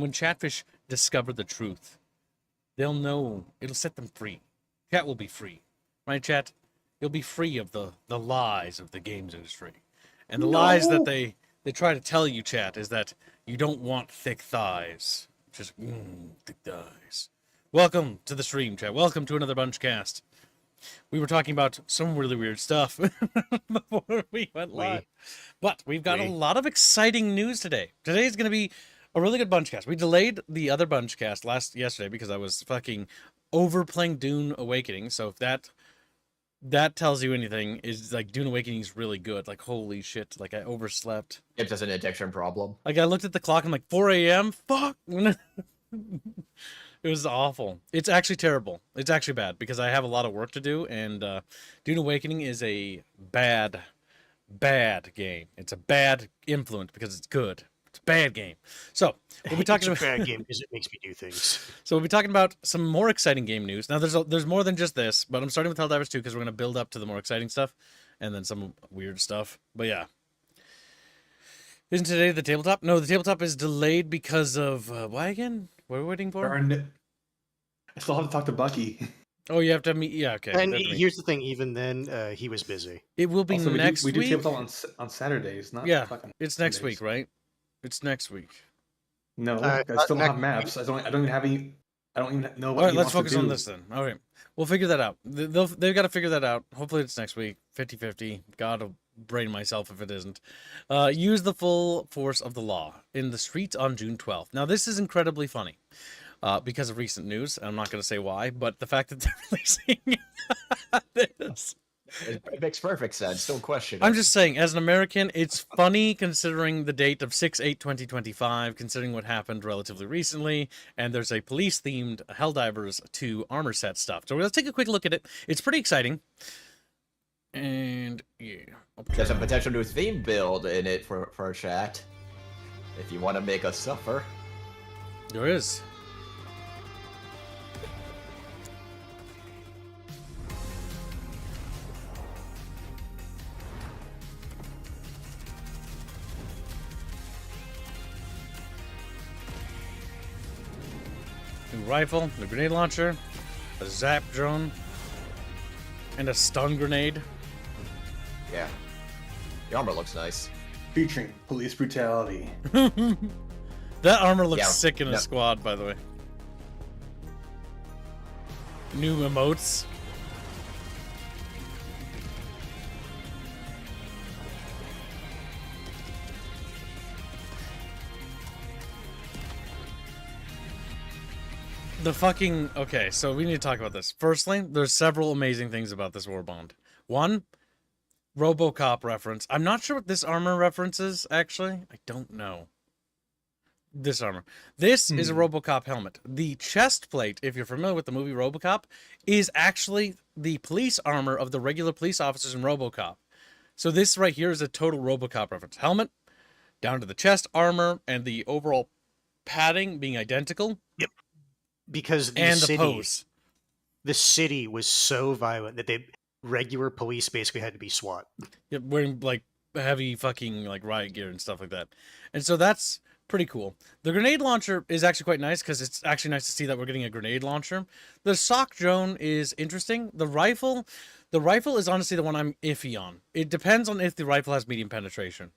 when Chatfish discover the truth, they'll know it'll set them free. Chat will be free. Right, Chat? You'll be free of the lies of the games industry. And the lies that they try to tell you, Chat, is that you don't want thick thighs. Just, thick thighs. Welcome to the stream, Chat. Welcome to another bunchcast. We were talking about some really weird stuff before we went live. But we've got a lot of exciting news today. Today's going to be a really good bunchcast. We delayed the other bunchcast yesterday because I was fucking overplaying Dune Awakening. So if that tells you anything, is like Dune Awakening is really good. Like, holy shit, like I overslept. It's just an addiction problem. Like I looked at the clock and I'm like 4 a.m. Fuck. It was awful. It's actually terrible. It's actually bad because I have a lot of work to do, and Dune Awakening is a bad game. It's a bad influence because it's good. It's a bad game. So we'll be talking about a bad game because it makes me do things. So we'll be talking about some more exciting game news. Now there's more than just this, but I'm starting with Helldivers 2 because we're gonna build up to the more exciting stuff, and then some weird stuff. But yeah. Isn't today the tabletop? No, the tabletop is delayed because of why again? What are we waiting for? I still have to talk to Bucky. Oh, you have to meet. Yeah, okay. And here's the thing: even then, he was busy. It will be also, next week. We do tabletop on Saturdays, not it's next week, right? It's next week. No, I still don't have maps. I don't even have any. I don't even know what. All right, let's focus on this then. All right, we'll figure that out. They've got to figure that out. Hopefully, it's next week. 50-50. God, I'll brain myself if it isn't. Use the full force of the law in the streets on June 12th. Now, this is incredibly funny. Because of recent news. I'm not going to say why, but the fact that they're releasing this. It makes perfect sense. Don't question it. I'm just saying, as an American, it's funny considering the date of 6/8/2025, considering what happened relatively recently, and there's a police-themed Helldivers 2 armor set stuff. So let's take a quick look at it. It's pretty exciting. And, yeah. There's a potential new theme build in it for a chat. If you want to make us suffer. There is. New rifle, a grenade launcher, a zap drone, and a stun grenade. Yeah. The armor looks nice. Featuring police brutality. That armor looks sick in a squad, by the way. New emotes. Okay, so we need to talk about this. Firstly, there's several amazing things about this war bond. One, RoboCop reference. I'm not sure what this armor references, actually. I don't know. This armor. This is a RoboCop helmet. The chest plate, if you're familiar with the movie RoboCop, is actually the police armor of the regular police officers in RoboCop. So this right here is a total RoboCop reference. Helmet, down to the chest armor, and the overall padding being identical. Yep. Because the city was so violent that regular police basically had to be SWAT. Yeah, wearing like heavy fucking like riot gear and stuff like that. And so that's pretty cool. The grenade launcher is actually quite nice because it's actually nice to see that we're getting a grenade launcher. The sock drone is interesting. The rifle is honestly the one I'm iffy on. It depends on if the rifle has medium penetration.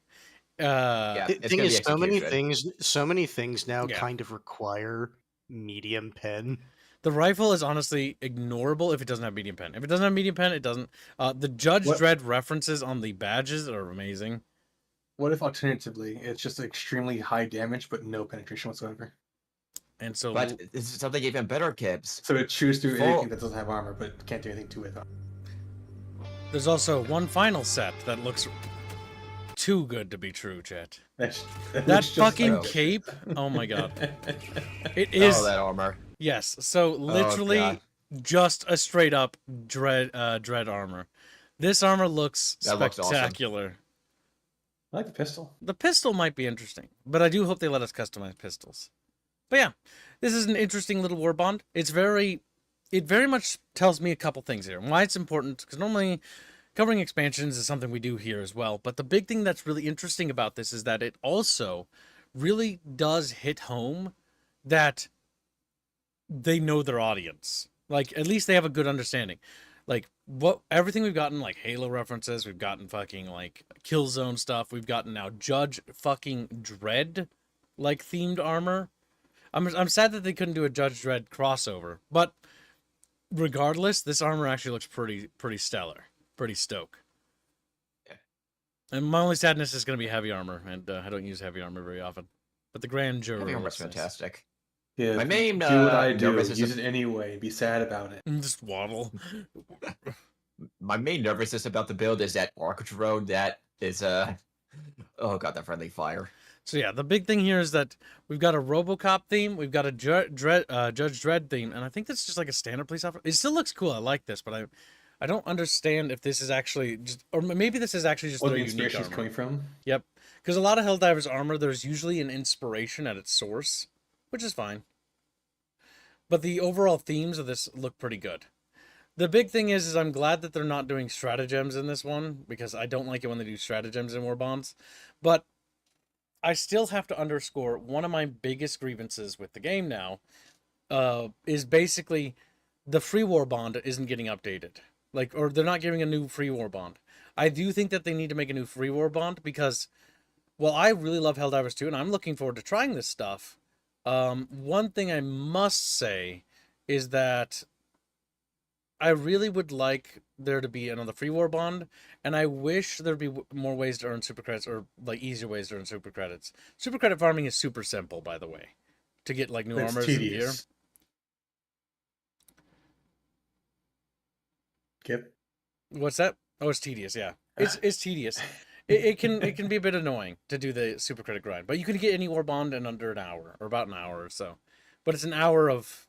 The thing is, so many things now kind of require medium pen. The rifle is honestly ignorable if it doesn't have medium pen. If it doesn't have medium pen, it doesn't. The Judge Dredd references on the badges are amazing. What if alternatively it's just extremely high damage but no penetration whatsoever? And so, but it's something even better, Kibbs. So it chews through anything that doesn't have armor but can't do anything to it. There's also one final set that looks too good to be true, Chet. That fucking cape. Oh my god. It is. Oh, that armor. Yes. So literally just a straight up dread armor. This armor looks spectacular. Looks awesome. I like the pistol. The pistol might be interesting, but I do hope they let us customize pistols. But yeah, this is an interesting little war bond. It very much tells me a couple things here. Why it's important, because normally covering expansions is something we do here as well. But the big thing that's really interesting about this is that it also really does hit home that they know their audience. Like, at least they have a good understanding. Like, everything we've gotten, like Halo references, we've gotten fucking like Killzone stuff, we've gotten now Judge fucking Dredd like themed armor. I'm sad that they couldn't do a Judge Dredd crossover, but regardless, this armor actually looks pretty stellar, pretty stoke. Yeah. And my only sadness is going to be heavy armor, and I don't use heavy armor very often. But the grandeur Heavy armor's looks nice. fantastic. Yeah, My main do what I do. nervousness Use it anyway. Be sad about it. Just waddle. My main nervousness about the build is that arc drone that is oh god, that friendly fire. So yeah, the big thing here is that we've got a RoboCop theme, we've got a Judge Dredd theme, and I think that's just like a standard police officer. It still looks cool. I like this, but I don't understand if this is actually just, or maybe this is actually just What their the unique inspiration is armor. coming from? Yep, because a lot of Helldivers armor, there's usually an inspiration at its source, which is fine. But the overall themes of this look pretty good. The big thing is I'm glad that they're not doing stratagems in this one, because I don't like it when they do stratagems in War Bonds. But I still have to underscore one of my biggest grievances with the game now is basically the free war bond isn't getting updated. Like, or they're not giving a new free war bond. I do think that they need to make a new free war bond because, well, I really love Helldivers 2 and I'm looking forward to trying this stuff. One thing I must say is that I really would like there to be another free war bond, and I wish there'd be more ways to earn super credits, or like easier ways to earn super credits. Super credit farming is super simple, by the way, to get like new armors and gear. Yep. What's that? Oh, it's tedious. Yeah, it's tedious. It can be a bit annoying to do the super credit grind, but you can get any war bond in under an hour, or about an hour or so. But it's an hour of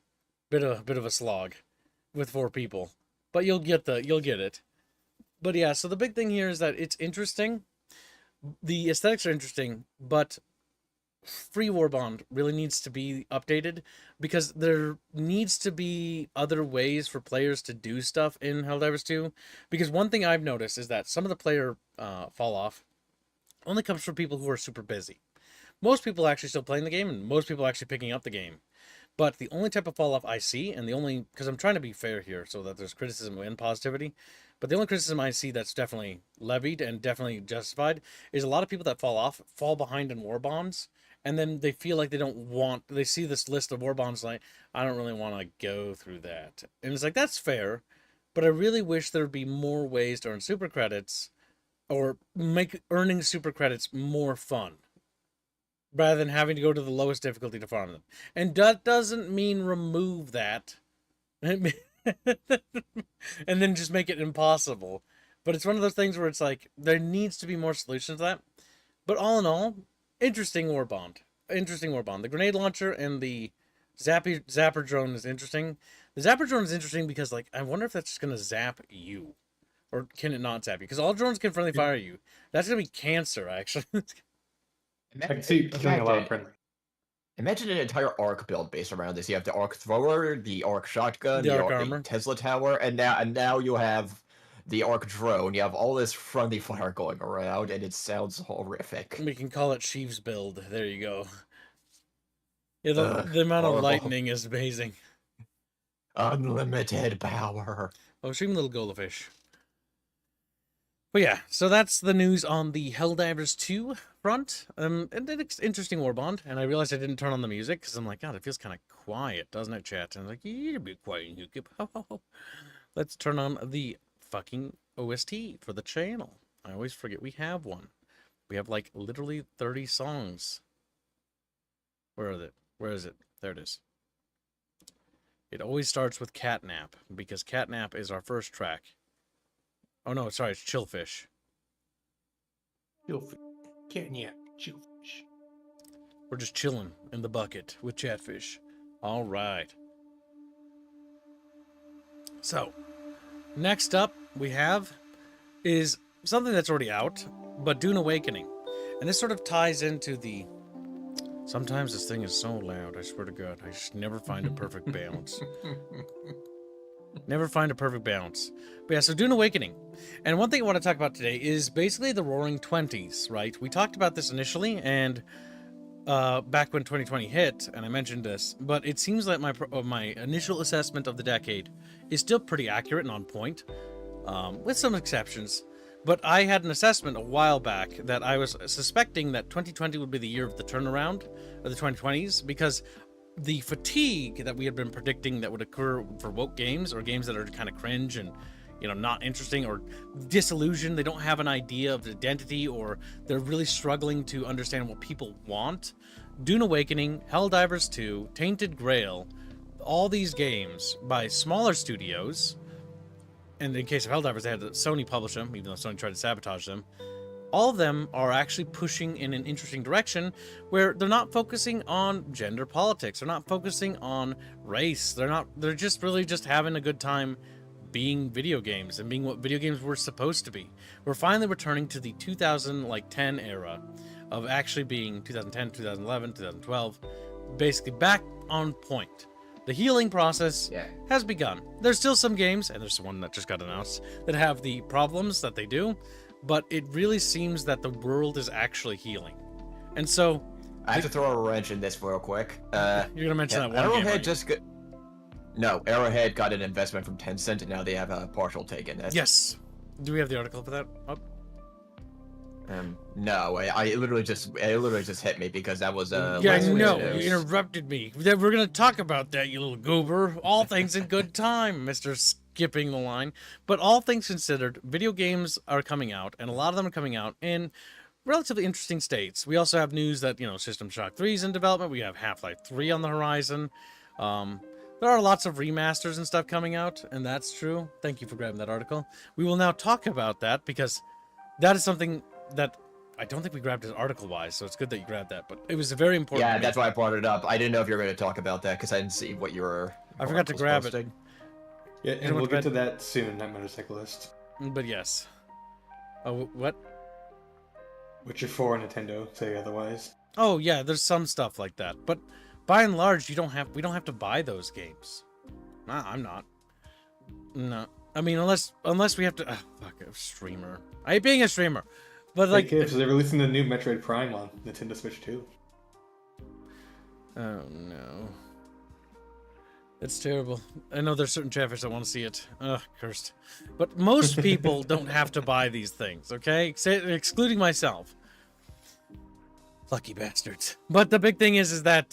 bit of a slog with 4 people, but you'll get it. But yeah, so the big thing here is that it's interesting. The aesthetics are interesting, but free war bond really needs to be updated because there needs to be other ways for players to do stuff in Helldivers 2. Because one thing I've noticed is that some of the player fall off only comes from people who are super busy. Most people are actually still playing the game, and most people are actually picking up the game. But the only type of fall off I see, and the only, because I'm trying to be fair here so that there's criticism and positivity, but the only criticism I see that's definitely levied and definitely justified is a lot of people that fall off fall behind in war bonds, and then they feel like they see this list of war bonds like, I don't really want to go through that. And it's like, that's fair, but I really wish there'd be more ways to earn super credits or make earning super credits more fun, rather than having to go to the lowest difficulty to farm them. And that doesn't mean remove that and then just make it impossible. But it's one of those things where it's like, there needs to be more solutions to that. But all in all, interesting war bond. The grenade launcher and the zapper drone is interesting. The zapper drone is interesting because, like, I wonder if that's just going to zap you. Or can it not zap you? Because all drones can friendly fire you. That's going to be cancer, actually. I can see killing a lot of friendly. Imagine an entire arc build based around this. You have the arc thrower, the arc shotgun, The the arc arc armor. Tesla tower, and now you have the arc drone. You have all this friendly fire going around, and it sounds horrific. We can call it Sheev's build. There you go. Yeah, the amount of lightning is amazing. Unlimited power. Oh, stream little goldfish. But yeah, so that's the news on the Helldivers 2 front. And it's interesting war bond, and I realized I didn't turn on the music because I'm like, God, it feels kind of quiet, doesn't it, chat? And I'm like, yeah, be quiet, you keep. Let's turn on the fucking OST for the channel. I always forget we have one. We have like literally 30 songs. Where is it? Where is it? There it is. It always starts with Catnap because Catnap is our first track. Oh no, sorry, it's Chillfish. Chillfish. Catnap. Chillfish. We're just chilling in the bucket with Chatfish. All right. So, next up we have is something that's already out, but Dune Awakening. And this sort of ties into the... Sometimes this thing is so loud, I swear to God, I just never find a perfect balance. Never find a perfect balance. But yeah, so Dune Awakening. And one thing I want to talk about today is basically the Roaring 20s, right? We talked about this initially, and back when 2020 hit, and I mentioned this, but it seems like my initial assessment of the decade is still pretty accurate and on point, with some exceptions. But I had an assessment a while back that I was suspecting that 2020 would be the year of the turnaround of the 2020s, because the fatigue that we had been predicting that would occur for woke games, or games that are kind of cringe and, you know, not interesting, or disillusioned, they don't have an idea of identity, or they're really struggling to understand what people want. Dune Awakening, Helldivers 2, Tainted Grail, all these games by smaller studios, and in case of Helldivers, they had Sony publish them, even though Sony tried to sabotage them. All of them are actually pushing in an interesting direction where they're not focusing on gender politics. They're not focusing on race. They're just really just having a good time being video games and being what video games were supposed to be. We're finally returning to the 2010 era of actually being 2010, 2011, 2012, basically back on point. The healing process has begun. There's still some games, and there's one that just got announced, that have the problems that they do, but it really seems that the world is actually healing. And so I have to throw a wrench in this real quick. you're gonna mention that one Arrowhead game, No, Arrowhead got an investment from Tencent, and now they have a partial take in it. Yes. Do we have the article for that up? No, it literally just hit me because that was yeah, last week's no, news. you interrupted me. We're gonna talk about that, you little goober. All things in good time, Mr. Skipping the line. But all things considered, video games are coming out, and a lot of them are coming out in relatively interesting states. We also have news that, you know, System Shock 3 is in development. We have Half-Life 3 on the horizon. There are lots of remasters and stuff coming out, and that's true. Thank you for grabbing that article. We will now talk about that, because that is something that I don't think we grabbed it article-wise, so it's good that you grabbed that. But it was a very important. Yeah, that's why I brought it up. I didn't know if you were going to talk about that because I didn't see what you were. I forgot to grab posting. Yeah, and we'll get to that soon, that motorcyclist. But yes. Oh, what? Witcher 4 Nintendo, say otherwise. Oh yeah, there's some stuff like that, but by and large, we don't have to buy those games. Nah, I'm not. No, I mean unless we have to. Fuck, a streamer. I hate being a streamer, but like. Hey kids, they're releasing the new Metroid Prime on Nintendo Switch 2. Oh no. It's terrible. I know there's certain chatfish that want to see it. Ugh, cursed. But most people don't have to buy these things, okay? Excluding myself. Lucky bastards. But the big thing is that,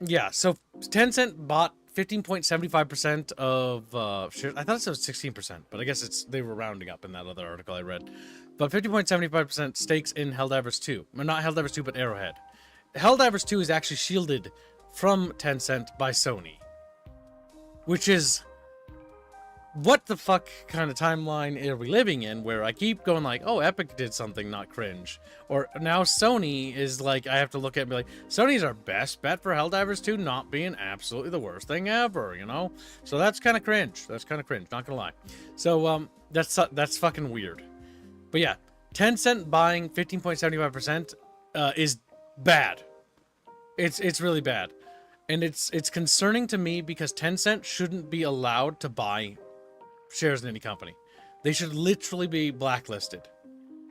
yeah, so Tencent bought 15.75% of shares. I thought it was 16%, but I guess they were rounding up in that other article I read. But 15.75% stakes in Helldivers 2. Well, not Helldivers 2, but Arrowhead. Helldivers 2 is actually shielded from Tencent by Sony, which is what the fuck kind of timeline are we living in, where I keep going like, oh, Epic did something not cringe, or now Sony is like, I have to look at it and be like, Sony's our best bet for Helldivers 2 not being absolutely the worst thing ever, you know? So that's kind of cringe. Not gonna lie. So that's fucking weird. But yeah, Tencent buying 15.75% is bad. It's really bad. And it's concerning to me because Tencent shouldn't be allowed to buy shares in any company. They should literally be blacklisted.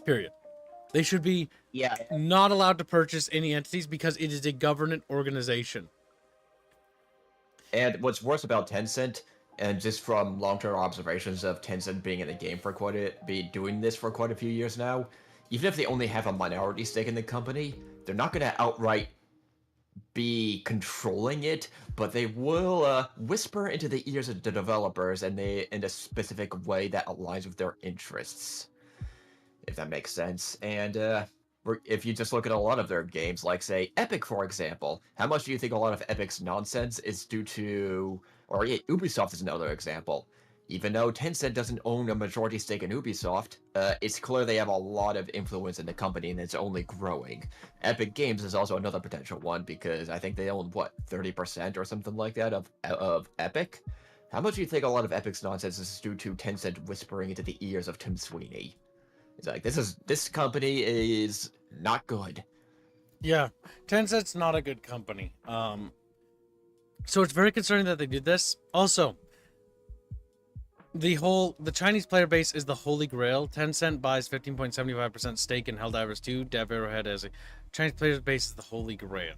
Period. They should be not allowed to purchase any entities because it is a government organization. And what's worse about Tencent, and just from long-term observations of Tencent being in the game doing this for quite a few years now, even if they only have a minority stake in the company, they're not going to outright be controlling it, but they will whisper into the ears of the developers, and in a specific way that aligns with their interests, if that makes sense. And if you just look at a lot of their games, like say Epic, for example, how much do you think a lot of Epic's nonsense is due to, or Ubisoft is another example. Even though Tencent doesn't own a majority stake in Ubisoft, it's clear they have a lot of influence in the company, and it's only growing. Epic Games is also another potential one, because I think they own, 30% or something like that of Epic? How much do you think a lot of Epic's nonsense is due to Tencent whispering into the ears of Tim Sweeney? It's like, this company is not good. Yeah, Tencent's not a good company. So it's very concerning that they did this. Also, the Chinese player base is the holy grail. Tencent buys 15.75% stake in Helldivers 2. Dev Arrowhead as a Chinese player base is the holy grail.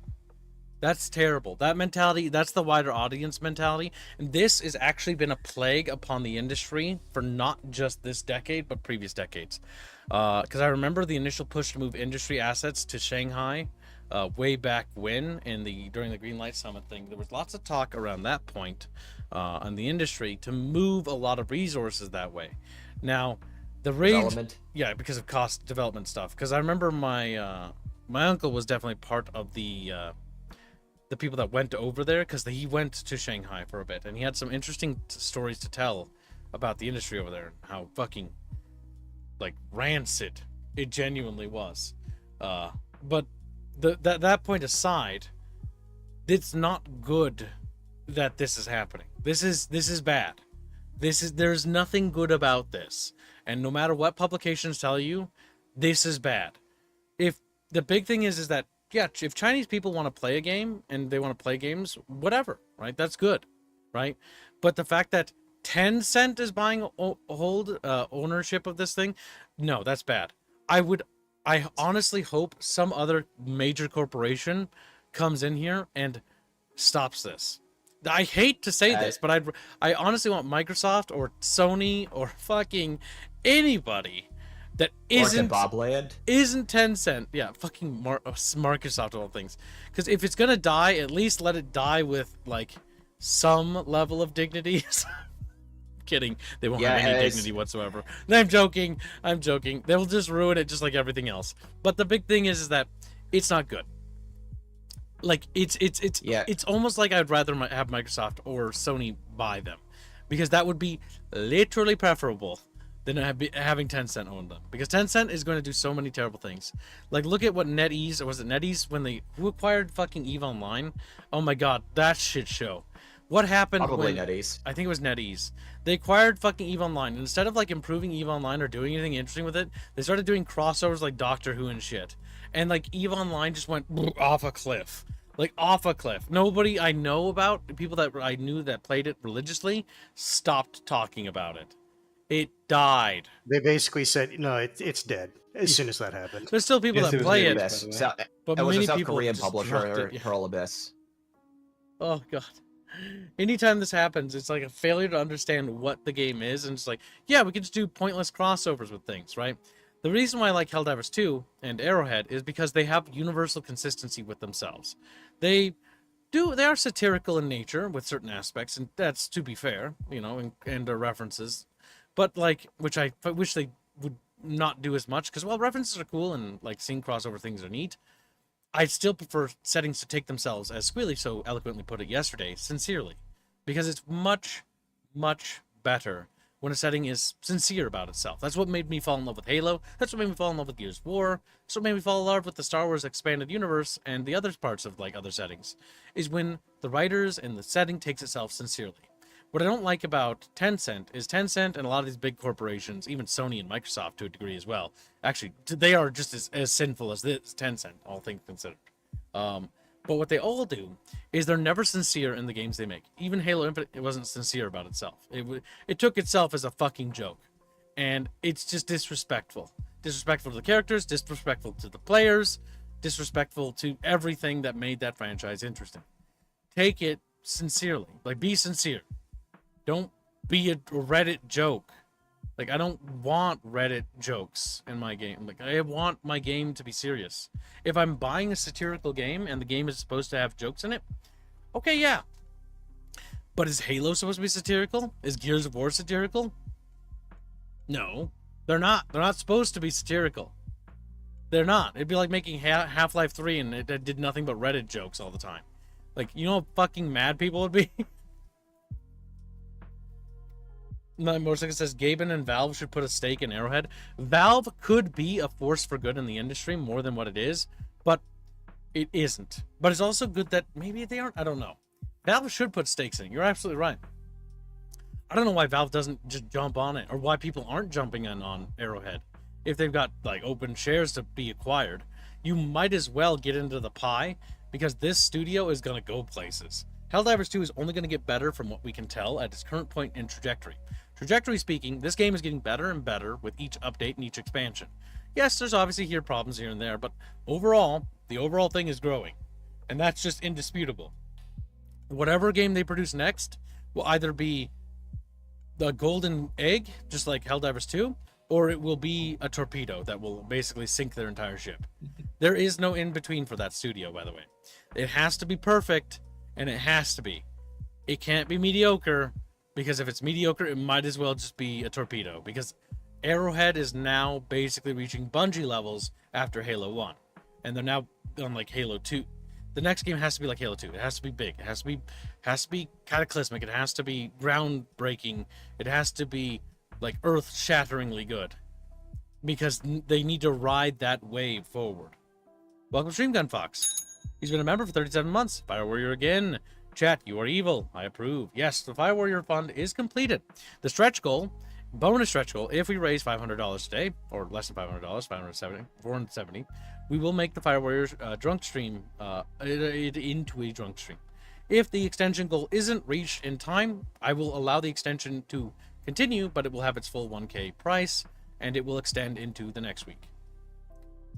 That's terrible. That mentality, that's the wider audience mentality. And this has actually been a plague upon the industry for not just this decade, but previous decades. Because I remember the initial push to move industry assets to Shanghai way back when during the Green Light Summit thing. There was lots of talk around that point on the industry to move a lot of resources that way. Now, the rage, Development. yeah, because of cost development stuff. Because I remember my uncle was definitely part of the people that went over there, because he went to Shanghai for a bit, and he had some interesting stories to tell about the industry over there, and how fucking like rancid it genuinely was. But that point aside, it's not good that this is happening. This is bad. There's nothing good about this, and no matter what publications tell you, this is bad. If the big thing is that, yeah, if Chinese people want to play a game and they want to play games, whatever, right? That's good, right? But the fact that Tencent is buying ownership of this thing, no, that's bad. I honestly hope some other major corporation comes in here and stops this. I hate to say this, but I honestly want Microsoft or Sony or fucking anybody that isn't Tencent, yeah, fucking Microsoft of all things. Because if it's gonna die, at least let it die with like some level of dignity. Kidding, they won't have any dignity whatsoever. I'm joking. They'll just ruin it, just like everything else. But the big thing is that it's not good. Like it's almost like I'd rather have Microsoft or Sony buy them, because that would be literally preferable than having Tencent own them, because Tencent is going to do so many terrible things. Like, look at what NetEase, or was it NetEase, when who acquired fucking EVE Online? Oh my god, that shit show. What happened? Probably NetEase. I think it was NetEase. They acquired fucking EVE Online, and instead of like improving EVE Online or doing anything interesting with it, they started doing crossovers like Doctor Who and shit. And like EVE Online just went off a cliff. Like off a cliff. Nobody I know about, people that I knew that played it religiously, stopped talking about it. It died. They basically said, no, it's dead as soon as that happened. There's still people that play it. But it was a South Korean publisher, Pearl Abyss. Oh god. Anytime this happens, it's like a failure to understand what the game is, and it's like, yeah, we can just do pointless crossovers with things, right? The reason why I like Helldivers 2 and Arrowhead is because they have universal consistency with themselves. They are satirical in nature with certain aspects, and that's to be fair, and their references. But like, which I wish they would not do as much, because while references are cool and like seeing crossover things are neat, I still prefer settings to take themselves, as Squealy so eloquently put it yesterday, sincerely. Because it's much, much better when a setting is sincere about itself. That's what made me fall in love with Halo. That's what made me fall in love with Gears of War. That's what made me fall in love with the Star Wars Expanded Universe and the other parts of like other settings, is when the writers and the setting takes itself sincerely. What I don't like about Tencent is Tencent and a lot of these big corporations, even Sony and Microsoft to a degree as well. Actually, they are just as sinful as this Tencent, all things considered. But what they all do is they're never sincere in the games they make. Even Halo Infinite, it wasn't sincere about itself. It took itself as a fucking joke. And it's just disrespectful. Disrespectful to the characters, disrespectful to the players, disrespectful to everything that made that franchise interesting. Take it sincerely. Like, be sincere. Don't be a Reddit joke. Like, I don't want Reddit jokes in my game. Like, I want my game to be serious. If I'm buying a satirical game and the game is supposed to have jokes in it, okay, yeah. But is Halo supposed to be satirical? Is Gears of War satirical? No, they're not. They're not supposed to be satirical. They're not. It'd be like making Half-Life 3 and it did nothing but Reddit jokes all the time. Like, you know how fucking mad people would be? My motorcycle says Gaben and Valve should put a stake in Arrowhead. Valve could be a force for good in the industry more than what it is, but it isn't. But it's also good that maybe they aren't. I don't know. Valve should put stakes in it. You're absolutely right. I don't know why Valve doesn't just jump on it, or why people aren't jumping in on Arrowhead. If they've got like open shares to be acquired, you might as well get into the pie, because this studio is going to go places. Helldivers 2 is only going to get better from what we can tell at its current point in trajectory. trajectory speaking, this game is getting better and better with each update and each expansion. Yes, there's obviously problems here and there, but overall, the overall thing is growing. And that's just indisputable. Whatever game they produce next will either be the golden egg, just like Helldivers 2, or it will be a torpedo that will basically sink their entire ship. There is no in-between for that studio, by the way. It has to be perfect, and it has to be. It can't be mediocre, because if it's mediocre, it might as well just be a torpedo, because Arrowhead is now basically reaching Bungie levels after Halo 1, and they're now on like Halo 2. The next game has to be like Halo 2. It has to be big. It has to be cataclysmic. It has to be groundbreaking. It has to be like earth-shatteringly good, because they need to ride that wave forward. Welcome, Stream Gun Fox. He's been a member for 37 months. Fire Warrior again. Chat, you are evil. I approve. Yes, the Fire Warrior Fund is completed. The stretch goal, bonus stretch goal, if we raise $500 today, or less than $500, 470, we will make the Fire Warriors drunk stream into a drunk stream. If the extension goal isn't reached in time, I will allow the extension to continue, but it will have its full 1K price, and it will extend into the next week.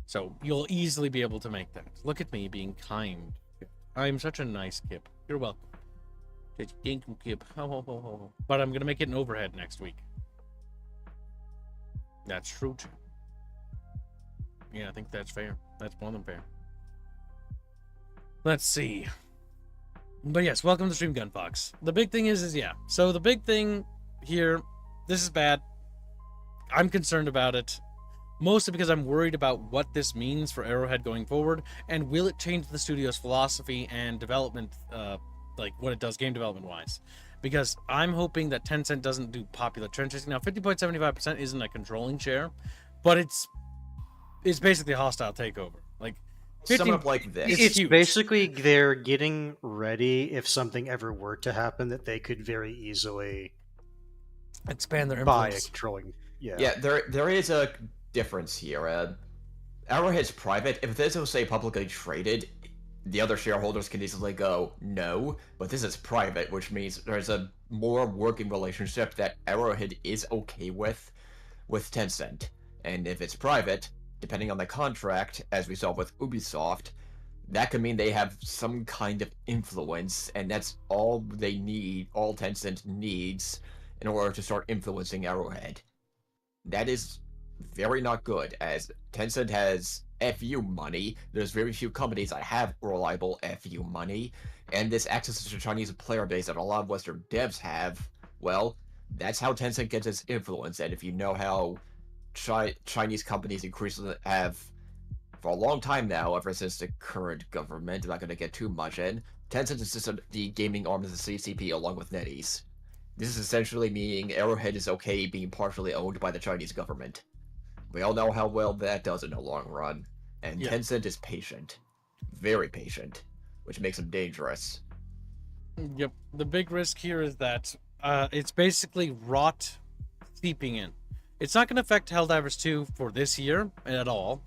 So you'll easily be able to make that. Look at me being kind. I'm such a nice Kip. You're welcome. Thank you, Kip. But I'm going to make it an overhead next week. That's true, too. Yeah, I think that's fair. That's more than fair. Let's see. But yes, welcome to Stream Gun Fox. The big thing is yeah. So the big thing here, this is bad. I'm concerned about it. Mostly because I'm worried about what this means for Arrowhead going forward, and will it change the studio's philosophy and development, like what it does game development wise. Because I'm hoping that Tencent doesn't do popular trend chasing. Now, 50.75% isn't a controlling share, but it's basically a hostile takeover. Like, Sum up like this. It's huge. basically they're getting ready if something ever were to happen that they could very easily expand their buy a influence. controlling. Yeah, there is a difference here. Arrowhead's private. If this was, say, publicly traded, the other shareholders can easily go, no, but this is private, which means there's a more working relationship that Arrowhead is okay with Tencent. And if it's private, depending on the contract, as we saw with Ubisoft, that could mean they have some kind of influence, and that's all they need, all Tencent needs, in order to start influencing Arrowhead. That is very not good, as Tencent has FU money. There's very few companies that have reliable FU money, and this access to Chinese player base that a lot of Western devs have, well, that's how Tencent gets its influence. And if you know how Chinese companies increasingly have, for a long time now, ever since the current government, I'm not going to get too much in, Tencent is just the gaming arm of the CCP along with NetEase. This is essentially meaning Arrowhead is okay being partially owned by the Chinese government. We all know how well that does in the long run, and Yeah. Tencent is patient. Very patient, which makes him dangerous. Yep. The big risk here is that it's basically rot seeping in. It's not going to affect Helldivers 2 for this year at all,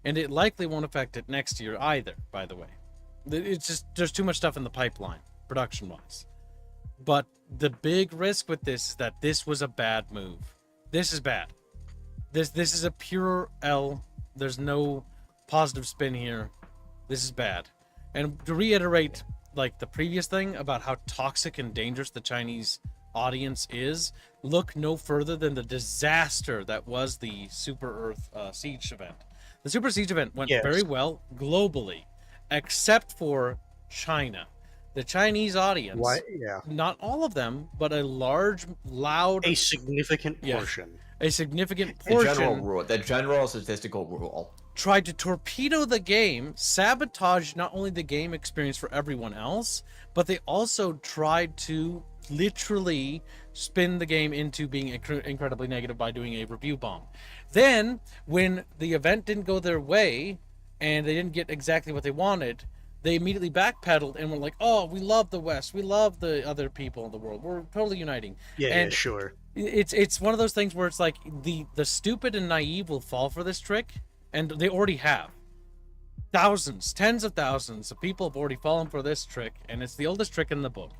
and it likely won't affect it next year either, by the way. It's just, there's too much stuff in the pipeline, production-wise. But the big risk with this is that this was a bad move. This is bad. This is a pure L. There's no positive spin here. This is bad. And to reiterate, like the previous thing about how toxic and dangerous the Chinese audience is, look no further than the disaster that was the Super Earth Siege event. The Super Siege event went very well globally, except for China. The Chinese audience, not all of them, but a large, loud... A significant portion. A significant portion. The general statistical rule. Tried to torpedo the game, sabotage not only the game experience for everyone else, but they also tried to literally spin the game into being incredibly negative by doing a review bomb. Then, when the event didn't go their way, and they didn't get exactly what they wanted, they immediately backpedaled and were like, oh, we love the West. We love the other people in the world. We're totally uniting. Yeah, sure. It's one of those things where it's like the stupid and naive will fall for this trick, and they already have. Thousands, tens of thousands of people have already fallen for this trick, and it's the oldest trick in the book.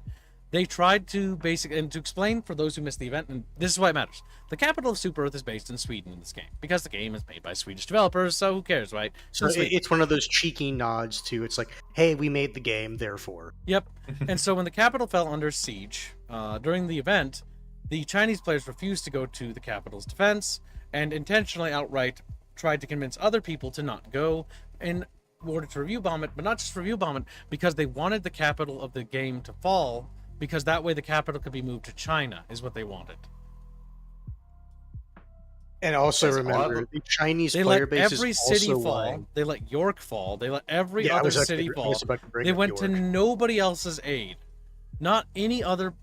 They tried to and to explain for those who missed the event, and this is why it matters. The capital of Super Earth is based in Sweden in this game, because the game is made by Swedish developers, so who cares, right? So it's one of those cheeky nods to, it's like, hey, we made the game, therefore. Yep. And so when the capital fell under siege, during the event, the Chinese players refused to go to the capital's defense, and intentionally outright tried to convince other people to not go in order to review bomb it, but not just review bomb it, because they wanted the capital of the game to fall, because that way the capital could be moved to China, is what they wanted. And also remember, the Chinese player base is every city also fall. lying. They let York fall. They let every other city fall. They went to nobody else's aid, not any other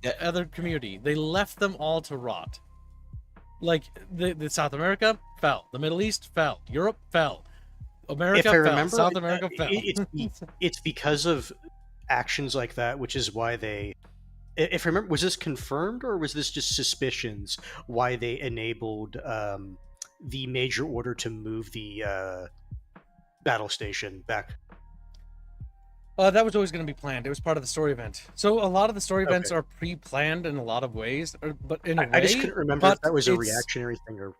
community. They left them all to rot. Like the South America fell, the Middle East fell, Europe fell, America fell, South America fell. It's because of actions like that, which is why they. If I remember, was this confirmed or was this just suspicions why they enabled the major order to move the battle station back? That was always going to be planned. It was part of the story event. So a lot of the story events are pre-planned in a lot of ways, but in a way, I just couldn't remember if that was a reactionary thing or.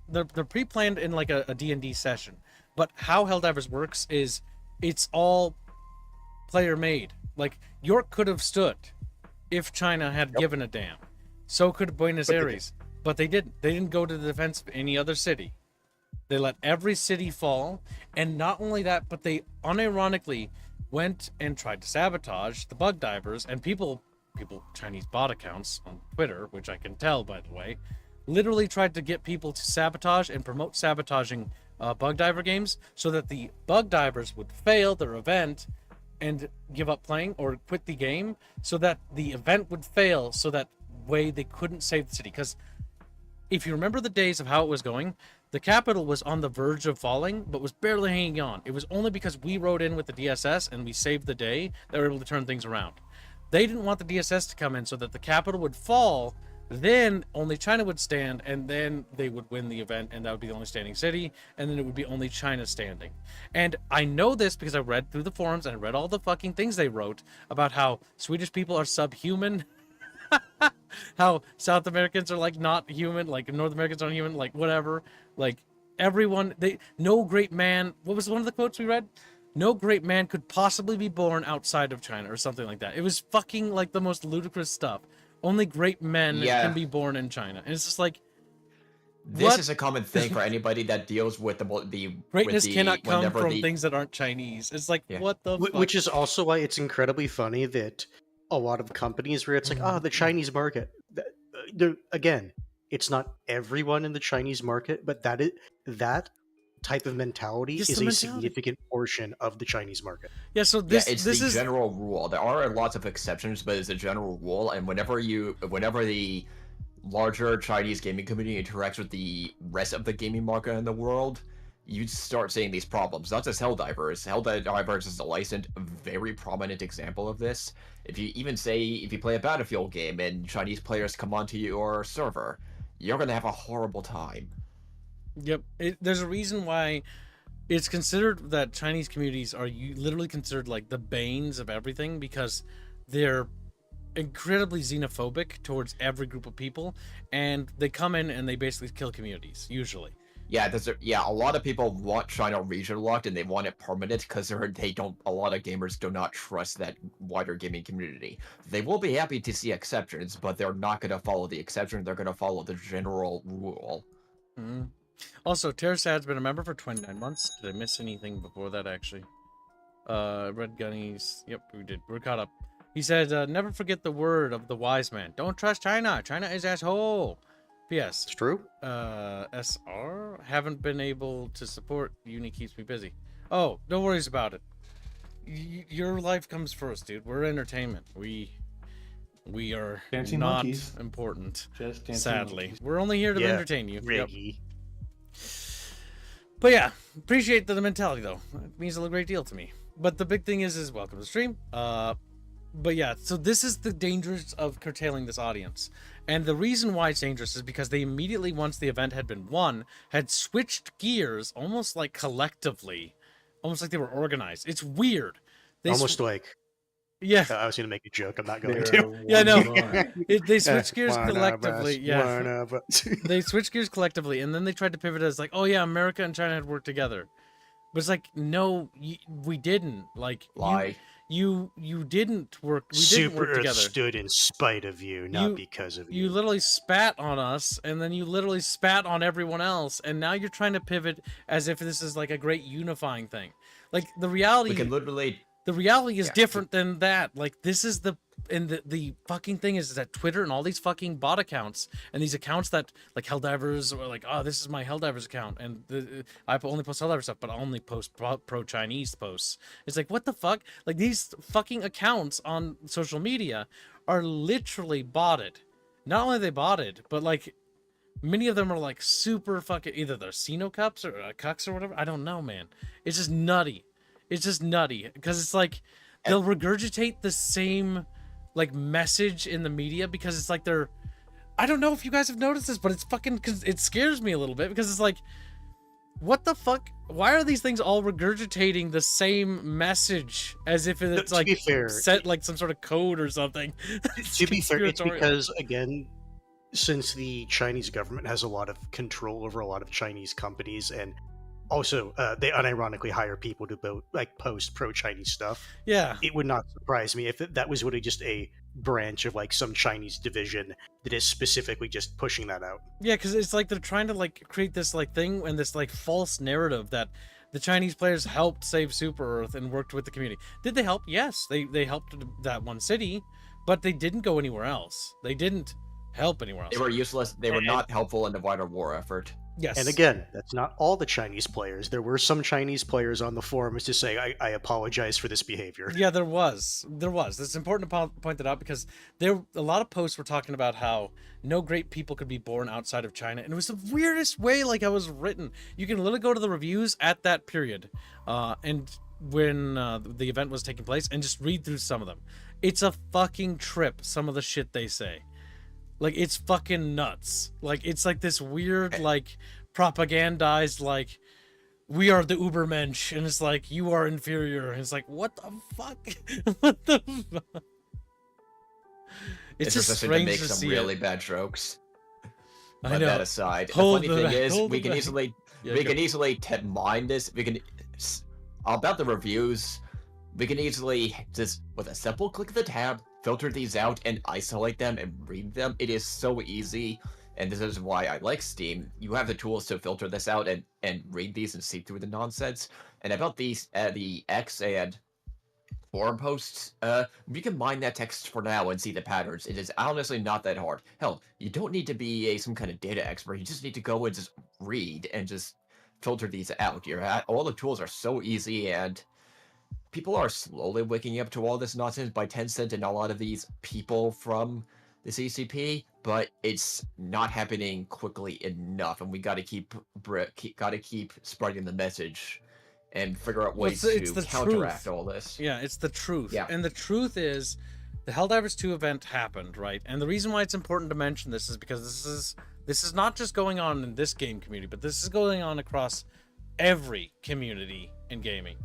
They're pre-planned in like a D&D session. But how Helldivers works is it's all player made. Like York could have stood if China had given a damn. So could Buenos Aires. But they didn't. They didn't go to the defense of any other city. They let every city fall. And not only that, but they unironically went and tried to sabotage the bug divers. And people, Chinese bot accounts on Twitter, which I can tell, by the way, literally tried to get people to sabotage and promote sabotaging bug diver games so that the bug divers would fail their event and give up playing or quit the game, so that the event would fail, so that way they couldn't save the city. Because if you remember the days of how it was going, the capital was on the verge of falling, but was barely hanging on. It was only because we rode in with the DSS and we saved the day that we were able to turn things around. They didn't want the DSS to come in so that the capital would fall, then only China would stand, and then they would win the event, and that would be the only standing city, and then it would be only China standing. And I know this because I read through the forums and I read all the fucking things they wrote about how Swedish people are subhuman, how South Americans are like not human, like North Americans aren't human, like whatever. Like everyone, no great man, what was one of the quotes we read? No great man could possibly be born outside of China, or something like that. It was fucking like the most ludicrous stuff. Only great men can be born in China. And it's just like, this is a common thing for anybody that deals with the greatness cannot come from things that aren't Chinese. It's like, what the fuck? Which is also why it's incredibly funny that a lot of companies where it's like, the Chinese market. Again, it's not everyone in the Chinese market, but that type of mentality is a significant portion of the Chinese market. Yeah, so it's the general rule. There are lots of exceptions, but it's a general rule. And whenever the larger Chinese gaming community interacts with the rest of the gaming market in the world, you start seeing these problems. Not just Helldivers. Helldivers is a licensed, very prominent example of this. If you play a Battlefield game and Chinese players come onto your server, you're gonna have a horrible time. Yep. There's a reason why it's considered that Chinese communities are literally considered like the banes of everything, because they're incredibly xenophobic towards every group of people, and they come in and they basically kill communities, usually. Yeah, a lot of people want China region locked and they want it permanent because a lot of gamers do not trust that wider gaming community. They will be happy to see exceptions, but they're not going to follow the exception. They're going to follow the general rule. Mm-hmm. Also, Terrasad's been a member for 29 months. Did I miss anything before that, actually? Red Gunnies. Yep, we did. We're caught up. He said, never forget the word of the wise man. Don't trust China. China is asshole. P.S. It's true. SR? Haven't been able to support. Uni keeps me busy. Oh, no worries about it. Your life comes first, dude. We're entertainment. We are dancing not monkeys. Important. Just dancing sadly. monkeys. We're only here to entertain you. Riggy. Yep. But yeah, appreciate the mentality though. It means a great deal to me. But the big thing is welcome to the stream. But yeah, so this is the dangers of curtailing this audience. And the reason why it's dangerous is because they immediately, once the event had been won, had switched gears almost like collectively. Almost like they were organized. It's weird. Yeah. I was going to make a joke. I'm not going They're to. Yeah, no. one. They switch gears One of collectively. us, Yeah. one of us. They switched gears collectively, and then they tried to pivot as like, oh yeah, America and China had worked together. But it's like, no, we didn't. Like, Lie. you didn't work. We didn't Super work Earth together. stood in spite of you, not You- because of You you. literally spat on us, and then you literally spat on everyone else, and now you're trying to pivot as if this is like a great unifying thing. Like the reality, We can literally. the reality is Yeah. different than that. Like this is the fucking thing is that Twitter and all these fucking bot accounts and these accounts that like Helldivers or like, oh, this is my Helldivers account and I only post Helldivers stuff, but I only post pro Chinese posts. It's like, what the fuck? Like these fucking accounts on social media are literally botted. Not only are they botted, but like many of them are like super fucking either they're Sino cups or cucks or whatever. I don't know, man. It's just nutty. It's just nutty because it's like they'll regurgitate the same like message in the media because it's like they're I don't know if you guys have noticed this, but it's fucking it scares me a little bit because it's like what the fuck? Why are these things all regurgitating the same message as if it's To like be fair, set like some sort of code or something? to be fair, it's Conspiratorial. because, again, since the Chinese government has a lot of control over a lot of Chinese companies, and also they unironically hire people to post pro-Chinese stuff, Yeah. it would not surprise me if that was really just a branch of like some Chinese division that is specifically just pushing that out. Yeah, because it's like they're trying to like create this like thing and this like false narrative that the Chinese players helped save Super Earth and worked with the community. Did they help? Yes, they helped that one city, but they didn't go anywhere else. They didn't help anywhere else. They were useless. They were And- not helpful in the wider war effort. Yes. And again, that's not all the Chinese players. There were some Chinese players on the forums to say, I apologize for this behavior. Yeah, there was. It's important to point that out because a lot of posts were talking about how no great people could be born outside of China, and it was the weirdest way. Like I was written. You can literally go to the reviews at that period, and when the event was taking place, and just read through some of them. It's a fucking trip. Some of the shit they say. Like it's fucking nuts. Like it's like this weird like propagandized like we are the Ubermensch and it's like you are inferior and it's like what the fuck? What the fuck? It's just interesting to strange make to some see really it. bad jokes. I But know. that aside, Hold the funny the- thing is, hold we the can back. easily Yeah, we go. can easily mine this. About the reviews. We can easily just with a simple click of the tab filter these out and isolate them and read them. It is so easy, and this is why I like Steam. You have the tools to filter this out and read these and see through the nonsense. And about these the X and forum posts, we can mine that text for now and see the patterns. It is honestly not that hard. Hell, you don't need to be some kind of data expert. You just need to go and just read and just filter these out. All the tools are so easy, and people are slowly waking up to all this nonsense by Tencent and a lot of these people from the CCP, but it's not happening quickly enough, and we got to keep spreading the message and figure out Well, ways it's to the counteract truth. all this. Yeah, it's the truth. Yeah. And the truth is the Helldivers 2 event happened, right? And the reason why it's important to mention this is because this is not just going on in this game community, but this is going on across every community in gaming.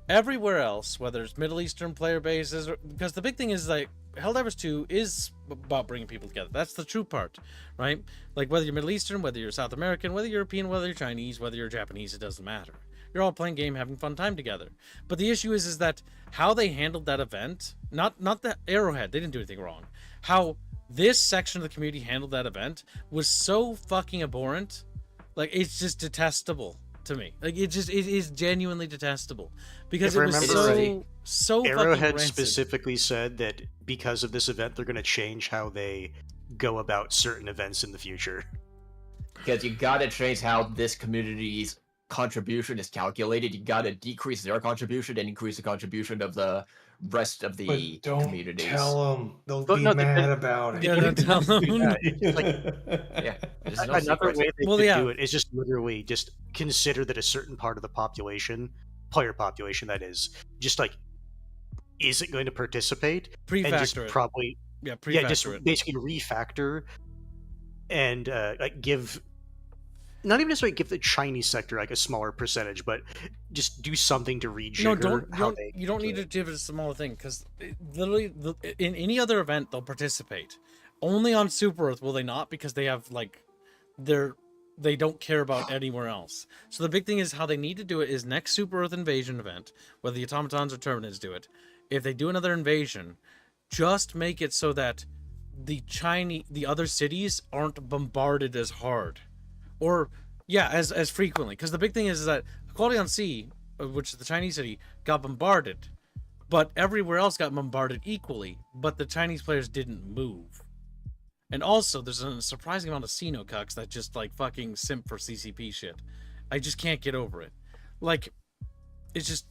Everywhere else, whether it's Middle Eastern player bases, because the big thing is like Helldivers 2 is about bringing people together. That's the true part, right? Like whether you're Middle Eastern, whether you're South American, whether you're European, whether you're Chinese, whether you're Japanese, it doesn't matter. You're all playing game, having fun time together. But the issue is that how they handled that event, not the Arrowhead, they didn't do anything wrong. How this section of the community handled that event was so fucking abhorrent. Like it's just detestable to me. Like it is genuinely detestable because If I it was remember so right, so fucking Arrowhead rancid. specifically said that because of this event, they're going to change how they go about certain events in the future. Because you gotta change how this community's contribution is calculated. You gotta decrease their contribution and increase the contribution of the rest of the But don't communities. tell them. They'll But be no, mad about it. Yeah, don't tell them. Yeah, there's no Another secret. way they Well, could yeah. do it is just literally just consider that a certain part of the population, player population that is, just like isn't going to participate, and just Pre-factor it. probably Yeah, pre-factor just it. basically refactor and like give, not even necessarily give the Chinese sector like a smaller percentage, but just do something to rejigger No, don't how they. you don't need to give it a smaller thing, because literally in any other event they'll participate. Only on Super Earth will they not, because they have like they don't care about anywhere else. So the big thing is how they need to do it is next Super Earth invasion event, whether the automatons or terminids do it. If they do another invasion, just make it so that the other cities aren't bombarded as hard, or as frequently. Because the big thing is that Quality on Sea, which is the Chinese city, got bombarded, but everywhere else got bombarded equally, but the Chinese players didn't move. And also, there's a surprising amount of Sino cucks that just like fucking simp for CCP shit. I just can't get over it. Like, it's just,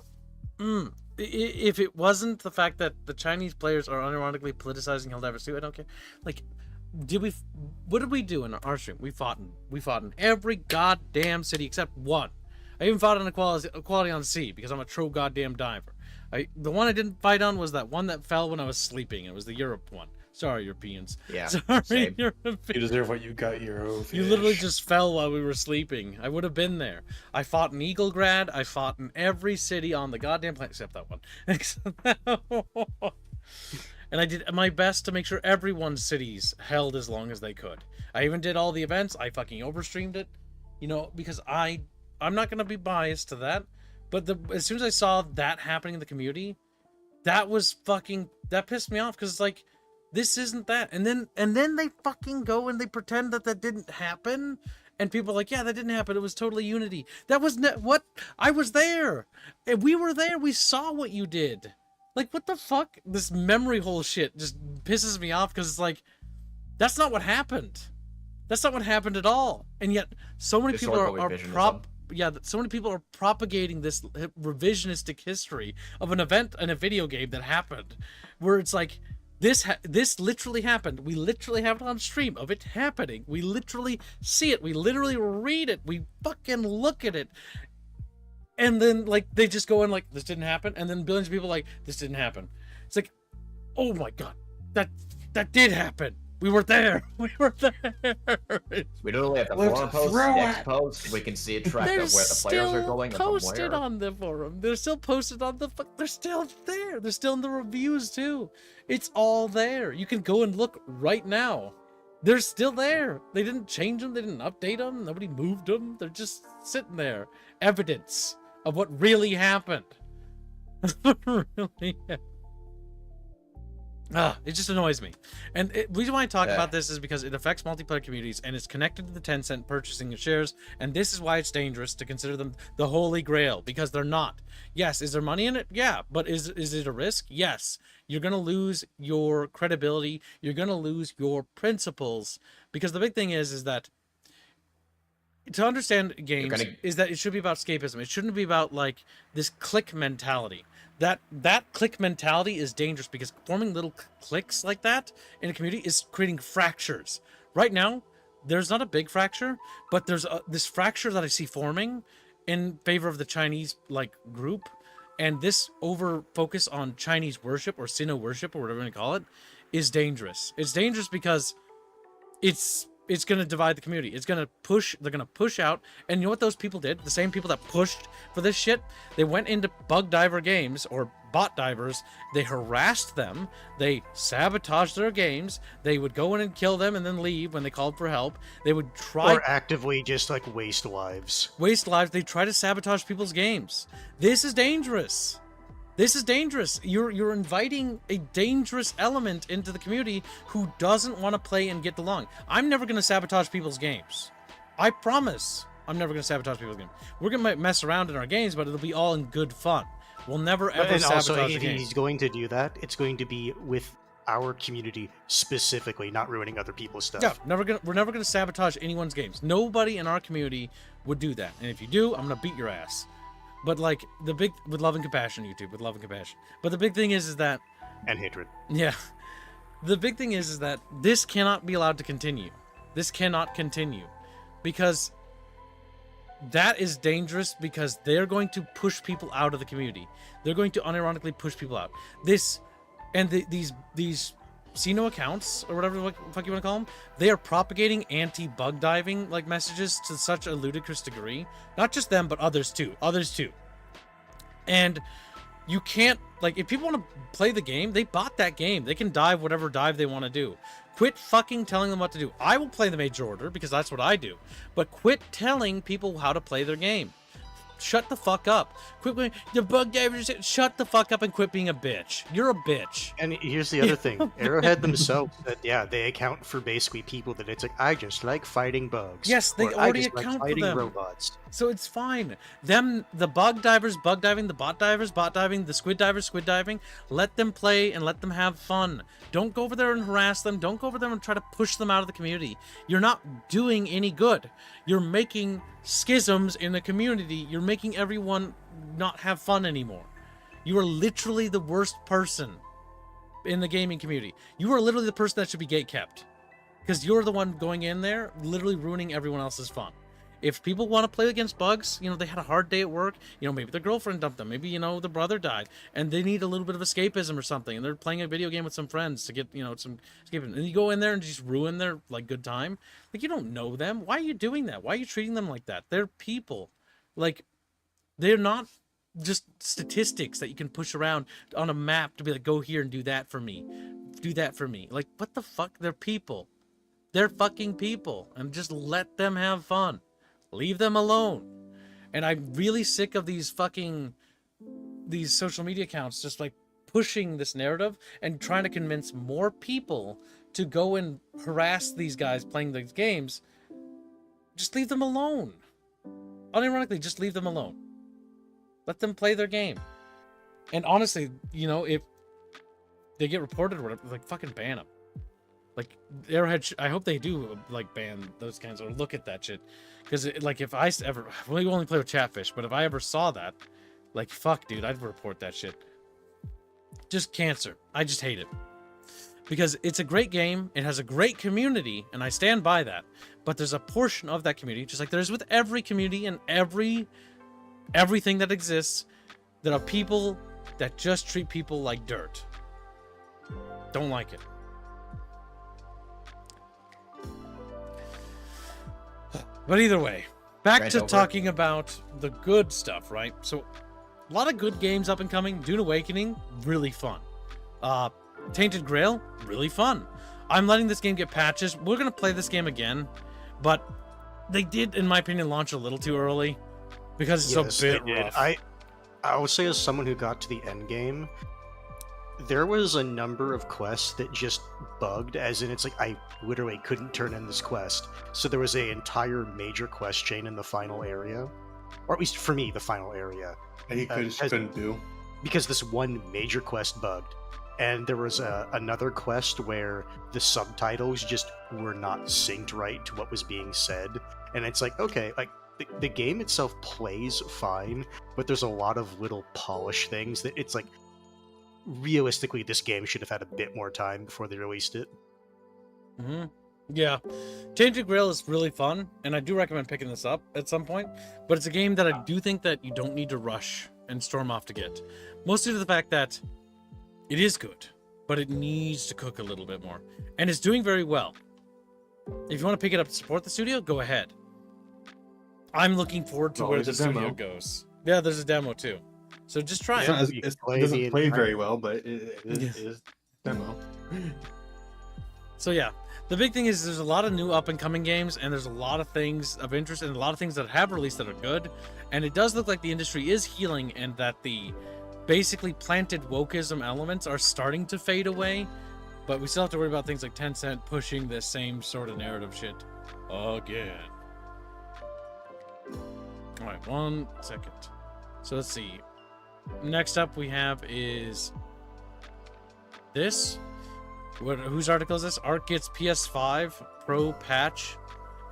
if it wasn't the fact that the Chinese players are unironically politicizing Helldivers 2, I don't care. Like, what did we do in our stream? We fought in every goddamn city except one. I even fought on Equality on Sea because I'm a true goddamn diver. The one I didn't fight on was that one that fell when I was sleeping. It was the Europe one. Sorry, Europeans. Yeah. Sorry, Same. Europeans. You deserve what you got, Euro. You literally just fell while we were sleeping. I would have been there. I fought in Eaglegrad. I fought in every city on the goddamn planet except that one. Except that one. And I did my best to make sure everyone's cities held as long as they could. I even did all the events. I fucking overstreamed it, because I'm not gonna be biased to that. But as soon as I saw that happening in the community, that pissed me off, because it's like, this isn't that. And then they fucking go and they pretend that didn't happen. And people are like, yeah, that didn't happen. It was totally Unity. That was what? I was there. And we were there. We saw what you did. Like, what the fuck? This memory hole shit just pisses me off, because it's like, that's not what happened. That's not what happened at all. And yet, so many people so many people are propagating this revisionistic history of an event in a video game that happened, where it's like, this literally happened. We literally have it on stream of it happening. We literally see it. We literally read it. We fucking look at it. And then, like, they just go in like, this didn't happen. And then billions of people like, this didn't happen. It's like, oh my god, that did happen. We were there. We were there. We literally have the forum post, next post. We can see a track of where the players are going and from where. They're still posted on the forum. They're still posted on they're still there. They're still in the reviews too. It's all there. You can go and look right now. They're still there. They didn't change them. They didn't update them. Nobody moved them. They're just sitting there. Evidence of what really happened. Really happened. It just annoys me. And the reason why I talk about this is because it affects multiplayer communities, and it's connected to the Tencent purchasing of shares, and this is why it's dangerous to consider them the holy grail, because they're not. Yes, is there money in it? Yeah, but is it a risk? Yes. You're going to lose your credibility, you're going to lose your principles, because the big thing is that to understand games is that it should be about escapism. It shouldn't be about like this clique mentality. That clique mentality is dangerous, because forming little cliques like that in a community is creating fractures. Right now, there's not a big fracture, but there's this fracture that I see forming in favor of the Chinese group, and this over focus on Chinese worship or Sino worship or whatever you want to call it is dangerous. It's dangerous because it's going to divide the community. They're going to push out. And you know what those people did? The same people that pushed for this shit, they went into bug diver games or bot divers. They harassed them. They sabotaged their games. They would go in and kill them and then leave when they called for help. They would try... Or actively just, waste lives. Waste lives. They try to sabotage people's games. This is dangerous. This is dangerous. You're inviting a dangerous element into the community who doesn't want to play and get along. I'm never going to sabotage people's games. I promise. I'm never going to sabotage people's games. We're going to mess around in our games, but it'll be all in good fun. We'll never ever sabotage also, the if game. he's going to do that, it's going to be with our community specifically, not ruining other people's stuff. Yeah, we're never going to sabotage anyone's games. Nobody in our community would do that. And if you do, I'm going to beat your ass. But with love and compassion, YouTube, with love and compassion. But the big thing is that... And hatred. Yeah. The big thing is that this cannot be allowed to continue. This cannot continue. Because that is dangerous, because they're going to push people out of the community. They're going to unironically push people out. These Sino accounts, or whatever the fuck you want to call them, they are propagating anti-bug diving messages to such a ludicrous degree. Not just them, but others too. And you can't, like, if people want to play the game, they bought that game. They can dive whatever dive they want to do. Quit fucking telling them what to do. I will play the major order because that's what I do. But quit telling people how to play their game. Shut the fuck up. Quit being the bug divers. Shut the fuck up and quit being a bitch. You're a bitch. And here's the other thing. Arrowhead themselves said, yeah, they account for basically people that it's like, I just like fighting bugs. Yes, they or, I already just like account for fighting them. robots. So it's fine. Them, the bug divers, bug diving, the bot divers, bot diving, the squid divers, squid diving. Let them play and let them have fun. Don't go over there and harass them. Don't go over there and try to push them out of the community. You're not doing any good. You're making schisms in the community. You're making everyone not have fun anymore. You are literally the worst person in the gaming community. You are literally the person that should be gatekept. Because you're the one going in there, literally ruining everyone else's fun. If people want to play against bugs, you know, they had a hard day at work, you know, maybe their girlfriend dumped them, maybe, you know, the brother died, and they need a little bit of escapism or something, and they're playing a video game with some friends to get, you know, some escapism, and you go in there and just ruin their, like, good time. Like, you don't know them. Why are you doing that? Why are you treating them like that? They're people. Like, they're not just statistics that you can push around on a map to be like, go here and do that for me. Do that for me. Like, what the fuck? They're people. They're fucking people. And just let them have fun. Leave them alone. And I'm really sick of these social media accounts just like pushing this narrative and trying to convince more people to go and harass these guys playing these games. Just leave them alone. Unironically, just leave them alone. Let them play their game. And honestly, you know, if they get reported or whatever, like, fucking ban them. Like, Arrowhead, I hope they do, like, ban those kinds or look at that shit. Because, like, if I ever, we only play with Chatfish, but if I ever saw that, like, fuck, dude, I'd report that shit. Just cancer. I just hate it. Because it's a great game, it has a great community, and I stand by that. But there's a portion of that community, just like there is with every community and everything that exists, that are people that just treat people like dirt. Don't like it. But either way, back to talking about the good stuff, right? So, a lot of good games up and coming. Dune Awakening, really fun. Tainted Grail, really fun. I'm letting this game get patches. We're going to play this game again, but they did, in my opinion, launch a little too early because it's a bit rough. I will say, as someone who got to the end game, there was a number of quests that just bugged, as in it's like I literally couldn't turn in this quest. So there was an entire major quest chain in the final area, or at least for me, the final area. And you couldn't do? Because this one major quest bugged. And there was another quest where the subtitles just were not synced right to what was being said. And it's like, okay, like the game itself plays fine, but there's a lot of little polish things that it's like, realistically, this game should have had a bit more time before they released it. Mm-hmm. Yeah. Tainted Grail is really fun, and I do recommend picking this up at some point, but it's a game that I do think that you don't need to rush and storm off to get. Mostly to the fact that it is good, but it needs to cook a little bit more. And it's doing very well. If you want to pick it up to support the studio, go ahead. I'm looking forward to where the studio goes. Yeah, there's a demo too. So just try it. It doesn't play very well, but it is demo. So yeah, the big thing is there's a lot of new up-and-coming games, and there's a lot of things of interest, and a lot of things that have released that are good. And it does look like the industry is healing, and that the basically planted wokism elements are starting to fade away. But we still have to worry about things like Tencent pushing the same sort of narrative shit again. All right, 1 second. So let's see. Next up we have is this. Whose article is this? Art gets PS5 Pro patch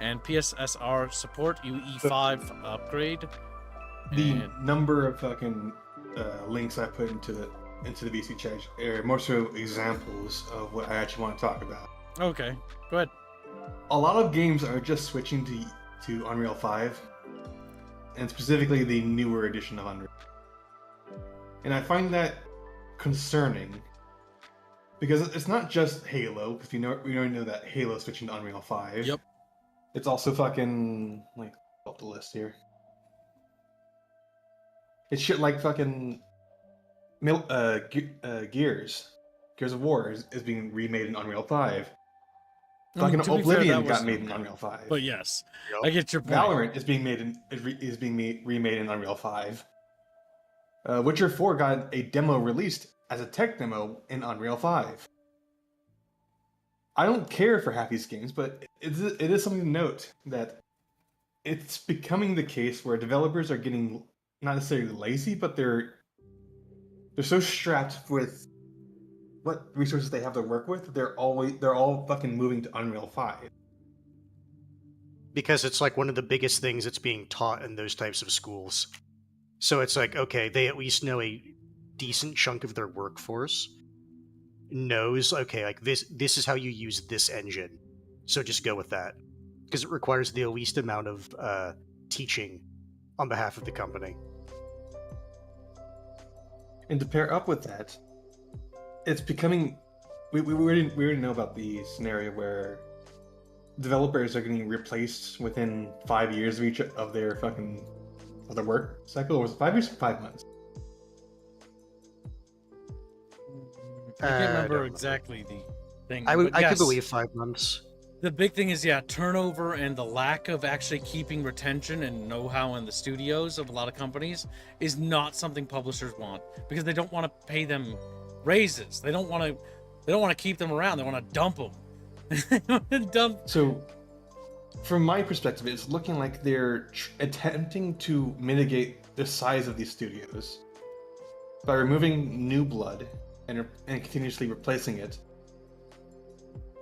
and PSSR support UE5 upgrade. The number of fucking links I put into the VC chat are more so examples of what I actually want to talk about. Okay, go ahead. A lot of games are just switching to Unreal 5, and specifically the newer edition of Unreal. And I find that concerning, because it's not just Halo, because we already know that Halo is switching to Unreal 5. Yep. It's also fucking, like, off the list here. It's shit like fucking Gears of War is being remade in Unreal 5. I mean, Fucking to be fair, Oblivion that was got made in okay. Unreal 5. But yes, Yep. I get your point. Valorant is being remade in Unreal 5. Witcher 4 got a demo released as a tech demo in Unreal 5. I don't care for half these games, but it is something to note that it's becoming the case where developers are getting not necessarily lazy, but they're so strapped with what resources they have to work with. They're all fucking moving to Unreal 5. Because it's like one of the biggest things that's being taught in those types of schools. So it's like, okay, they at least know a decent chunk of their workforce knows, okay, like this is how you use this engine. So just go with that. Because it requires the least amount of teaching on behalf of the company. And to pair up with that, it's becoming. We already know about the scenario where developers are getting replaced within 5 years of each of their work cycle. Or was it 5 years or 5 months? I can't don't remember know. exactly the thing. I but could yes, believe 5 months. the big thing is, yeah, turnover and the lack of actually keeping retention and know-how in the studios of a lot of companies is not something publishers want, because they don't want to pay them raises. They don't want to keep them around. They want to dump them. So, from my perspective, it's looking like they're attempting to mitigate the size of these studios by removing new blood and continuously replacing it,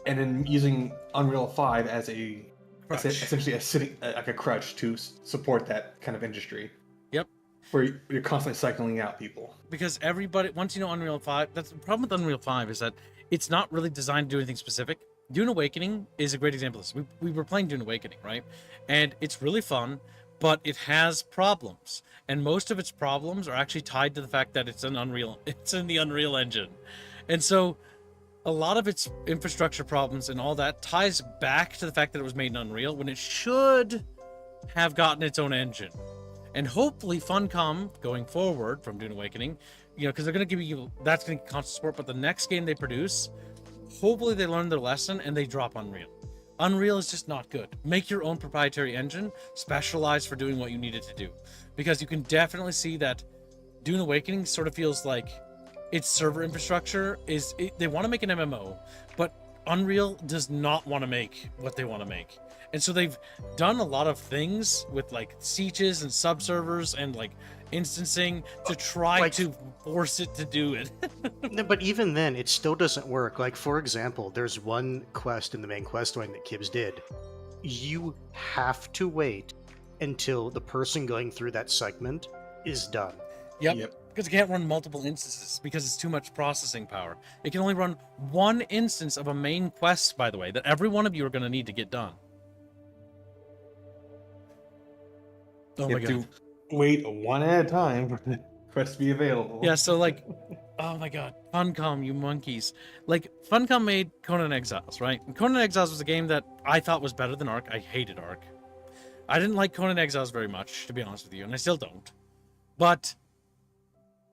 and then using Unreal 5 as essentially like a crutch to support that kind of industry. Yep. Where you're constantly cycling out people. Because everybody, once you know Unreal 5, that's the problem with Unreal 5 is that it's not really designed to do anything specific. Dune Awakening is a great example of this. We were playing Dune Awakening, right? And it's really fun, but it has problems. And most of its problems are actually tied to the fact that it's in the Unreal Engine. And so a lot of its infrastructure problems and all that ties back to the fact that it was made in Unreal when it should have gotten its own engine. And hopefully Funcom going forward from Dune Awakening, because they're going to give you, that's going to constant support, but the next game they produce, hopefully they learn their lesson and they drop Unreal. Unreal is just not good. Make your own proprietary engine, specialized for doing what you need it to do. Because you can definitely see that Dune Awakening sort of feels like its server infrastructure they want to make an MMO, but Unreal does not want to make what they want to make. And so they've done a lot of things with like sieges and subservers and like instancing to try to force it to do it. No, but even then, it still doesn't work. Like, for example, there's one quest in the main quest line that Kibbs did. You have to wait until the person going through that segment is done. Yep. Because it can't run multiple instances because it's too much processing power. It can only run one instance of a main quest, by the way, that every one of you are going to need to get done. Oh my god. To wait one at a time for the quest to be available. Yeah, so like, oh my god, Funcom, you monkeys. Like, Funcom made Conan Exiles, right? And Conan Exiles was a game that I thought was better than Ark. I hated Ark. I didn't like Conan Exiles very much, to be honest with you, and I still don't. But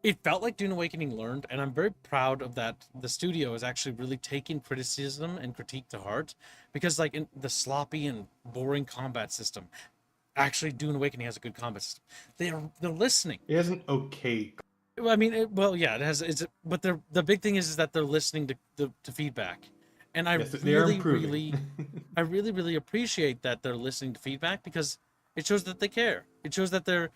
it felt like Dune Awakening learned, and I'm very proud of that. The studio is actually really taking criticism and critique to heart, because like in the sloppy and boring combat system, actually Dune Awakening has a good combat system. They're listening. It has an okay. I mean, it has. But the big thing is that they're listening to feedback, and I Yes, they are really, I really appreciate that they're listening to feedback, because it shows that they care. It shows that they're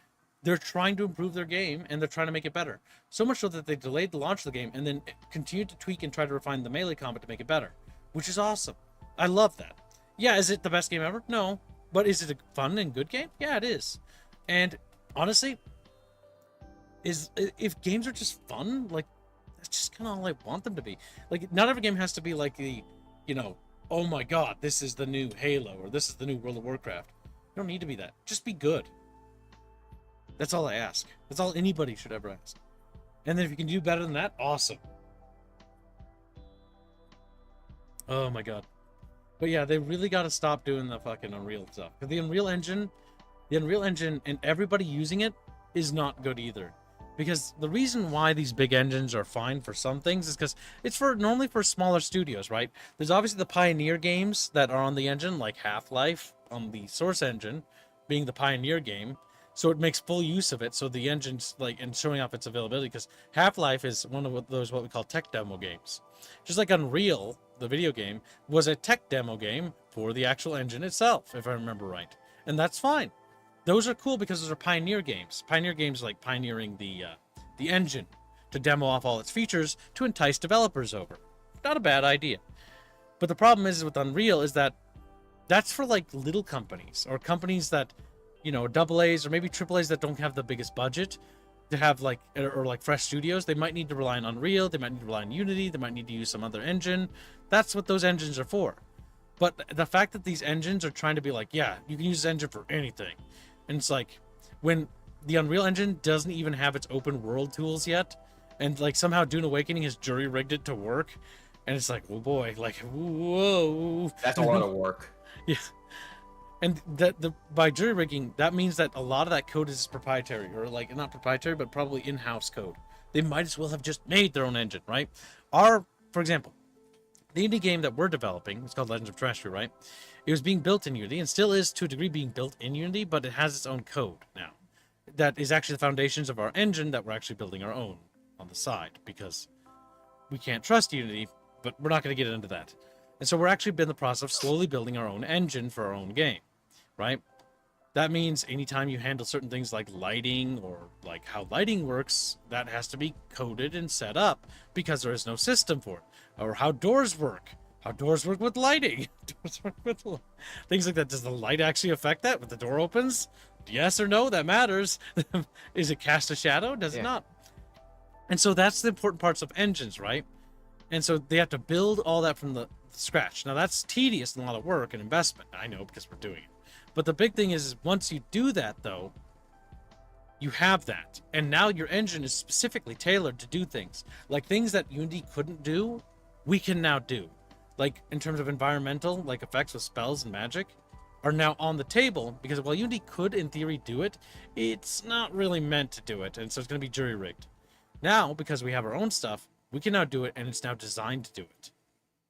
trying to improve their game and they're trying to make it better. So much so that they delayed the launch of the game and then continued to tweak and try to refine the melee combat to make it better, which is awesome. I love that. Yeah, is it the best game ever? No. But is it a fun and good game? Yeah, it is. And honestly, if games are just fun, like, that's just kind of all I want them to be. Like, not every game has to be like the, oh my god, this is the new Halo or this is the new World of Warcraft. You don't need to be that. Just be good. That's all I ask. That's all anybody should ever ask. And then if you can do better than that, awesome. Oh my god. But yeah, they really got to stop doing the fucking Unreal stuff. Because the Unreal Engine and everybody using it is not good either. Because the reason why these big engines are fine for some things is because it's normally for smaller studios, right? There's obviously the pioneer games that are on the engine, like Half-Life on the source engine, being the pioneer game. So it makes full use of it. So the engine's and showing off its availability, because Half-Life is one of those what we call tech demo games. Just like Unreal, the video game, was a tech demo game for the actual engine itself, if I remember right. And that's fine. Those are cool because those are pioneer games. Pioneer games like pioneering the engine to demo off all its features to entice developers over. Not a bad idea. But the problem is with Unreal is that that's for like little companies or companies that, double A's or maybe triple A's that don't have the biggest budget to have like fresh studios. They might need to rely on Unreal. They might need to rely on Unity. They might need to use some other engine. That's what those engines are for. But the fact that these engines are trying to be like, yeah, you can use this engine for anything. And it's like, when the Unreal Engine doesn't even have its open world tools yet, and like somehow Dune Awakening has jury rigged it to work, and it's like, oh boy, like, whoa. That's a lot of work. Yeah. And by jury rigging, that means that a lot of that code is proprietary, or like not proprietary, but probably in-house code. They might as well have just made their own engine, right? For example, the indie game that we're developing, it's called Legends of Terrestrial, right? It was being built in Unity and still is to a degree being built in Unity, but it has its own code now. That is actually the foundations of our engine that we're actually building our own on the side, because we can't trust Unity, but we're not going to get into that. And so we're actually in the process of slowly building our own engine for our own game, right? That means anytime you handle certain things like lighting or like how lighting works, that has to be coded and set up because there is no system for it. Or how doors work. How doors work with lighting. Doors work with things like that. Does the light actually affect that when the door opens? Yes or no? That matters. Is it cast a shadow? Does it not? And so that's the important parts of engines, right? And so they have to build all that from the scratch. Now that's tedious and a lot of work and investment. I know, because we're doing it. But the big thing is once you do that, though, you have that. And now your engine is specifically tailored to do things. Like things that Unity couldn't do, we can now do. Like in terms of environmental, like effects with spells and magic, are now on the table, because while Unity could in theory do it, it's not really meant to do it, and so it's going to be jury rigged. Now, because we have our own stuff, we can now do it, and it's now designed to do it.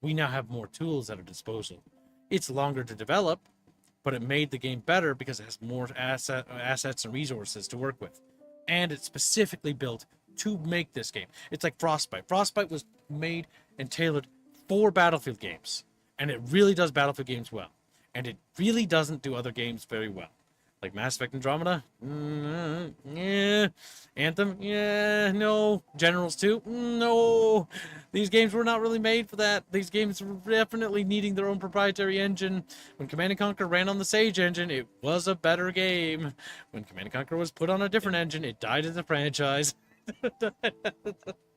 We now have more tools at our disposal. It's longer to develop, but it made the game better because it has more assets and resources to work with. And it's specifically built to make this game. It's like Frostbite. Frostbite was made and tailored for Battlefield games. And it really does Battlefield games well. And it really doesn't do other games very well. Like Mass Effect Andromeda? Yeah. Anthem? Yeah, no. Generals 2? No. These games were not really made for that. These games were definitely needing their own proprietary engine. When Command & Conquer ran on the Sage engine, it was a better game. When Command & Conquer was put on a different engine, it died as a franchise.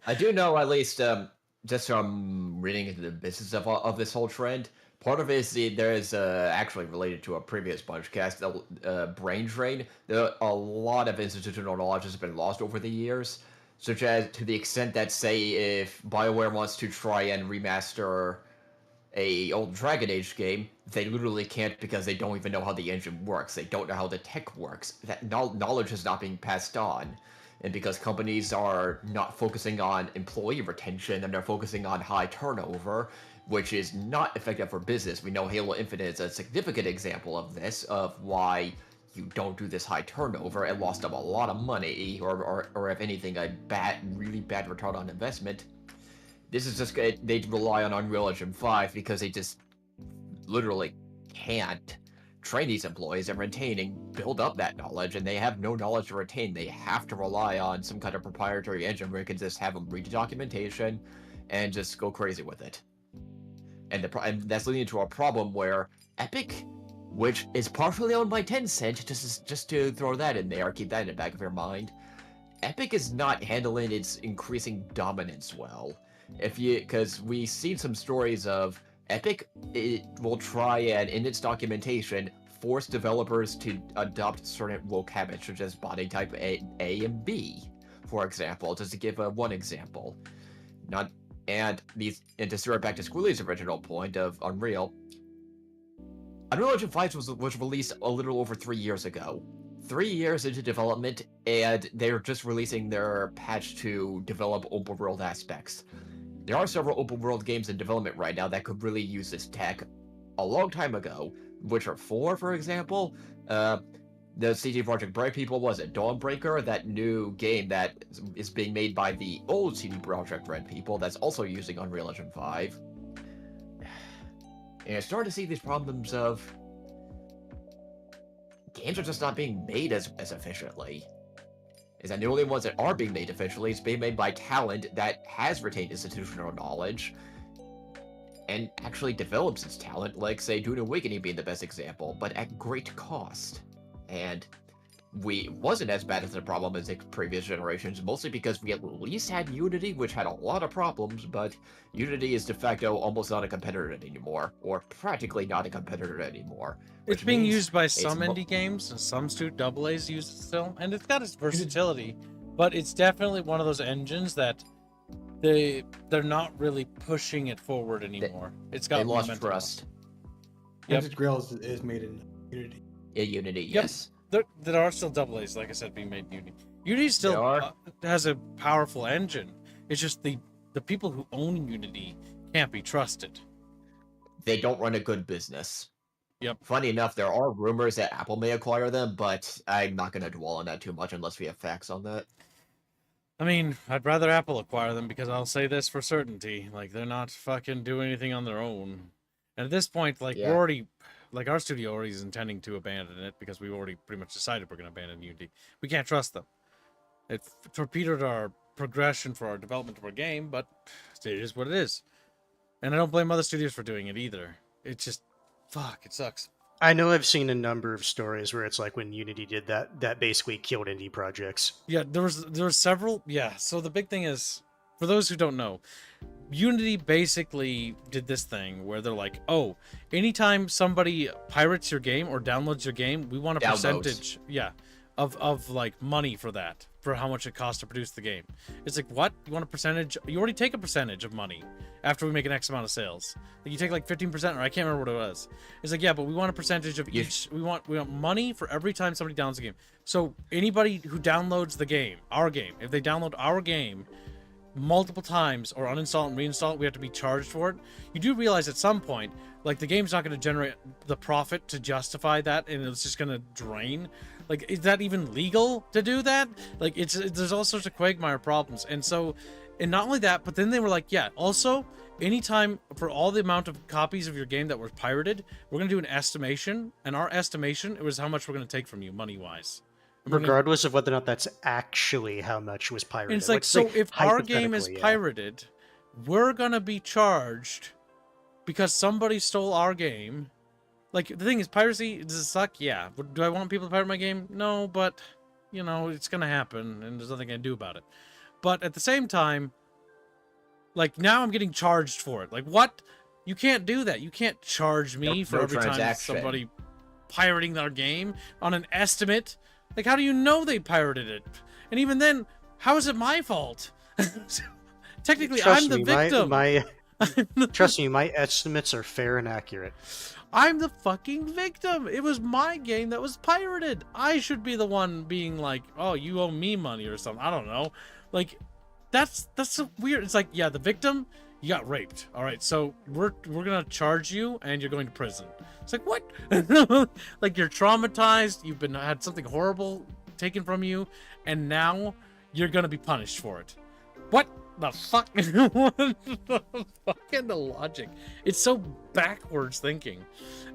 I do know, at least, just from reading into the business of this whole trend, part of it is there is actually related to a previous bunchcast, the brain drain. A lot of institutional knowledge has been lost over the years, such as to the extent that, say, if BioWare wants to try and remaster a old Dragon Age game, they literally can't because they don't even know how the engine works. They don't know how the tech works. That knowledge is not being passed on. And because companies are not focusing on employee retention and they're focusing on high turnover, which is not effective for business. We know Halo Infinite is a significant example of this, of why you don't do this high turnover. It lost them a lot of money, or if anything, a really bad return on investment. This is just, they rely on Unreal Engine 5 because they just literally can't train these employees and build up that knowledge, and they have no knowledge to retain. They have to rely on some kind of proprietary engine where you can just have them read the documentation and just go crazy with it. And that's leading to a problem where Epic, which is partially owned by Tencent, just to throw that in there, keep that in the back of your mind, Epic is not handling its increasing dominance well. Because we've seen some stories of Epic, it will try and, in its documentation, force developers to adopt certain woke habits, such as body type A and B, for example, just to give one example. And to steer it back to Squilly's original point of Unreal Engine 5 was released a little over 3 years ago. 3 years into development, and they're just releasing their patch to develop open world aspects. There are several open world games in development right now that could really use this tech. A long time ago, Witcher 4, for example, the CD Projekt Red people, was it Dawnbreaker, that new game that is being made by the old CD Projekt Red people that's also using Unreal Engine 5. And I started to see these problems of games are just not being made as efficiently. Is that the only ones that are being made efficiently is being made by talent that has retained institutional knowledge and actually develops its talent, like, say, Dune Awakening being the best example, but at great cost. And we wasn't as bad as the problem as the previous generations, mostly because we at least had Unity, which had a lot of problems, but Unity is de facto almost not a competitor anymore, or practically not a competitor anymore. It's which being means used by it's some indie games, and some double A's use it still, and it's got its versatility, but it's definitely one of those engines that they're not really pushing it forward anymore. It's got they lost momentum. trust. Yep. Vintage Grail is made in Unity. Yeah, Unity, Yep. yes. There are still double A's, like I said, being made in Unity. Unity still has a powerful engine. It's just the people who own Unity can't be trusted. They don't run a good business. Yep. Funny enough, there are rumors that Apple may acquire them, but I'm not going to dwell on that too much unless we have facts on that. I mean, I'd rather Apple acquire them because I'll say this for certainty. Like, they're not fucking doing anything on their own. And at this point, like, we're already... Like, our studio already is intending to abandon it because we've already pretty much decided we're going to abandon Unity. We can't trust them. It torpedoed our progression for our development of our game, but it is what it is. And I don't blame other studios for doing it either. It's just... Fuck, it sucks. I know I've seen a number of stories where it's like when Unity did that basically killed indie projects. Yeah, there was several. Yeah, so the big thing is, for those who don't know, Unity basically did this thing where they're like, oh, anytime somebody pirates your game or downloads your game, we want a percentage, of like money for that, for how much it costs to produce the game. It's like, what? You want a percentage? You already take a percentage of money after we make an X amount of sales. Like, you take like 15%, or I can't remember what it was. It's like, yeah, but we want a percentage of each. We want money for every time somebody downloads the game. So anybody who downloads the game, our game, if they download our game multiple times or uninstall and reinstall it, we have to be charged for it. You do realize at some point, like, the game's not going to generate the profit to justify that, and it's just going to drain. Like, is that even legal to do that? Like, there's all sorts of quagmire problems. And so, and not only that, but then they were like, yeah, also, anytime for all the amount of copies of your game that were pirated, we're going to do an estimation, and our estimation, it was how much we're going to take from you money-wise. Regardless of whether or not that's actually how much was pirated. And it's like, so if our game is pirated, we're going to be charged because somebody stole our game. Like, the thing is, piracy, does it suck? Yeah. Do I want people to pirate my game? No, but, you know, it's going to happen, and there's nothing I can do about it. But at the same time, like, now I'm getting charged for it. Like, what? You can't do that. You can't charge me for every time somebody pirating our game on an estimate. Like, how do you know they pirated it? And even then, how is it my fault? Technically, I'm the victim. Trust me, my estimates are fair and accurate. I'm the fucking victim. It was my game that was pirated. I should be the one being like, oh, you owe me money or something. I don't know. Like, that's so weird. It's like, yeah, the victim, you got raped. All right, so we're gonna charge you and you're going to prison. It's like, what? Like, you're traumatized. You've had something horrible taken from you, and now you're gonna be punished for it. What the fuck? What the fucking the logic? It's so backwards thinking.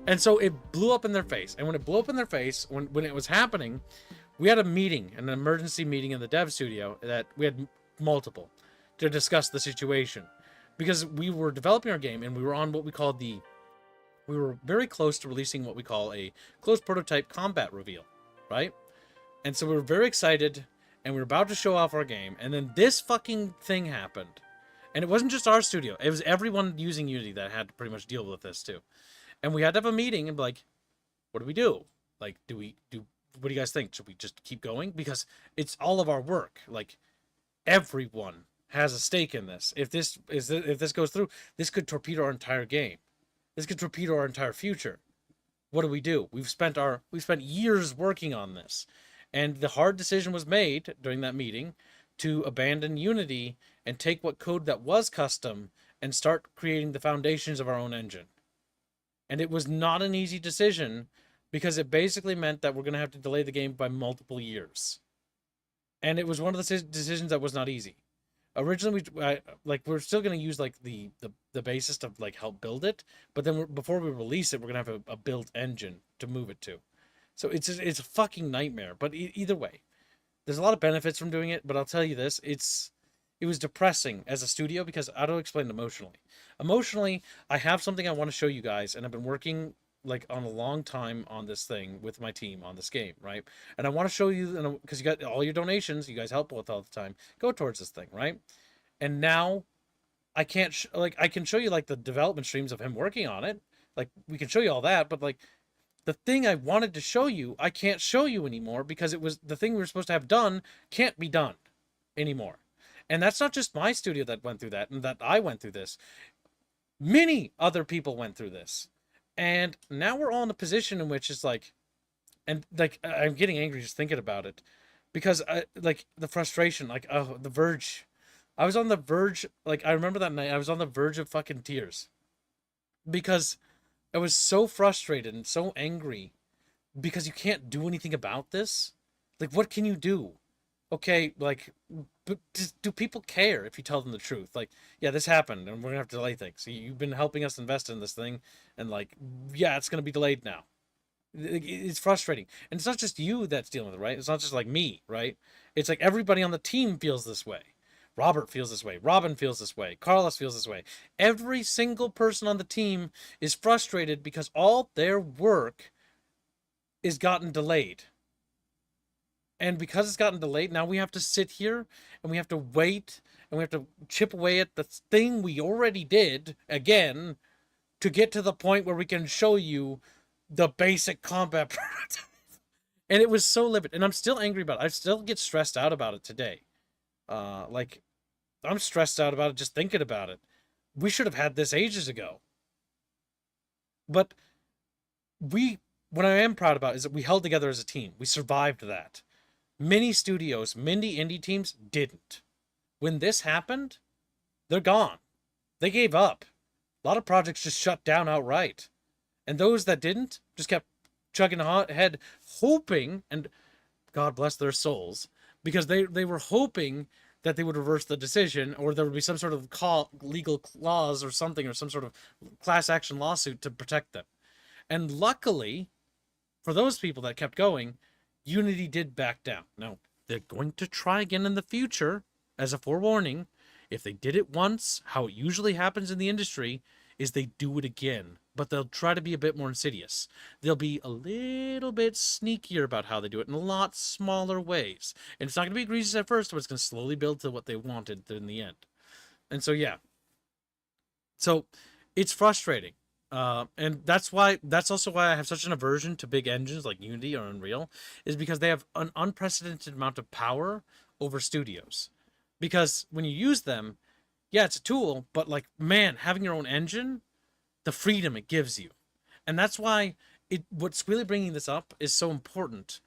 And so it blew up in their face. And when it blew up in their face, when it was happening, we had a meeting, an emergency meeting in the dev studio that we had multiple to discuss the situation. Because we were developing our game and we were on what we called we were very close to releasing what we call a closed prototype combat reveal, right? And so we were very excited and we were about to show off our game, and then this fucking thing happened. And it wasn't just our studio. It was everyone using Unity that had to pretty much deal with this too. And we had to have a meeting and be like, what do we do? Like, what do you guys think? Should we just keep going? Because it's all of our work. Like, everyone has a stake in this. If this goes through, this could torpedo our entire game. This could torpedo our entire future. What do? We've spent years working on this. And the hard decision was made during that meeting to abandon Unity and take what code that was custom and start creating the foundations of our own engine. And it was not an easy decision because it basically meant that we're going to have to delay the game by multiple years. And it was one of the decisions that was not easy. Originally, we're still going to use like the basis to like help build it, but then before we release it, we're going to have a built engine to move it to. So it's a fucking nightmare. But either way, there's a lot of benefits from doing it. But I'll tell you this: it was depressing as a studio because I don't explain it emotionally. Emotionally, I have something I want to show you guys, and I've been working like on a long time on this thing with my team on this game, right? And I want to show you, because you got all your donations, you guys help with all the time, go towards this thing, right? And now I can't I can show you like the development streams of him working on it, like we can show you all that, but like the thing I wanted to show you, I can't show you anymore because it was the thing we were supposed to have done can't be done anymore. And that's not just my studio that went through that and that I went through this. Many other people went through this. And now we're all in a position in which it's like, and like, I'm getting angry just thinking about it because like the frustration, like, oh, the verge. I was on the verge, like, I remember that night, I was on the verge of fucking tears because I was so frustrated and so angry because you can't do anything about this. Like, what can you do? Okay, like, but do people care if you tell them the truth? Like, yeah, this happened, and we're gonna have to delay things. You've been helping us invest in this thing, and like, yeah, it's gonna be delayed now. It's frustrating, and it's not just you that's dealing with it, right? It's not just like me, right? It's like everybody on the team feels this way. Robert feels this way. Robin feels this way. Carlos feels this way. Every single person on the team is frustrated because all their work is gotten delayed. And because it's gotten delayed, now we have to sit here and we have to wait and we have to chip away at the thing we already did again to get to the point where we can show you the basic combat prototype. And it was so livid. And I'm still angry about it. I still get stressed out about it today. Like, I'm stressed out about it just thinking about it. We should have had this ages ago. But what I am proud about is that we held together as a team. We survived that. Many studios, many indie teams didn't. When this happened, they're gone. They gave up. A lot of projects just shut down outright. And those that didn't just kept chugging ahead, hoping, and God bless their souls, because they were hoping that they would reverse the decision or there would be some sort of legal clause or something or some sort of class action lawsuit to protect them. And luckily, for those people that kept going, Unity did back down. Now, they're going to try again in the future, as a forewarning. If they did it once, how it usually happens in the industry is they do it again, but they'll try to be a bit more insidious. They'll be a little bit sneakier about how they do it in a lot smaller ways. And it's not going to be egregious at first, but it's going to slowly build to what they wanted in the end. And so, yeah. So, it's frustrating. And that's also why I have such an aversion to big engines like Unity or Unreal, is because they have an unprecedented amount of power over studios. Because when you use them, yeah, it's a tool, but like, man, having your own engine, the freedom it gives you. And that's why what's really bringing this up is so important,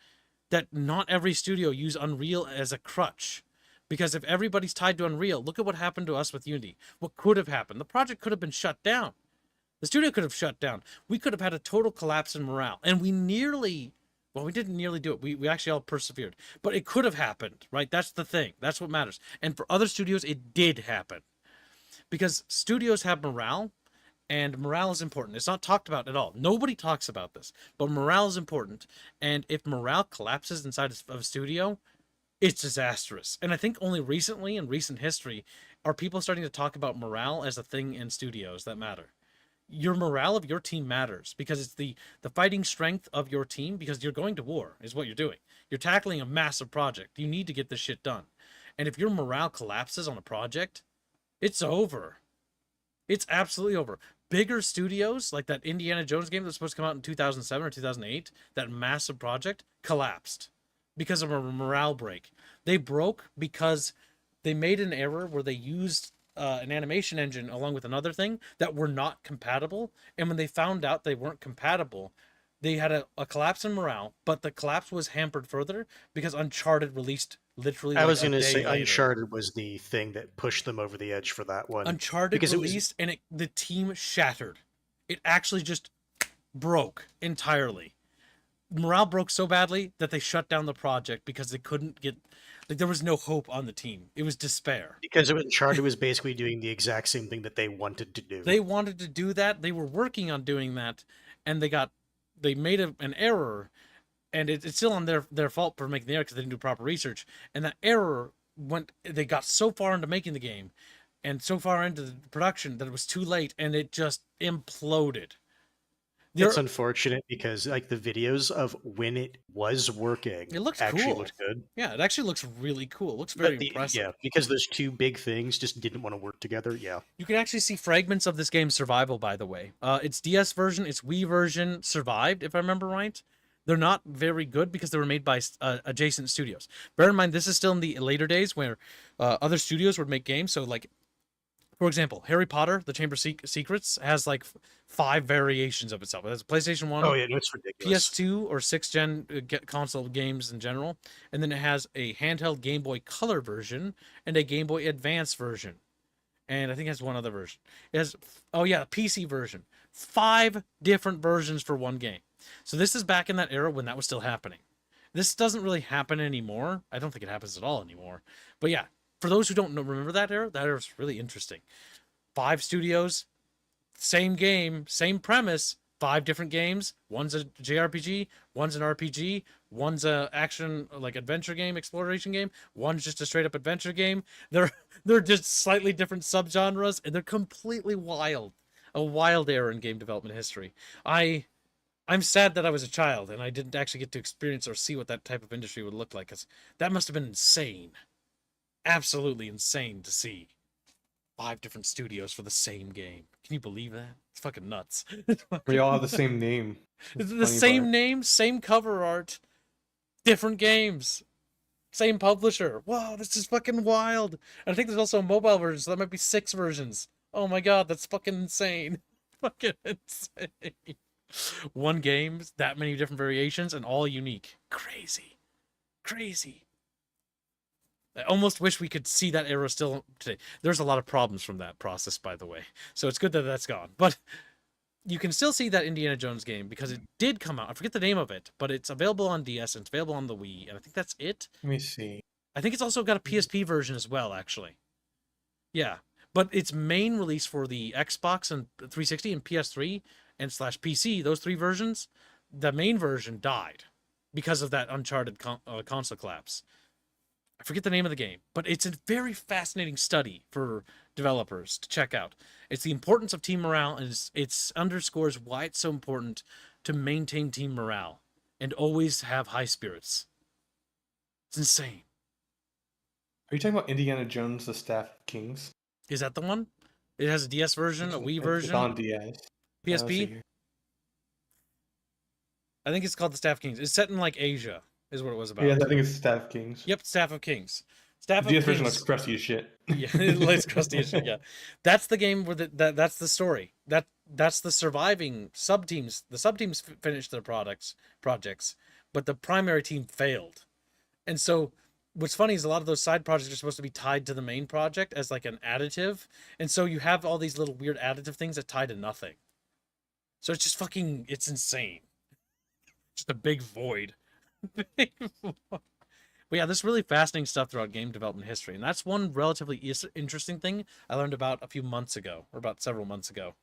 that not every studio use Unreal as a crutch. Because if everybody's tied to Unreal, look at what happened to us with Unity. What could have happened? The project could have been shut down. The studio could have shut down. We could have had a total collapse in morale. And we didn't nearly do it. We actually all persevered. But it could have happened, right? That's the thing. That's what matters. And for other studios, it did happen. Because studios have morale, and morale is important. It's not talked about at all. Nobody talks about this. But morale is important. And if morale collapses inside of a studio, it's disastrous. And I think only recently, in recent history, are people starting to talk about morale as a thing in studios that matter. Your morale of your team matters because it's the fighting strength of your team, because you're going to war is what you're doing. You're tackling a massive project. You need to get this shit done. And if your morale collapses on a project, it's over. It's absolutely over. Bigger studios, like that Indiana Jones game that was supposed to come out in 2007 or 2008, that massive project, collapsed because of a morale break. They broke because they made an error where they used an animation engine along with another thing that were not compatible. And when they found out they weren't compatible, they had a collapse in morale, but the collapse was hampered further because Uncharted released literally I like was a going to day say later. Uncharted was the thing that pushed them over the edge for that one. Uncharted because released and the team shattered. It actually just broke entirely. Morale broke so badly that they shut down the project because they couldn't get, like, there was no hope on the team. It was despair. Because Uncharted was basically doing the exact same thing that they wanted to do. They wanted to do that. They were working on doing that, and they made an error, and it's still on their fault for making the error because they didn't do proper research. And that error they got so far into making the game, and so far into the production that it was too late, and it just imploded. It's unfortunate because like the videos of when it was working, It looks actually cool. looked good. Yeah, it actually looks really cool. It looks very impressive. Yeah, because those two big things just didn't want to work together. Yeah. You can actually see fragments of this game's survival, by the way. Its DS version, its Wii version survived, if I remember right. They're not very good because they were made by adjacent studios. Bear in mind, this is still in the later days where other studios would make games. So, like, for example, Harry Potter, The Chamber of Secrets, has like 5 variations of itself. It has a PlayStation 1, Oh yeah, no, it's ridiculous. PS2 or 6th gen console games in general, and then it has a handheld Game Boy Color version and a Game Boy Advance version, and I think it has one other version. It has, oh yeah, a PC version. 5 different versions for one game. So this is back in that era when that was still happening. This doesn't really happen anymore. I don't think it happens at all anymore. But yeah, for those who don't remember that era was really interesting. 5 studios, same game, same premise, 5 different games. One's a JRPG, one's an RPG, one's a action like adventure game, exploration game, one's just a straight up adventure game. They're just slightly different subgenres, and they're completely wild. A wild era in game development history. I'm sad that I was a child and I didn't actually get to experience or see what that type of industry would look like, because that must have been insane. Absolutely insane to see 5 different studios for the same game. Can you believe that? It's fucking nuts. We all have the same name. It's That's the funny same part. name, same cover art, different games, same publisher. Wow, this is fucking wild. And I think there's also a mobile version, so that might be 6 versions. Oh my god, that's fucking insane. Fucking insane. One game, that many different variations, and all unique. Crazy. Crazy. I almost wish we could see that era still today. There's a lot of problems from that process, by the way. So it's good that that's gone. But you can still see that Indiana Jones game because it did come out. I forget the name of it, but it's available on DS and it's available on the Wii. And I think that's it. Let me see. I think it's also got a PSP version as well, actually. Yeah. But its main release for the Xbox and 360 and PS3 and / PC, those 3 versions, the main version died because of that Uncharted console collapse. I forget the name of the game, but it's a very fascinating study for developers to check out. It's the importance of team morale, and it underscores why it's so important to maintain team morale and always have high spirits. It's insane. Are you talking about Indiana Jones: The Staff of Kings? Is that the one? It has a DS version, a Wii version, It's on DS. Let's see PSP. here. I think it's called the Staff of Kings. It's set in like Asia, is what it was about. Yeah, I think it's Staff of Kings. Yep, Staff of Kings. Staff The of DS version Kings. looks crusty as shit. Yeah, it looks crusty as shit. Yeah, that's the game where that's the story. That's the surviving sub teams. The sub teams finished their projects, but the primary team failed. And so, what's funny is a lot of those side projects are supposed to be tied to the main project as like an additive, and so you have all these little weird additive things that tie to nothing. So it's just fucking, it's insane. Just a big void. Big void. But yeah, there's really fascinating stuff throughout game development history, and that's one relatively interesting thing I learned about a few months ago, or about several months ago.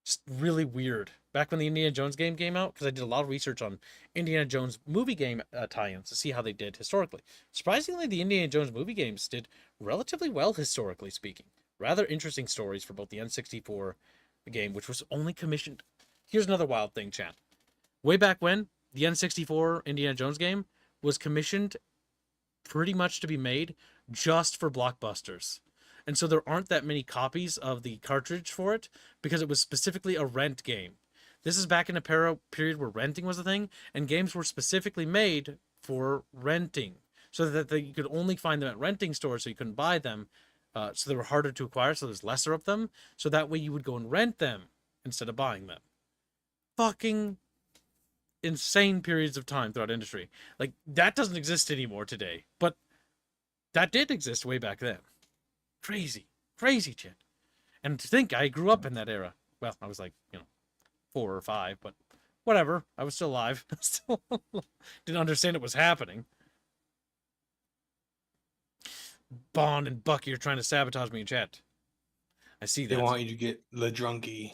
Just really weird. Back when the Indiana Jones game came out, because I did a lot of research on Indiana Jones movie game tie-ins to see how they did historically. Surprisingly, the Indiana Jones movie games did relatively well historically speaking. Rather interesting stories for both the N64 game, which was only commissioned. Here's another wild thing, chat. Way back when, the N64 Indiana Jones game was commissioned pretty much to be made just for blockbusters. And so there aren't that many copies of the cartridge for it because it was specifically a rent game. This is back in a period where renting was a thing, and games were specifically made for renting so that you could only find them at renting stores, so you couldn't buy them. So they were harder to acquire, so there's lesser of them. So that way you would go and rent them instead of buying them. Fucking insane periods of time throughout industry. Like that doesn't exist anymore today, but that did exist way back then. Crazy, crazy shit. And to think I grew up in that era. Well, I was like, 4 or 5, but whatever. I was still alive. Still didn't understand it was happening. Bond and Bucky are trying to sabotage me in chat. I see that. They want you to get the drunkie.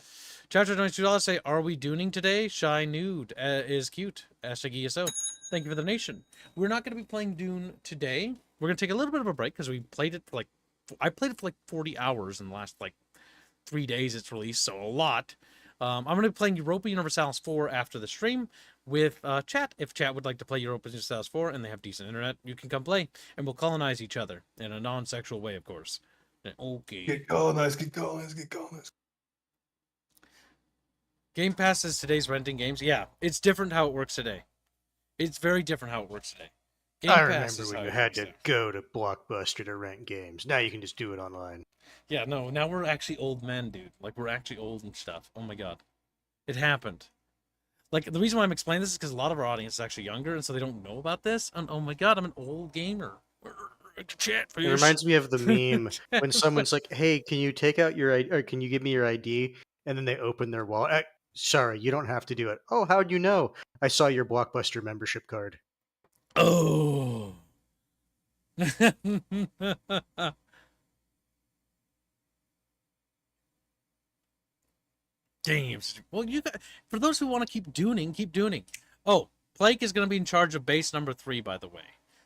Chapter $22 say, are we dooning today? Shy Nude is cute. Hashtag ESO. Thank you for the donation. We're not going to be playing Dune today. We're going to take a little bit of a break because we played it for like, I played it for like 40 hours in the last like 3 days it's released, so a lot. I'm going to be playing Europa Universalis 4 after the stream with chat. If chat would like to play Europa Universalis 4 and they have decent internet, you can come play and we'll colonize each other in a non-sexual way, of course. Okay. Get colonized, get colonized, get colonized. Game Pass is today's renting games. Yeah, it's different how it works today. It's very different how it works today. Game I Pass remember is when how you it had works to today. go to Blockbuster to rent games. Now you can just do it online. Yeah, no, now we're actually old men, dude. Like, we're actually old and stuff. Oh my god. It happened. Like, the reason why I'm explaining this is because a lot of our audience is actually younger, and so they don't know about this. And oh my god, I'm an old gamer. Chat for It your reminds me of the meme when someone's like, "Hey, can you take out your ID, or can you give me your ID?" And then they open their wallet. Sorry, you don't have to do it. Oh, how'd you know? I saw your Blockbuster membership card. Oh. Games. Well, you got, for those who want to keep dooning, keep dooning. Oh, Blake is going to be in charge of base number 3, by the way.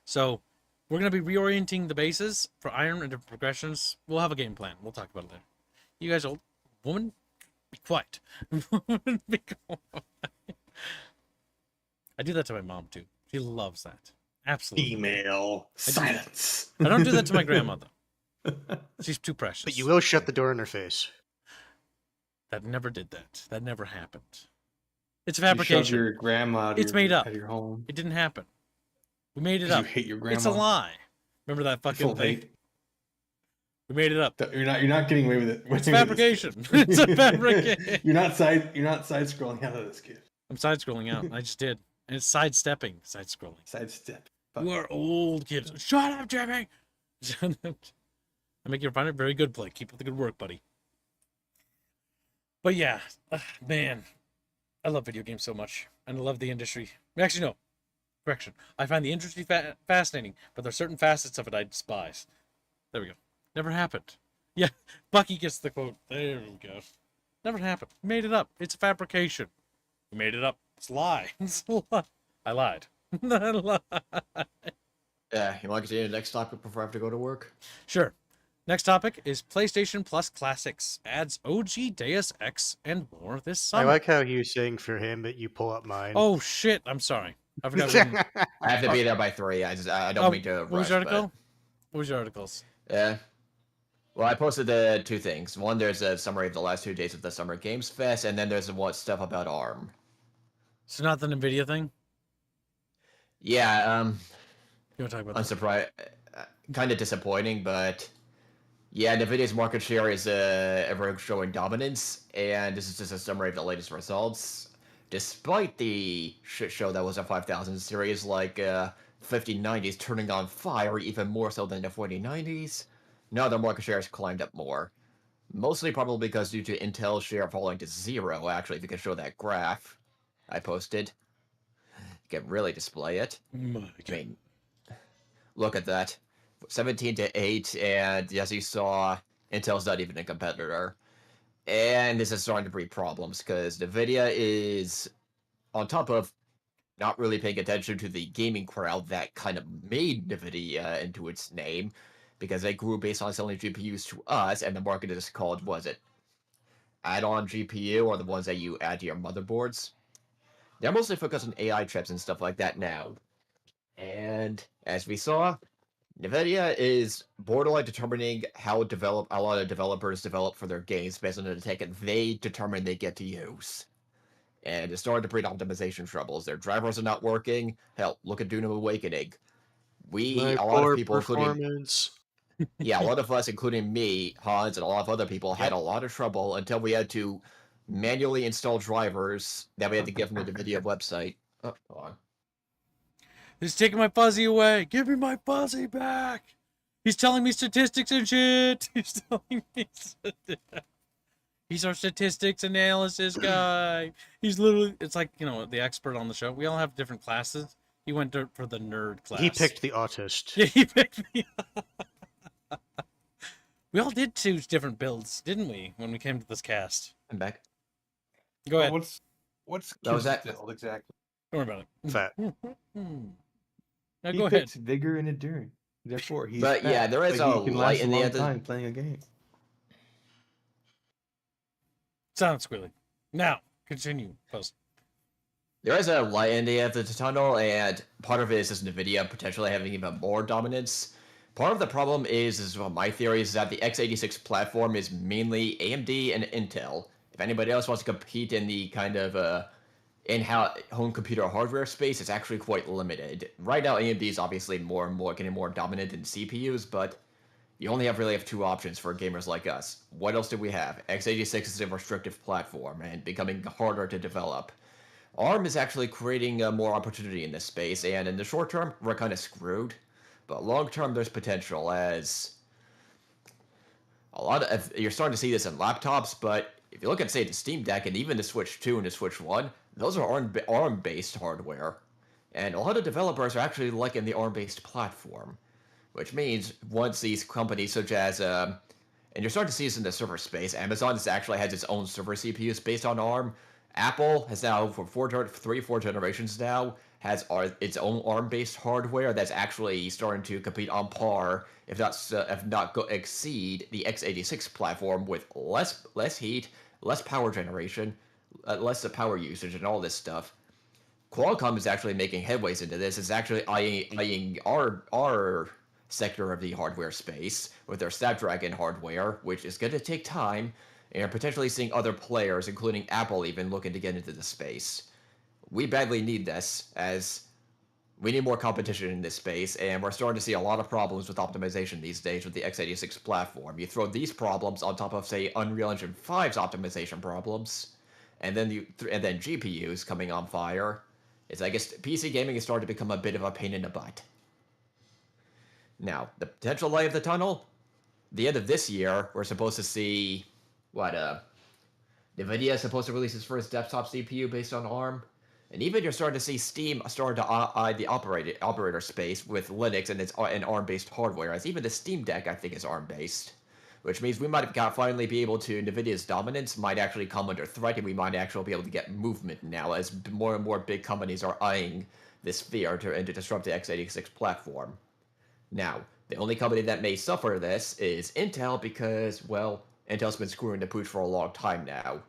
So we're going to be reorienting the bases for iron and different progressions. We'll have a game plan. We'll talk about it later. You guys, old woman, be quiet. Be quiet. I do that to my mom too. She loves that. Absolutely. Email silence. I don't do that to my grandma though. She's too precious. But you will shut the door in her face. That never did that. That never happened. It's a You shove fabrication. your grandma out of It's your, made up. out of your home. It didn't happen. We made it 'Cause up. you hate your grandma. It's a lie. Remember that fucking Full thing? hate. We made it up. You're not getting away with it. It's fabrication. It's a fabrication. You're not side scrolling out of this kid. I'm side scrolling out. I just did. And it's sidestepping. Side scrolling. Sidestep. You are old kids. Shut up, Jimmy. I make you find it very good, Blake. Keep up the good work, buddy. But yeah, man, I love video games so much, and I love the industry. Actually, no, correction. I find the industry fascinating, but there are certain facets of it I despise. There we go. Never happened. Yeah, Bucky gets the quote. There we go. Never happened. We made it up. It's a fabrication. We made it up. It's a lie. It's a lie. I lied. I lied. Yeah, you want to continue the next topic before I have to go to work? Sure. Next topic is PlayStation Plus Classics. Adds OG Deus Ex and more this I summer. like how he was saying for him, but you pull up mine. Oh shit! I'm sorry. I forgot. we didn't- I have to be there by 3. I don't Oh, mean to what was rush, your article? What was your articles? but yeah. Well, I posted the 2 things. One, there's a summary of the last 2 days of the Summer Games Fest, and then there's what stuff about ARM. So not the Nvidia thing. Yeah, You want to talk about that? unsurprised, kind of disappointing, but yeah, Nvidia's market share is ever showing dominance, and this is just a summary of the latest results. Despite the shit show that was a 5000 series, like 5090s turning on fire even more so than the 4090s, now their market share has climbed up more. Mostly probably because due to Intel's share falling to 0, actually, if you can show that graph I posted. You can really display it. My I God. mean, look at that. 17 to 8, and as you saw, Intel's not even a competitor. And this is starting to breed problems, because NVIDIA is, on top of not really paying attention to the gaming crowd that kind of made NVIDIA into its name, because they grew based on selling GPUs to us, and the market is called, was it add-on GPU, or the ones that you add to your motherboards? They're mostly focused on AI chips and stuff like that now. And as we saw, NVIDIA is borderline determining how a lot of developers develop for their games based on the tech they determine they get to use. And it's starting to breed optimization troubles. Their drivers are not working. Hell, look at Dune Awakening. My A lot poor of people, including performance. yeah, a lot of us, including me, Hans, and a lot of other people, had Yep. a lot of trouble until we had to manually install drivers that we had to get from the NVIDIA website. Oh, hold on. He's taking my fuzzy away. Give me my fuzzy back. He's telling me statistics and shit. He's telling me. He's our statistics analysis guy. He's literally. It's like, the expert on the show. We all have different classes. He went for the nerd class. He picked the autist. Yeah, he picked me. We all did choose different builds, didn't we, when we came to this cast? I'm back. Go ahead. What's That was Kid's that- build exactly? Don't worry about it. Fat. Now He go ahead. picks vigor and endurance. Therefore, he's But, yeah, fat, there is but a he can light last in a the long end of- time playing a game. Sounds squealy. Now, continue. Post. There is a light in the end of the tunnel, and part of it is just NVIDIA potentially having even more dominance. Part of the problem is well, my theory is that the x86 platform is mainly AMD and Intel. If anybody else wants to compete in the kind of in-house home computer hardware space, it's actually quite limited. Right now, AMD is obviously more and more getting more dominant in CPUs, but you only really have two options for gamers like us. What else do we have? x86 is a restrictive platform and becoming harder to develop. ARM is actually creating more opportunity in this space, and in the short term, we're kind of screwed. But long term, there's potential as you're starting to see this in laptops. But if you look at, say, the Steam Deck and even the Switch 2 and the Switch 1, those are ARM-based hardware, and a lot of developers are actually liking the ARM-based platform, which means once these companies such as and you're starting to see this in the server space. Amazon actually has its own server CPUs based on ARM. Apple has now, for 4 generations now, has its own ARM-based hardware that's actually starting to compete on par, if not exceed the x86 platform with less heat, less power generation, less power usage, and all this stuff. Qualcomm is actually making headways into this. It's actually eyeing our sector of the hardware space with their Snapdragon hardware, which is going to take time, and potentially seeing other players, including Apple, even looking to get into the space. We badly need this, as we need more competition in this space, and we're starting to see a lot of problems with optimization these days with the x86 platform. You throw these problems on top of, say, Unreal Engine 5's optimization problems, and then GPUs coming on fire. I guess PC gaming is starting to become a bit of a pain in the butt. Now, the potential light of the tunnel, the end of this year, we're supposed to see NVIDIA is supposed to release its first desktop CPU based on ARM. And even you're starting to see Steam starting to eye the operator space with Linux and ARM-based hardware, as even the Steam Deck, I think, is ARM-based. Which means we might finally be able to, NVIDIA's dominance might actually come under threat, and we might actually be able to get movement now, as more and more big companies are eyeing this sphere to disrupt the x86 platform. Now, the only company that may suffer this is Intel because, well, Intel's been screwing the pooch for a long time now.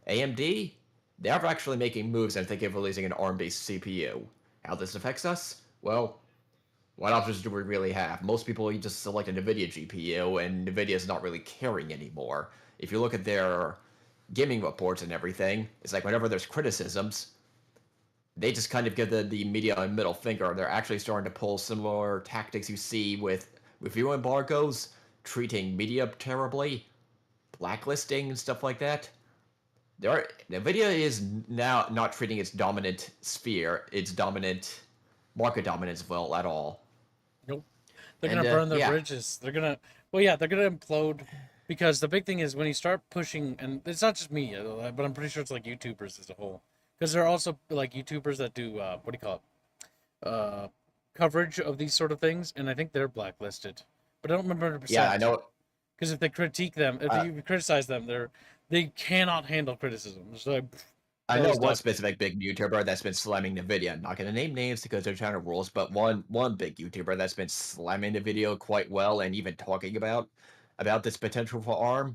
AMD, they're actually making moves and thinking of releasing an ARM-based CPU. How this affects us? Well, what options do we really have? Most people just select a NVIDIA GPU, and NVIDIA's not really caring anymore. If you look at their gaming reports and everything, it's like whenever there's criticisms, they just kind of give the media a middle finger. They're actually starting to pull similar tactics you see with review embargoes, treating media terribly, blacklisting and stuff like that. NVIDIA is now not treating its dominant sphere, its dominant market dominance well at all. Nope. They're gonna burn their bridges. They're gonna implode, because the big thing is when you start pushing, and it's not just me, but I'm pretty sure it's like YouTubers as a whole, because there are also like YouTubers that do what do you call it, coverage of these sort of things, and I think they're blacklisted, but I don't remember 100%. Yeah, I know. Because if they critique them, if you criticize them, they cannot handle criticism. So I know one specific big YouTuber that's been slamming NVIDIA. I'm not going to name names because they're China rules, but one big YouTuber that's been slamming the video quite well and even talking about this potential for ARM.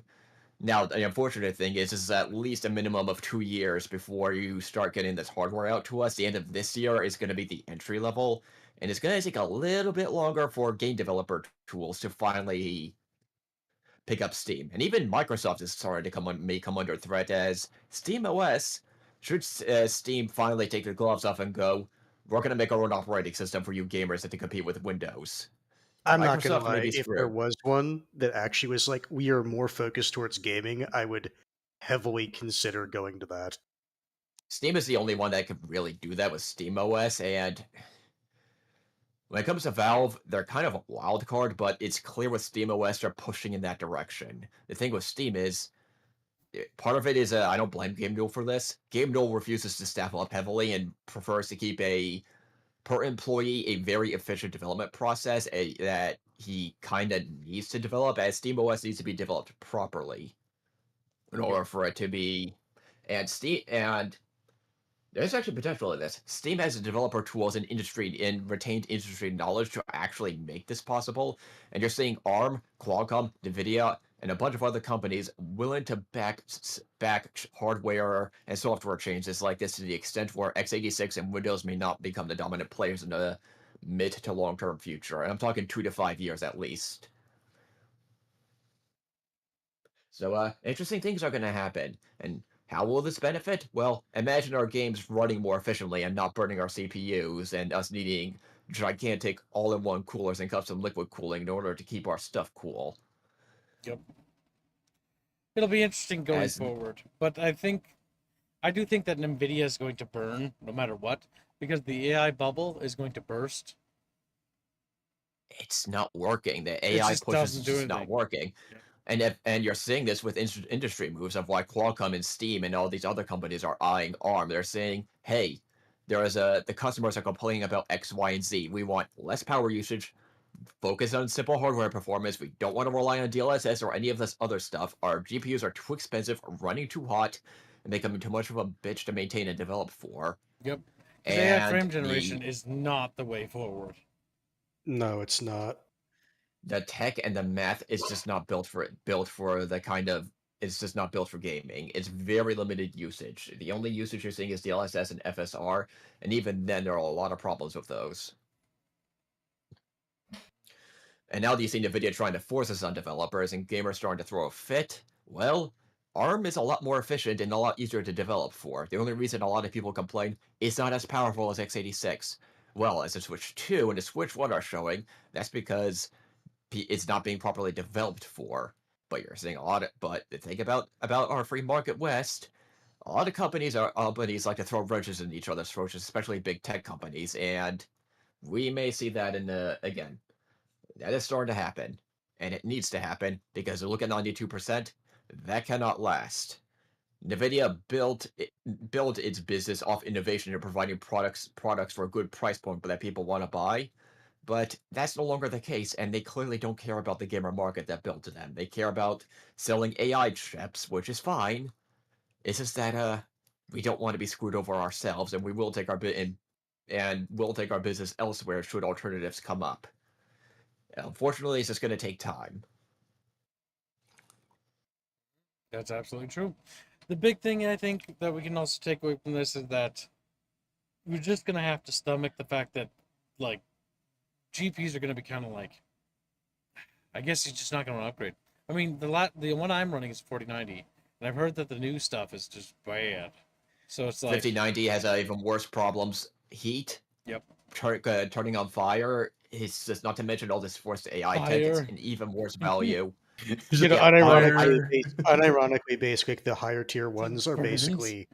Now, the unfortunate thing is at least a minimum of 2 years before you start getting this hardware out to us. The end of this year is going to be the entry level, and it's going to take a little bit longer for game developer tools to finally pick up Steam. And even Microsoft is starting to may come under threat, as Steam OS, should Steam finally take their gloves off and go, we're going to make our own operating system for you gamers to compete with Windows. I'm not going to Microsoft may lie, be if screwed. there was one that actually was like, we are more focused towards gaming, I would heavily consider going to that. Steam is the only one that could really do that with SteamOS, and when it comes to Valve, they're kind of a wild card, but it's clear with SteamOS they're pushing in that direction. The thing with Steam is, part of it is I don't blame Game Duel for this. Game Duel refuses to staff up heavily and prefers to keep per employee a very efficient development process that he kind of needs to develop, as SteamOS needs to be developed properly in order for it to be. And there's actually potential in this. Steam has the developer tools and retained industry knowledge to actually make this possible. And you're seeing ARM, Qualcomm, NVIDIA, and a bunch of other companies willing to back hardware and software changes like this to the extent where x86 and Windows may not become the dominant players in the mid to long term future. And I'm talking 2 to 5 years at least. So, interesting things are going to happen. And how will this benefit? Well, imagine our games running more efficiently and not burning our CPUs, and us needing gigantic all-in-one coolers and custom liquid cooling in order to keep our stuff cool. Yep. It'll be interesting going As forward, but I do think that NVIDIA is going to burn no matter what, because the AI bubble is going to burst. it's not working. The It AI just pushes doesn't is do just not anything. working. Yeah. And you're seeing this with industry moves of why Qualcomm and Steam and all these other companies are eyeing ARM. They're saying, hey, the customers are complaining about X, Y, and Z. We want less power usage, focus on simple hardware performance. We don't want to rely on DLSS or any of this other stuff. Our GPUs are too expensive, running too hot, and becoming too much of a bitch to maintain and develop for. Yep. Because AI And frame generation is not the way forward. No, it's not. the tech and the math is just not built for it. Built for the kind of it's just not built for gaming. It's very limited usage. The only usage you're seeing is DLSS and FSR, and even then there are a lot of problems with those. And now that you've seen NVIDIA trying to force this on developers and gamers starting to throw a fit, well, ARM is a lot more efficient and a lot easier to develop for. The only reason a lot of people complain it's not as powerful as x86. Well, as the Switch 2 and the Switch 1 are showing, that's because it's not being properly developed for. But you're seeing a lot of, but the thing about our free market West, a lot of companies like to throw wrenches in each other's throats, especially big tech companies, and we may see that in the again. That is starting to happen, and it needs to happen because look at 92%. That cannot last. NVIDIA built its business off innovation and providing products for a good price point that people want to buy. But that's no longer the case, and they clearly don't care about the gamer market that built to them. They care about selling AI chips, which is fine. It's just that we don't want to be screwed over ourselves, and we will take our we'll take our business elsewhere should alternatives come up. Unfortunately, it's just going to take time. That's absolutely true. The big thing I think that we can also take away from this is that we're just gonna have to stomach the fact that, like, GPUs are gonna be kind of like, I guess you're just not gonna upgrade. I mean, the one I'm running is 4090, and I've heard that the new stuff is just bad. So it's like 5090 has even worse problems. Heat. Yep. Turning on fire. It's just not to mention all this forced AI tech. It's Fire. an even worse value. You know, Yeah, unironically, basically, the higher tier ones are Burns. basically.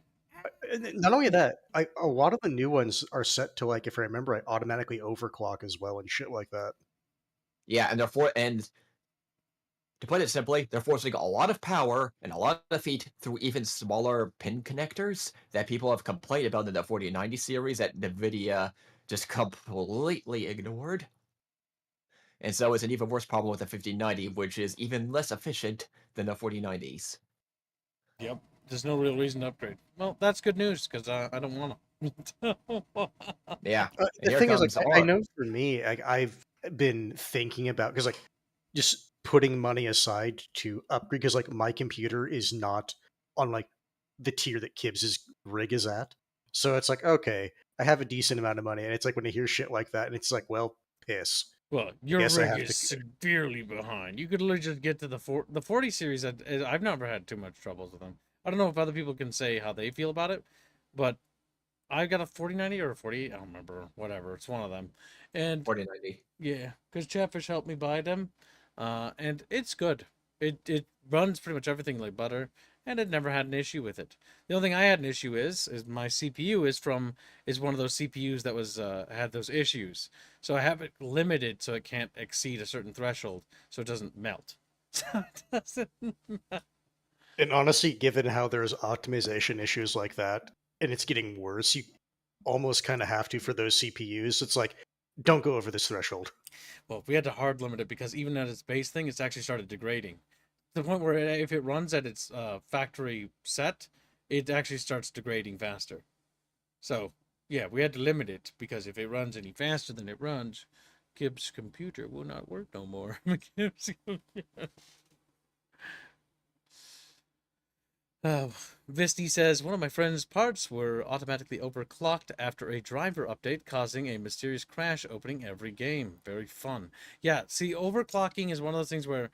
Not only that, a lot of the new ones are set to, like, if I remember, I automatically overclock as well and shit like that. Yeah, and to put it simply, they're forcing a lot of power and a lot of heat through even smaller pin connectors that people have complained about in the 4090 series that NVIDIA just completely ignored. And so it's an even worse problem with the 5090, which is even less efficient than the 4090s. Yep. There's no real reason to upgrade. Well, that's good news because I don't want to. Yeah. The thing is, like, I know for me, I've been thinking about, because, like, just putting money aside to upgrade, because, like, my computer is not on, like, the tier that Kibbs's rig is at. So it's like, okay, I have a decent amount of money, and it's like when I hear shit like that, and it's like, well, piss. Well, your Guess I rig have is to- severely behind. You could literally just get to the 40 series. I've never had too much troubles with them. I don't know if other people can say how they feel about it, but I got a 4090 or a 48. I don't remember. Whatever. It's one of them. And 4090. yeah, because Chatfish helped me buy them, and it's good. It runs pretty much everything like butter. and I'd never had an issue with it. The only thing I had an issue is my CPU is one of those CPUs that was had those issues. So I have it limited so it can't exceed a certain threshold, so it doesn't melt. So it doesn't. And honestly, given how there's optimization issues like that, and it's getting worse, you almost kind of have to for those CPUs. It's like, don't go over this threshold. Well, we had to hard limit it because even at its base thing, it's actually started degrading. To the point where if it runs at its factory set, it actually starts degrading faster. So, yeah, we had to limit it because if it runs any faster than it runs, Gibbs' computer will not work no more. Gibbs' computer. Visty says, one of my friend's parts were automatically overclocked after a driver update, causing a mysterious crash opening every game. Very fun. Yeah, see, overclocking is one of those things where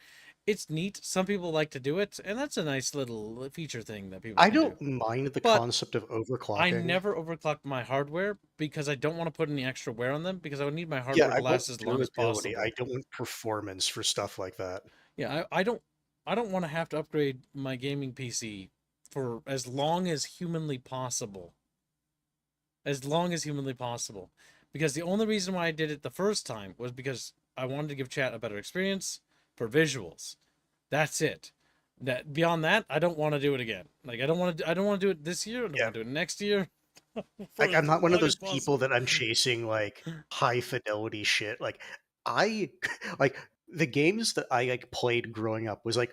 it's neat. Some people like to do it, and that's a nice little feature thing that people I can don't do. mind the But concept of overclocking. I never overclock my hardware because I don't want to put any extra wear on them because I would need my Yeah, hardware I to last want as long as durability. possible. I don't want performance for stuff like that. Yeah, I don't want to have to upgrade my gaming PC for as long as humanly possible. As long as humanly possible. Because the only reason why I did it the first time was because I wanted to give chat a better experience for visuals. That's it. That beyond that, I don't want to do it again. Like I don't want to do it this year, I don't Yeah. want to do it next year. Like, I'm not one of those people possible. that I'm chasing like high fidelity shit. Like I like the games that I like played growing up was like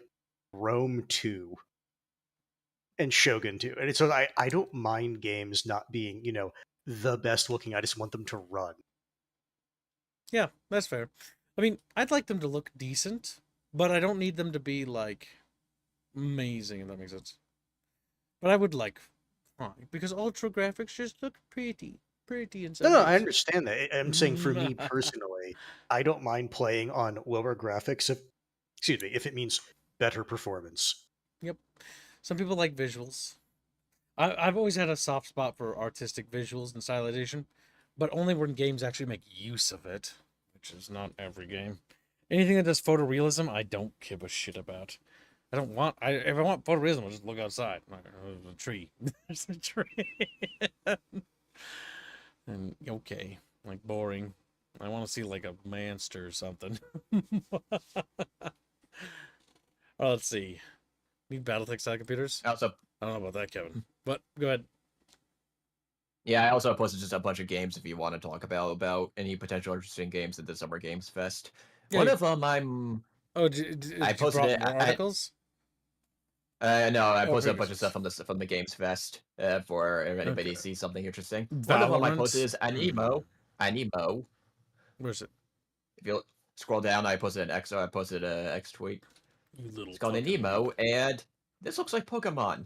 Rome 2 and Shogun 2. And so I don't mind games not being, the best looking. I just want them to run. Yeah, that's fair. I mean, I'd like them to look decent, but I don't need them to be like amazing, if that makes sense. But I would like fine because ultra graphics just look pretty in some No, I cases. understand that. I'm saying for me personally, I don't mind playing on lower graphics if it means better performance. Yep. Some people like visuals. I've always had a soft spot for artistic visuals and stylization, but only when games actually make use of it, which is not every game. Anything that does photorealism, I don't give a shit about. I don't want. If I want photorealism, I'll just look outside. Like, there's a tree. There's a tree. And okay, like boring. I want to see like a monster or something. Oh, let's see. Need BattleTech style computers? Also, I don't know about that, Kevin. But go ahead. yeah, I also posted just a bunch of games if you want to talk about any potential interesting games at the Summer Games Fest. Yeah, One of them, Oh, I did you posted brought it. more articles? No, I Oh, posted a bunch of previous. stuff from the Games Fest for if anybody Okay. sees something interesting. One of them I posted Valorant? is Anemo. Anemo. Where's it? If you scroll down, I posted I posted an X tweet. You little It's called fucking Anemo, weeb. and this looks like Pokemon.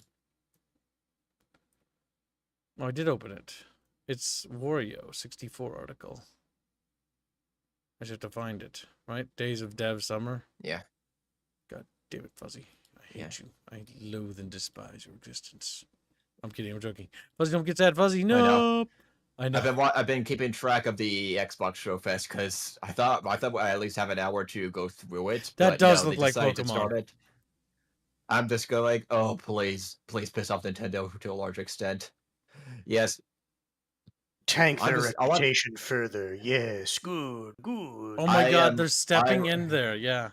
Oh, I did open it. It's Wario 64 article. I just have to find it. Right? Days of Dev Summer. Yeah. God damn it, Fuzzy. I hate Yeah. you. I loathe and despise your existence. I'm kidding. I'm joking. Fuzzy, don't get sad. Fuzzy, I know. no. I know. I've been keeping track of the Xbox Show Fest because I thought I at least have an hour to go through it. That But does no, look they like decided to Pokemon. start it. I'm just going, oh please piss off Nintendo to a large extent. Yes. Tank their I want. reputation further. Yes, good. Oh my I god, am. they're stepping in there. Yeah.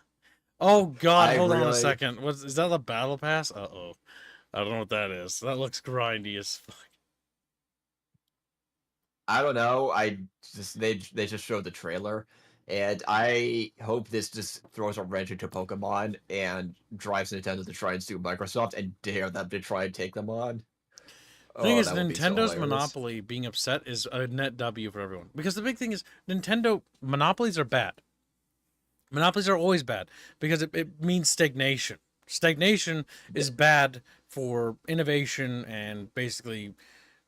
Oh god, I hold on a really. second. Is that the battle pass? Uh-oh. I don't know what that is. That looks grindy as fuck. I don't know. They just showed the trailer, and I hope this just throws a wrench into Pokemon and drives Nintendo to try and sue Microsoft and dare them to try and take them on. Thing Oh, is, that would be so Nintendo's hilarious. monopoly being upset is a net W for everyone. Because the big thing is, Nintendo monopolies are bad. Monopolies are always bad because it means stagnation. Stagnation is bad for innovation and basically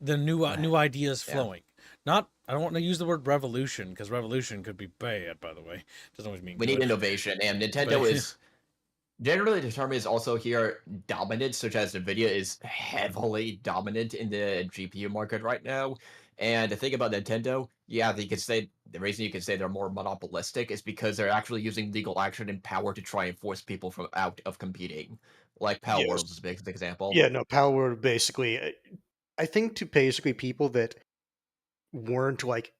the new ideas flowing. Not, I don't want to use the word revolution because revolution could be bad, by the way. Doesn't always mean We good. need innovation, and Nintendo But- is Generally, the term is also here dominant, such as Nvidia is heavily dominant in the GPU market right now. And the thing about Nintendo, yeah, they could say the reason you can say they're more monopolistic is because they're actually using legal action and power to try and force people from out of competing. Like Power Yes. Worlds is a big example. Yeah, no, Power Word basically. I think to basically people that weren't like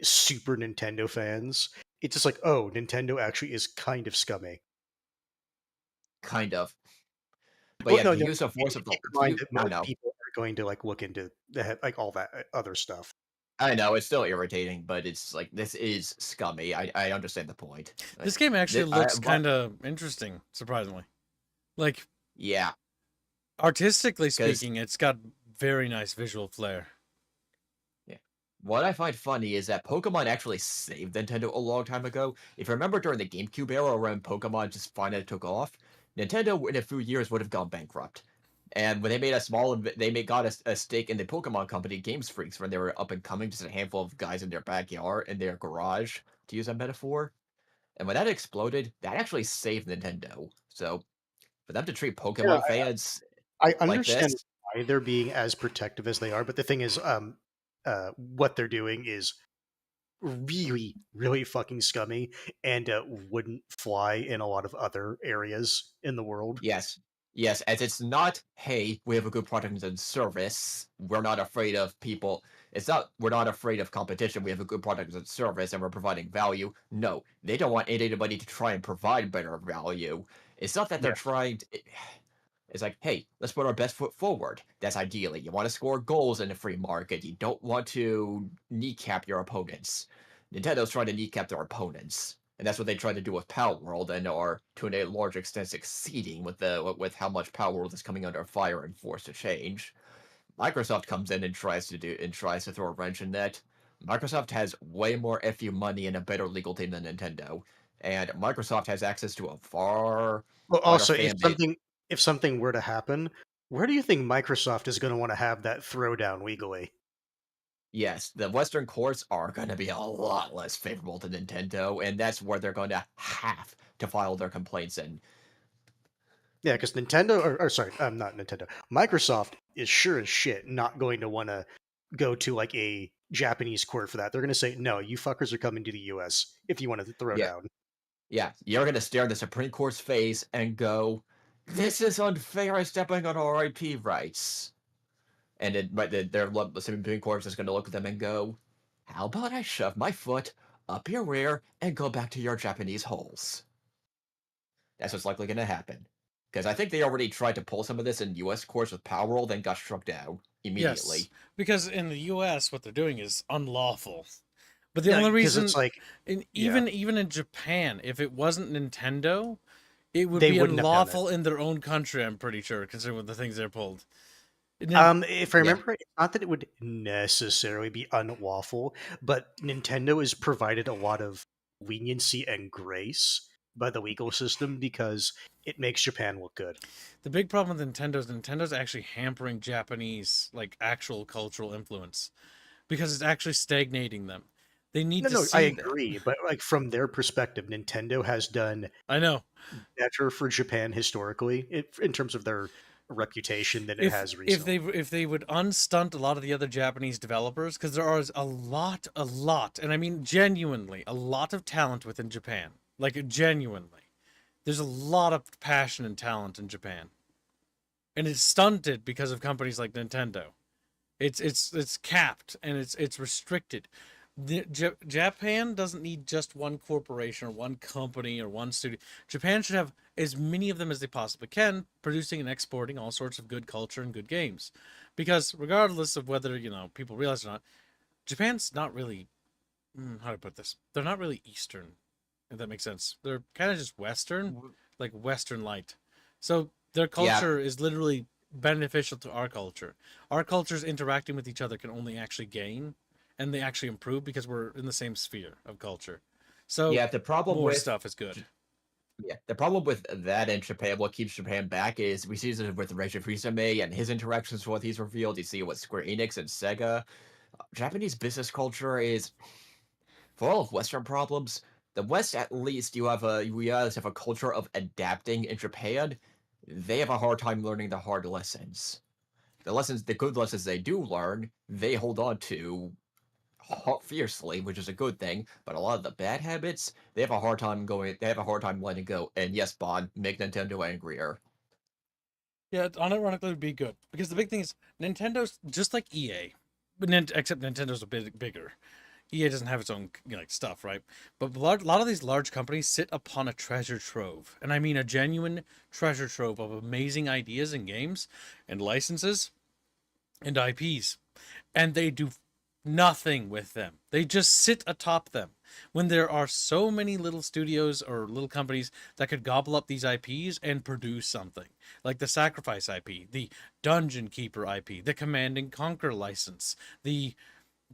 Super Nintendo fans, it's just like, oh, Nintendo actually is kind of scummy. Kind of. But Well, yeah, no, the no, use of force of the keep in mind that I most know. people are going to like look into like all that other stuff. I know, it's still irritating, but it's like this is scummy. I understand the point. This game actually looks But kind of interesting, surprisingly. Like, yeah, artistically because speaking, it's got very nice visual flair. yeah. What I find funny is that Pokemon actually saved Nintendo a long time ago. If you remember during the GameCube era when Pokemon just finally took off, Nintendo in a few years would have gone bankrupt. And when they made got a stake in the Pokemon company Games Freaks when they were up and coming, just a handful of guys in their backyard, in their garage, to use that metaphor. And when that exploded, that actually saved Nintendo. So for them to treat Yeah, Pokemon fans I like this, understand why they're being as protective as they are, but the thing is, what they're doing is really, really fucking scummy and wouldn't fly in a lot of other areas in the world. yes. Yes, as it's not, hey, we have a good product and service. We're not afraid of people. It's not, we're not afraid of competition. We have a good product and service and we're providing value. No, they don't want anybody to try and provide better value. It's not that they're Yeah. trying to, it's like, hey, let's put our best foot forward. That's ideally. You want to score goals in a free market. You don't want to kneecap your opponents. Nintendo's trying to kneecap their opponents. And that's what they tried to do with Power World and are to a large extent succeeding with how much Power World is coming under fire and forced to change. Microsoft comes in and tries to throw a wrench in that. Microsoft has way more FU money and a better legal team than Nintendo. And Microsoft has access to a far Well, wider also, fan base. if something were to happen, where do you think Microsoft is going to want to have that throwdown legally? Yes, the Western courts are going to be a lot less favorable to Nintendo, and that's where they're going to have to file their complaints in. Yeah, because Nintendo, or sorry, not Nintendo, Microsoft is sure as shit not going to want to go to like a Japanese court for that. They're going to say, no, you fuckers are coming to the US if you want to throw Yeah, down. yeah, you're going to stare the Supreme Court's face and go, "This is unfair, I'm stepping on our IP rights." And the Supreme Court is going to look at them and go, "How about I shove my foot up your rear and go back to your Japanese holes?" That's what's likely going to happen. Because I think they already tried to pull some of this in U.S. courts with Power Roll, then got struck down immediately. Yes, because in the U.S., what they're doing is unlawful. But the Yeah, only 'cause reason, it's like even in Japan, if it wasn't Nintendo, it would They be wouldn't have done it. unlawful in their own country. I'm pretty sure, considering the things they're pulled. If I Yeah. remember right, it's not that it would necessarily be unlawful, but Nintendo has provided a lot of leniency and grace by the legal system because it makes Japan look good. The big problem with Nintendo's actually hampering Japanese like actual cultural influence because it's actually stagnating them. They need to No, see I that. agree, but like from their perspective, Nintendo has done I know. better for Japan historically in terms of their reputation than it has recently. If they would unstunt a lot of the other Japanese developers, because there are a lot, and I mean genuinely a lot of talent within Japan. Like genuinely, there's a lot of passion and talent in Japan, and it's stunted because of companies like Nintendo. It's capped and it's restricted. Japan doesn't need just one corporation or one company or one studio. Japan should have as many of them as they possibly can, producing and exporting all sorts of good culture and good games. Because regardless of whether people realize it or not, Japan's not really how to put this. They're not really Eastern, if that makes sense. They're kind of just Western, like Western light. So their culture is literally beneficial to our culture. Our cultures interacting with each other can only actually gain, and they actually improve because we're in the same sphere of culture. So Yeah, the problem more with stuff is good. Yeah, the problem with that in Japan, what keeps Japan back is we see this with Reggie Fils-Aimé and his interactions with what he's revealed. You see it with Square Enix and Sega. Japanese business culture is, for all of Western problems, The West, at least, you guys have a culture of adapting. In Japan, they have a hard time learning the hard lessons. The good lessons they do learn, they hold on to fiercely, which is a good thing. But a lot of the bad habits, they have a hard time going. They have a hard time letting go. And yes, Bond, make Nintendo angrier. Yeah, it unironically would be good because the big thing is Nintendo's just like EA, but except Nintendo's a bit bigger. EA doesn't have its own like stuff, right? But a lot of these large companies sit upon a treasure trove, and I mean a genuine treasure trove of amazing ideas and games, and licenses, and IPs, and they do nothing with them. They just sit atop them. When there are so many little studios or little companies that could gobble up these IPs and produce something, like the Sacrifice IP, the Dungeon Keeper IP, the Command and Conquer license,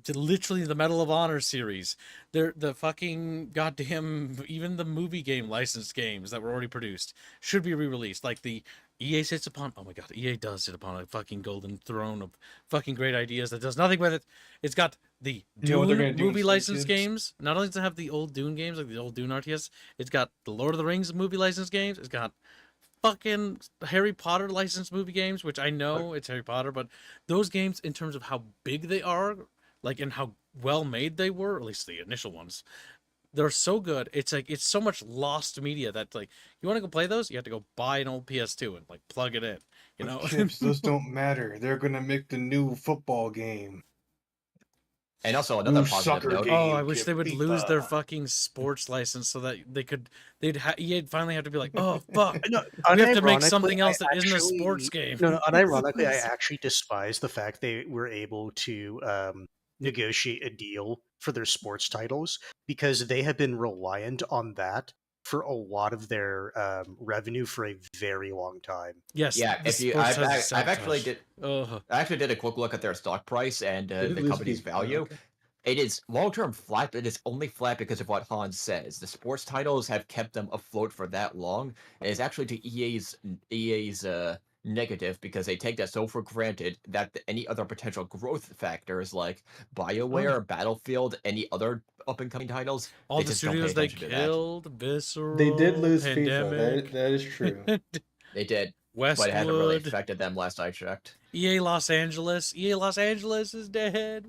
literally the Medal of Honor series, the fucking goddamn, even the movie game licensed games that were already produced should be re-released. Like the EA sits upon, oh my god, EA does sit upon a fucking golden throne of fucking great ideas that does nothing with it. It's got the You know what they're Dune gonna do movie instead, licensed kids? games. Not only does it have the old Dune games, like the old Dune RTS, it's got the Lord of the Rings movie licensed games. It's got fucking Harry Potter licensed movie games, which I know it's Harry Potter, but those games, in terms of how big they are, like, and how well made they were, at least the initial ones, they're so good. It's like, it's so much lost media that, like, you want to go play those, you have to go buy an old PS2 and like plug it in, you know. Chips, those don't matter. They're gonna make the new football game. And also another New positive soccer note. game. Oh, I wish Chip, they would lose their FIFA. fucking sports license so that EA'd finally have to be like, oh fuck, No, we have to make unironically, something else I that isn't a actually- sports game. No, unironically, I actually despise the fact they were able to negotiate a deal for their sports titles, because they have been reliant on that for a lot of their revenue for a very long time. Yes, Yeah, the if you, sports has I've actually sabotage. did. Ugh. I actually did a quick look at their stock price and Did it the lose company's people? value. Okay. It is long-term flat, but it is only flat because of what Hans says. The sports titles have kept them afloat for that long, and it's actually to EA's negative, because they take that so for granted that any other potential growth factors like BioWare, Battlefield, any other up-and-coming titles, All they the just don't pay studios they attention to that. killed, Visceral, They did lose Pandemic, FIFA. That is true. They did, but it hasn't really Westwood, affected them last I checked. EA Los Angeles. EA Los Angeles is dead.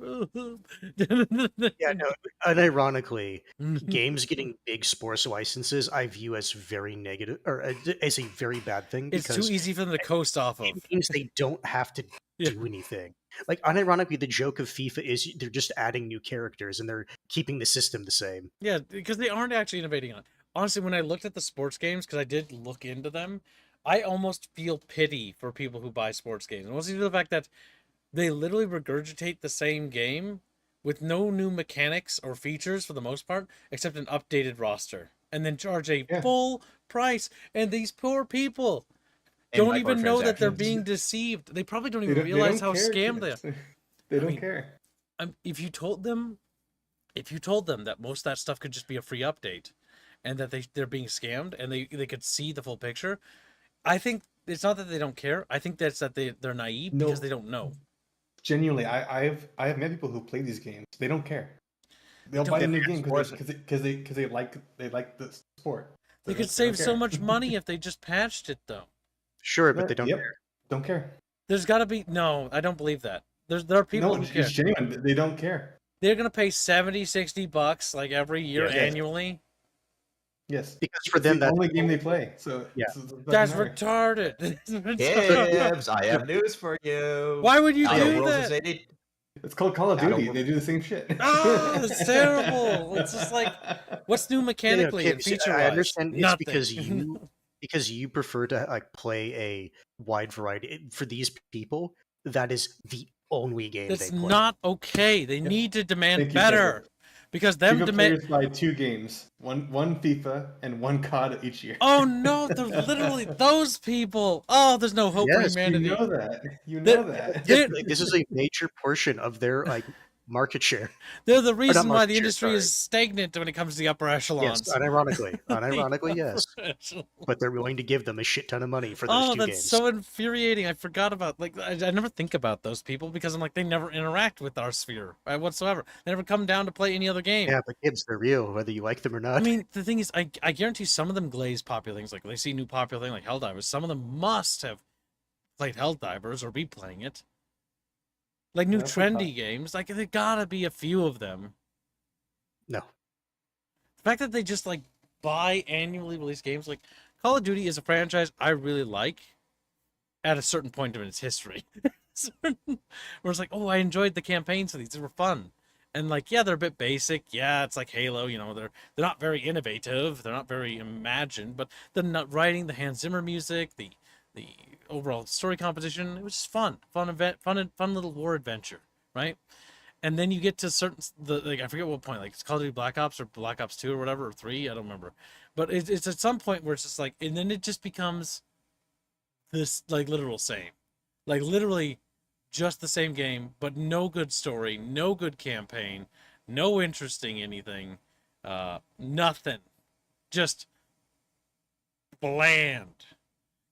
Yeah, no, unironically, games getting big sports licenses I view as very negative, or as a very bad thing, It's because too easy for them to coast off of. it means they don't have to Yeah. do anything. Like, unironically, the joke of FIFA is they're just adding new characters and they're keeping the system the same. Yeah, because they aren't actually innovating on it. Honestly, when I looked at the sports games, because I did look into them, I almost feel pity for people who buy sports games. And mostly the fact that they literally regurgitate the same game with no new mechanics or features for the most part, except an updated roster, and then charge a Yeah. full price. And these poor people And don't even know that they're microtransactions. being deceived. They probably don't They even don't- realize they how don't care, scammed they are. kids. They I don't mean, care. If you told them that most of that stuff could just be a free update, and that they're being scammed, and they could see the full picture, I think it's not that they don't care. I think that's that they're naive No. because they don't know. Genuinely, I've met people who play these games. They don't care. They'll Don't buy a care. new game because they like the sport. They could don't save so care. much money if they just patched it, though. Sure, but they don't Yep. care. Don't care. There's got to be no. I don't believe that. There are people No, who care. it's genuine. They don't care. They're gonna pay $70-$60 like every year Yes. annually. Yes. Because for It's them, the that's only game they play. So Yeah. it doesn't That's matter. retarded. Gibbs, I have news for you. Why would you Outer do Worlds that? is 80 It's called Call of I don't Duty. work- They do the same shit. Ah, it's terrible. It's just like, what's new mechanically okay, and see, feature I wise? understand it's Nothing. because you prefer to like play a wide variety. For these people, that is the only game That's they play. not okay. They need to demand Thank you, better. Pedro. Because them FIFA demand. players buy 2 games, one FIFA and 1 COD each year. Oh no, they're literally those people. Oh, there's no hope for Yes, you humanity. know that. You They're- know that. they're- Like, this is a major portion of their like market share. They're the reason why market the share, industry sorry. is stagnant when it comes to the upper Yes, echelons. unironically, yes. Upper echelon. But they're willing to give them a shit ton of money for those Oh, two that's games. so infuriating. I forgot about, like, I never think about those people because I'm like, they never interact with our sphere whatsoever. They never come down to play any other game. Yeah, but kids, they're real, whether you like them or not. I mean, the thing is, I guarantee some of them glaze popular things. Like, they see new popular thing like Helldivers. Some of them must have played Helldivers or be playing it. Like, new Yeah, that's what trendy games. Like, there gotta be a few of them. No. The fact that they just, like, buy annually released games, like, Call of Duty is a franchise I really like at a certain point in its history. Where it's like, oh, I enjoyed the campaigns of these. They were fun. And, like, yeah, they're a bit basic. Yeah, it's like Halo, you know, they're not very innovative. They're not very imagined, but the writing, the Hans Zimmer music, the overall story composition, it was just fun little war adventure, right? And then you get to like, I forget what point, like, it's Call of Duty Black Ops or Black Ops 2 or whatever, or 3, I don't remember. But it's at some point where it's just like, and then it just becomes this, like, literal same. Like, literally just the same game, but no good story, no good campaign, no interesting anything, nothing. Just bland.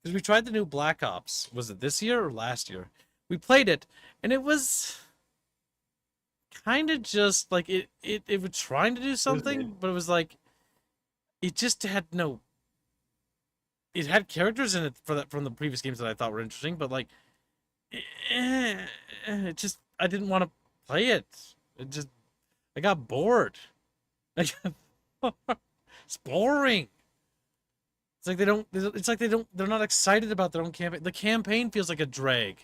Because we tried the new Black Ops, was it this year or last year? We played it, and it was kind of just like it was trying to do something, but it was like it just had no. It had characters in it from the previous games that I thought were interesting, but like, it just, I didn't want to play it. It just, I got bored. Like, it's boring. It's like they don't. It's like they're not excited about their own campaign. The campaign feels like a drag.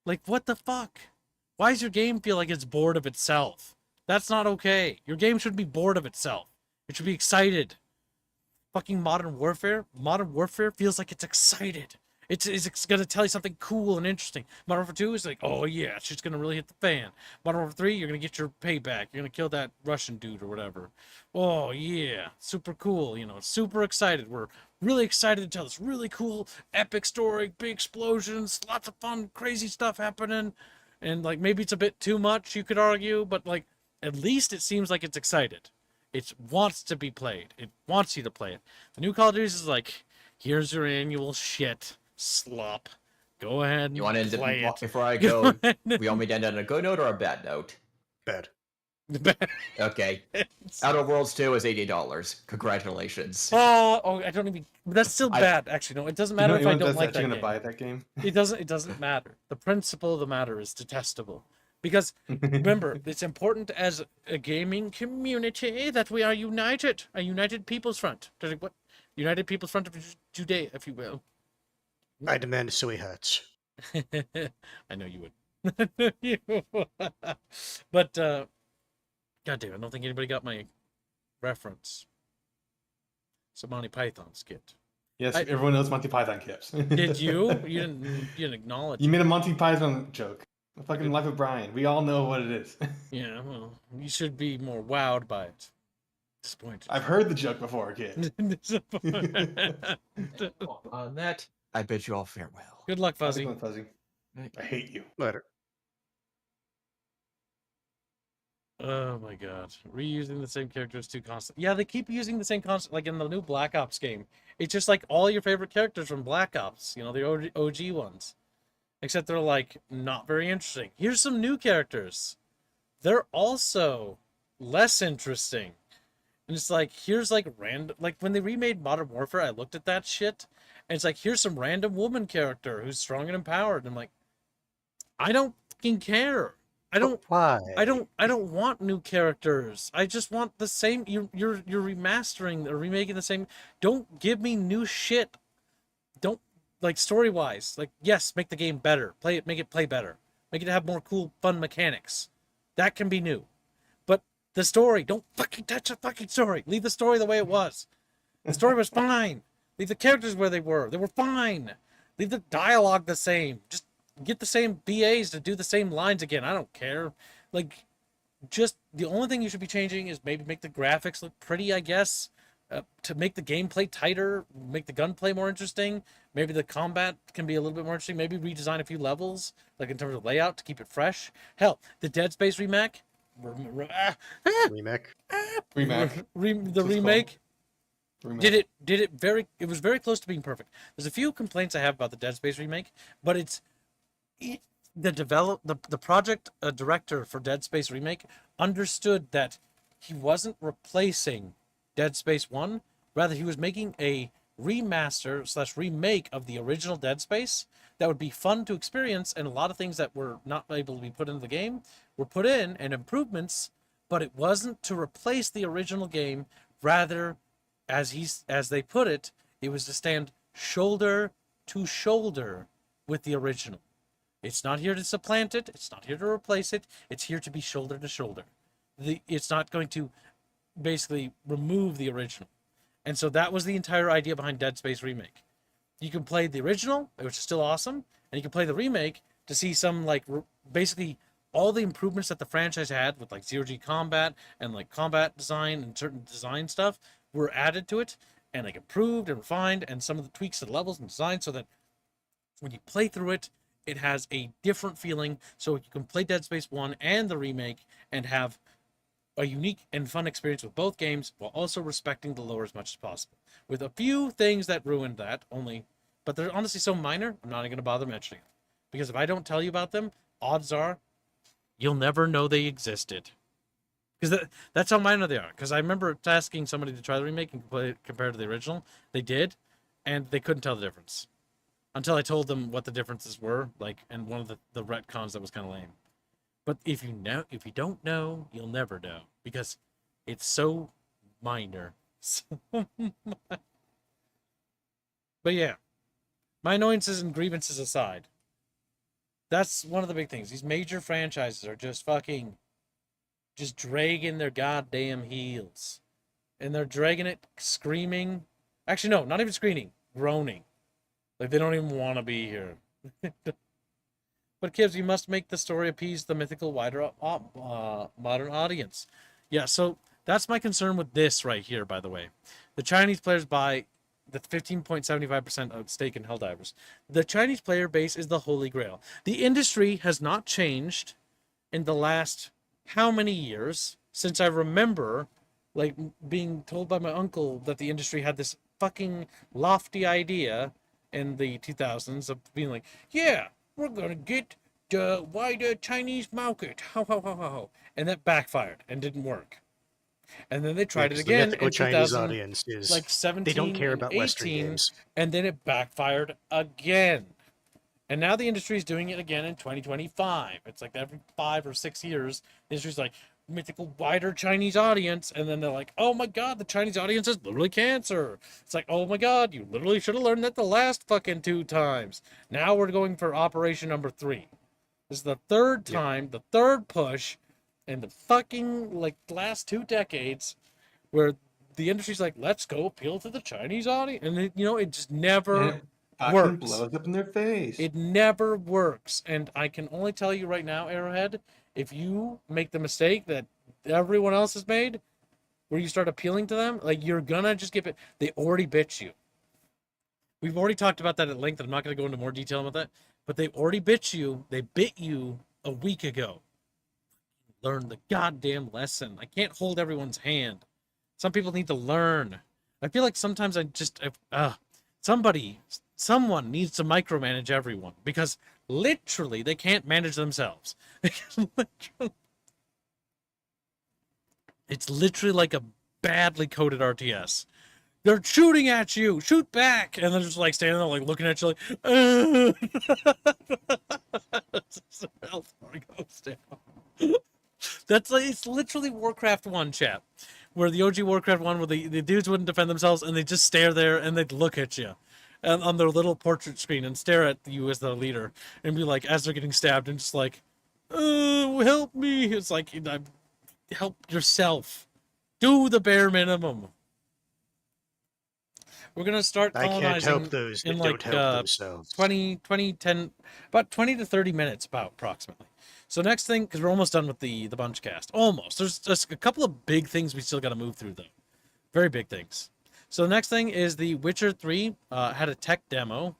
Like, what the fuck? Why does your game feel like it's bored of itself? That's not okay. Your game should be bored of itself. It should be excited. Fucking Modern Warfare. Modern Warfare feels like it's excited. It's gonna tell you something cool and interesting. Modern Warfare 2 is like, oh yeah, it's just gonna really hit the fan. Modern Warfare 3, you're gonna get your payback. You're gonna kill that Russian dude or whatever. Oh yeah, super cool. You know, super excited. We're really excited to tell this really cool, epic story, big explosions, lots of fun, crazy stuff happening. And, like, maybe it's a bit too much, you could argue, but, like, at least it seems like it's excited. It wants to be played. It wants you to play it. The new Call of Duty is like, here's your annual shit, slop. Go ahead and You want to end play it it. before I go? We want me to end on a good note or a bad note? Bad. Okay. Outer Worlds 2 is $80. Congratulations. Oh, I don't even. That's still bad. Actually, no, it doesn't matter if I don't like that gonna game. buy that game. It doesn't matter. The principle of the matter is detestable. Because remember, it's important as a gaming community that we are united, a united people's front. What? United People's Front of Judea, if you will. I demand soy hats. I know you would. But God damn, I don't think anybody got my reference. It's a Monty Python skit. Yes, everyone knows Monty Python clips. Did you? You didn't acknowledge. You made a Monty Python joke. The fucking Life of Brian. We all know what it is. Yeah, well, you should be more wowed by it. Disappointed. I've heard the joke before, kid. On that, I bid you all farewell. Good luck, How's it Fuzzy. going, Fuzzy? I hate you. Later. Oh my god. Reusing the same characters too constant. Yeah, they keep using the same constant, like in the new Black Ops game. It's just like all your favorite characters from Black Ops, you know, the OG ones. Except they're, like, not very interesting. Here's some new characters. They're also less interesting. And it's like, here's, like, random... Like, when they remade Modern Warfare, I looked at that shit. And it's like, here's some random woman character who's strong and empowered. And I'm like, I don't fucking care. I don't... Why? I don't want new characters. I just want the same... You're remastering or remaking the same... Don't give me new shit. Don't... Like, story-wise, like, yes, make the game better. Make it play better. Make it have more cool, fun mechanics. That can be new. But the story, don't fucking touch the fucking story. Leave the story the way it was. The story was fine. Leave the characters where they were. They were fine. Leave the dialogue the same. Just get the same BAs to do the same lines again. I don't care. Like, just, the only thing you should be changing is maybe make the graphics look pretty, I guess. To make the gameplay tighter, make the gunplay more interesting, Maybe the combat can be a little bit more interesting. Maybe redesign a few levels, like in terms of layout, to keep it fresh. Hell, the Dead Space remake, Remake. Remake. the That's what it's remake called. did it very. It was very close to being perfect. There's a few complaints I have about the Dead Space remake, but the project director for Dead Space remake understood that he wasn't replacing Dead Space 1, rather he was making a remaster slash remake of the original Dead Space that would be fun to experience, and a lot of things that were not able to be put into the game were put in, and improvements, but it wasn't to replace the original game. Rather, as they put it, it was to stand shoulder to shoulder with the original. It's not here to supplant it. It's not here to replace it. It's here to be shoulder to shoulder. It's not going to basically remove the original. And so that was the entire idea behind Dead Space Remake. You can play the original, which is still awesome, and you can play the remake to see some, like, basically all the improvements that the franchise had with, like, zero-G combat and, like, combat design and certain design stuff were added to it and, like, improved and refined, and some of the tweaks to the levels and design, so that when you play through it, it has a different feeling, so you can play Dead Space 1 and the remake and have a unique and fun experience with both games while also respecting the lore as much as possible. With a few things that ruined that, but they're honestly so minor, I'm not even going to bother mentioning them. Because if I don't tell you about them, odds are you'll never know they existed. Because that's how minor they are. Because I remember asking somebody to try the remake and compare to the original. They did, and they couldn't tell the difference. Until I told them what the differences were, and one of the retcons that was kind of lame. But if you don't know, you'll never know, because it's so minor. But yeah, my annoyances and grievances aside, that's one of the big things. These major franchises are just dragging their goddamn heels, and they're dragging it, screaming. Actually, no, not even screaming, groaning. Like they don't even want to be here. But kids, you must make the story appease the mythical wider modern audience. Yeah, so that's my concern with this right here, by the way. The Chinese players buy the 15.75% of stake in Helldivers. The Chinese player base is the holy grail. The industry has not changed in the last how many years since I remember being told by my uncle that the industry had this fucking lofty idea in the 2000s of being like, yeah, we're gonna get the wider Chinese market, ho ho ho ho ho, and that backfired and didn't work. And then they tried it again The mythical in Chinese 2000, audience is 17, they don't care and about 18, Western games. and then it backfired again. And now the industry is doing it again in 2025. It's like every 5 or 6 years, the industry's like, mythical wider Chinese audience, and then they're like, oh my god, the Chinese audience is literally cancer. It's like, oh my god, you literally should have learned that the last fucking 2 times. Now we're going for operation number 3. This is the third time, the third push in the fucking last 2 decades where the industry's like, let's go appeal to the Chinese audience, and it just never works. Blows up in their face. It never works. And I can only tell you right now, Arrowhead, if you make the mistake that everyone else has made, where you start appealing to them, you're gonna just get it. They already bitch you. We've already talked about that at length, and I'm not gonna go into more detail about that, but they already bitch you. They bit you a week ago. Learn the goddamn lesson. I can't hold everyone's hand. Some people need to learn. I feel like sometimes someone needs to micromanage everyone, because literally they can't manage themselves. It's literally like a badly coded RTS. They're shooting at you, shoot back, and they're just standing there looking at you health bar goes down. It's literally Warcraft 1 chat, where the OG Warcraft 1 where the dudes wouldn't defend themselves and they just stare there and they'd look at you and on their little portrait screen and stare at you as the leader and be like, as they're getting stabbed, and just help me. It's like, help yourself. Do the bare minimum. We're gonna start colonizing. I can't help those that don't help themselves. 10, about 20 to 30 minutes, approximately. So next thing, because we're almost done with the bunchcast. Almost. There's just a couple of big things we still got to move through, though. Very big things. So the next thing is the Witcher 3 had a tech demo.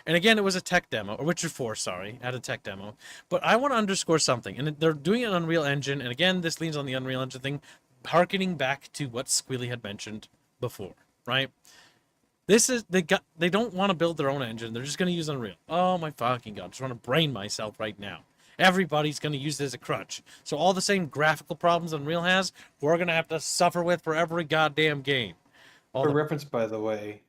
And again, it was a tech demo, or Witcher 4, sorry, had a tech demo. But I want to underscore something, and they're doing it on Unreal Engine, and again, this leans on the Unreal Engine thing, harkening back to what Squealy had mentioned before, right? This is they don't want to build their own engine. They're just going to use Unreal. Oh my fucking god! I just want to brain myself right now. Everybody's going to use this as a crutch. So all the same graphical problems Unreal has, we're going to have to suffer with for every goddamn game. For reference, by the way,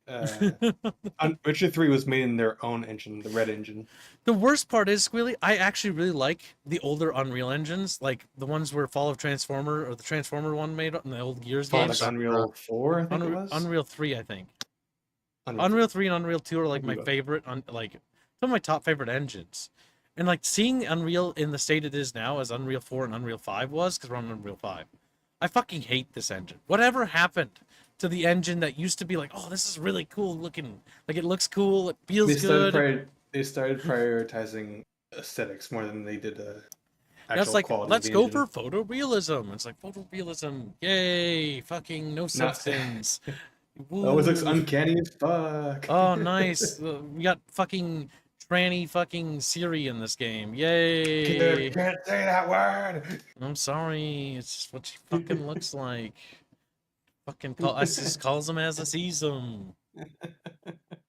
Witcher 3 was made in their own engine, the Red Engine. The worst part is, Squealy, I actually really like the older Unreal engines, like the ones where Fall of Transformer or the Transformer one made in the old Gears games. Like Unreal 4, I think it was? Unreal 3, I think. Unreal Unreal 3 and Unreal 2 are like my Unreal. favorite, like some of my top favorite engines. And like seeing Unreal in the state it is now as Unreal 4 and Unreal 5 was, because we're on Unreal 5. I fucking hate this engine. Whatever happened to the engine that used to be like, oh, this is really cool looking. Like, it looks cool, it feels good. They started prioritizing aesthetics more than they did actual That's like, quality. let's go for photorealism. It's like, photorealism. Yay, fucking no substance. Oh, it looks uncanny as fuck. Oh, nice. We got fucking tranny fucking Siri in this game. Yay. Can't say that word. I'm sorry. It's just what she fucking looks like. Fucking us just calls him as I sees him.